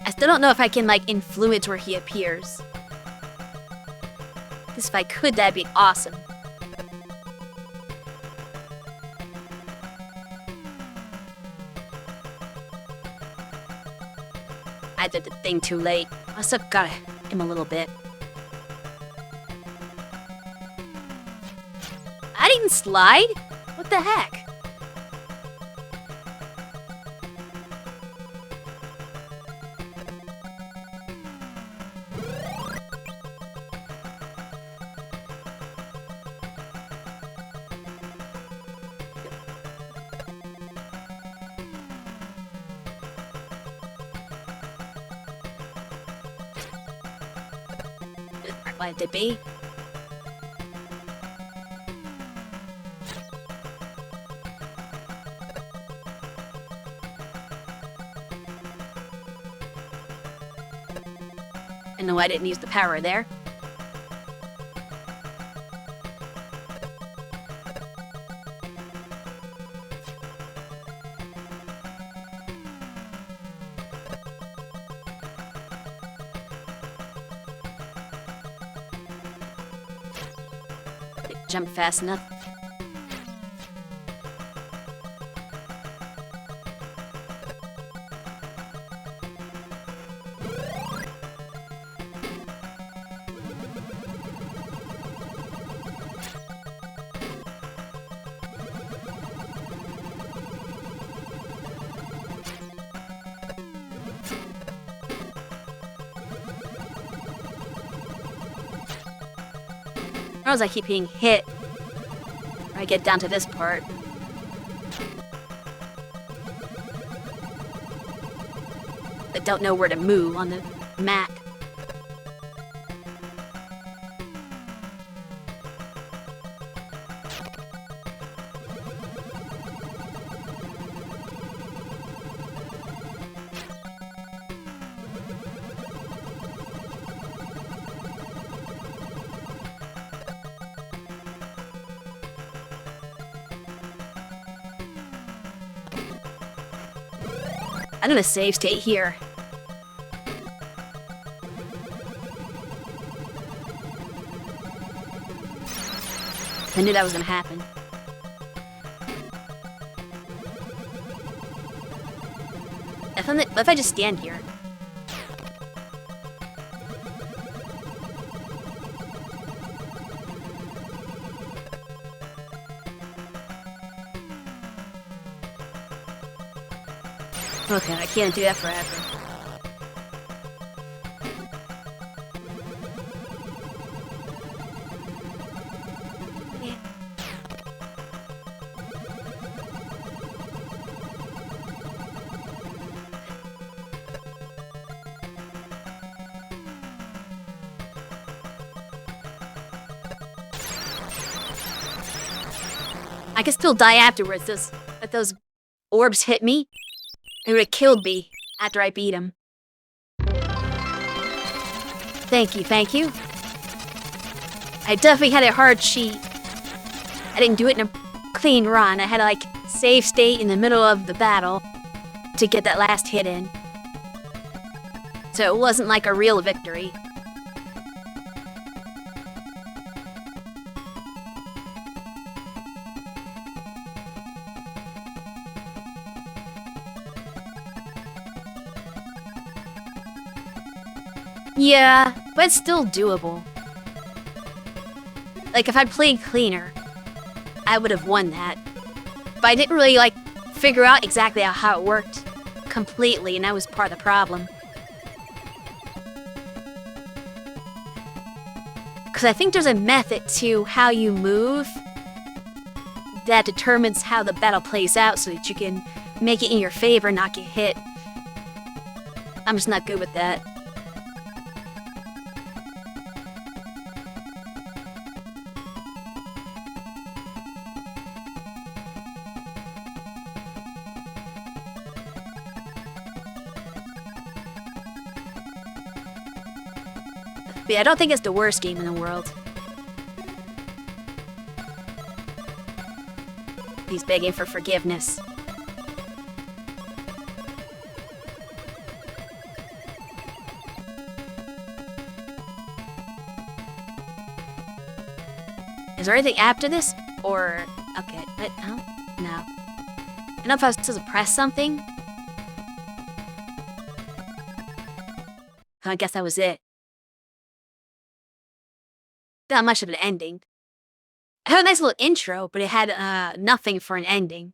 I still don't know if I can, like, influence where he appears. Because if I could, that'd be awesome. I did the thing too late. I still got him a little bit. I didn't slide? What the heck? Why did it be? I know I didn't use the power there. Jump fast enough. Or else I keep being hit. Or I get down to this part. I don't know where to move on the map. I'm gonna save state here. I knew that was gonna happen. If I just stand here? Okay, I can't do that forever. Yeah. I can still die afterwards. If those orbs hit me, it would have killed me after I beat him. Thank you, thank you. I definitely had a hard cheat. I didn't do it in a clean run. I had to, like, save state in the middle of the battle to get that last hit in. So it wasn't like a real victory. Yeah, but it's still doable. Like, if I'd played cleaner, I would have won that. But I didn't really, like, figure out exactly how it worked completely, and that was part of the problem. Because I think there's a method to how you move that determines how the battle plays out so that you can make it in your favor, not get hit. I'm just not good with that. But yeah, I don't think it's the worst game in the world. He's begging for forgiveness. Is there anything after this? Or... okay, but no. No. I don't know if I was supposed to press something. I guess that was it. Not much of an ending. I had a nice little intro, but it had nothing for an ending.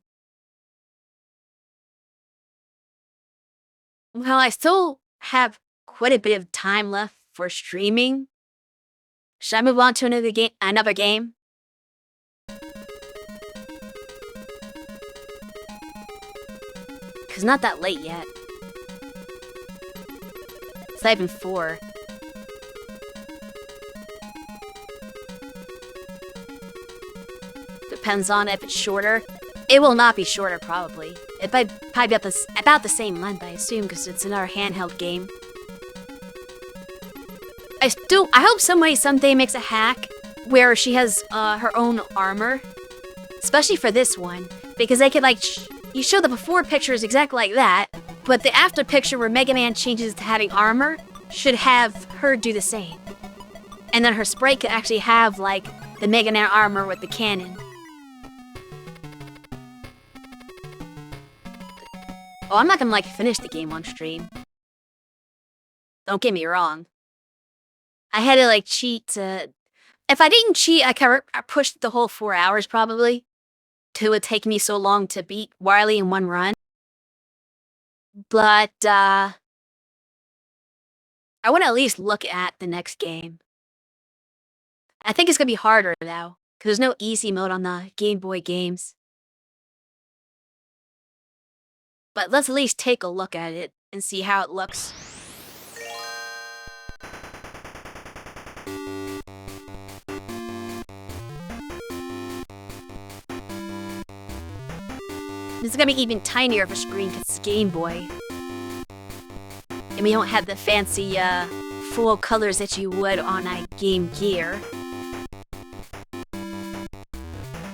Well, I still have quite a bit of time left for streaming. Should I move on to another game? Cause not that late yet. It's not even 4. Depends on if it's shorter. It will not be shorter, probably. It might probably be about the same length, I assume, because it's another handheld game. I hope somebody someday makes a hack where she has her own armor, especially for this one, because they could you show the before pictures exactly like that, but the after picture where Mega Man changes to having armor should have her do the same, and then her sprite could actually have the Mega Man armor with the cannon. Oh, I'm not gonna finish the game on stream. Don't get me wrong. I had to cheat to... If I didn't cheat, I pushed the whole 4 hours probably. It would take me so long to beat Wily in one run. But, I want to at least look at the next game. I think it's gonna be harder now, because there's no easy mode on the Game Boy games. But let's at least take a look at it and see how it looks. This is gonna be even tinier of a screen because it's Game Boy. And we don't have the fancy, full colors that you would on a Game Gear.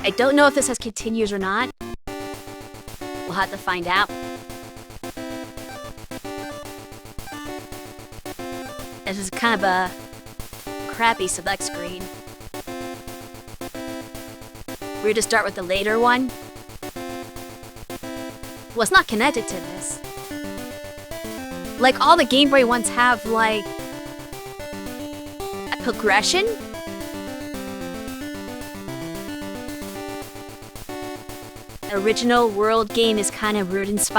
I don't know if this has continues or not. We'll have to find out. This is kind of a crappy select screen. We're to start with the later one. Well, it's not connected to this. All the Game Boy ones have, a progression. The original world game is kind of weird in spot.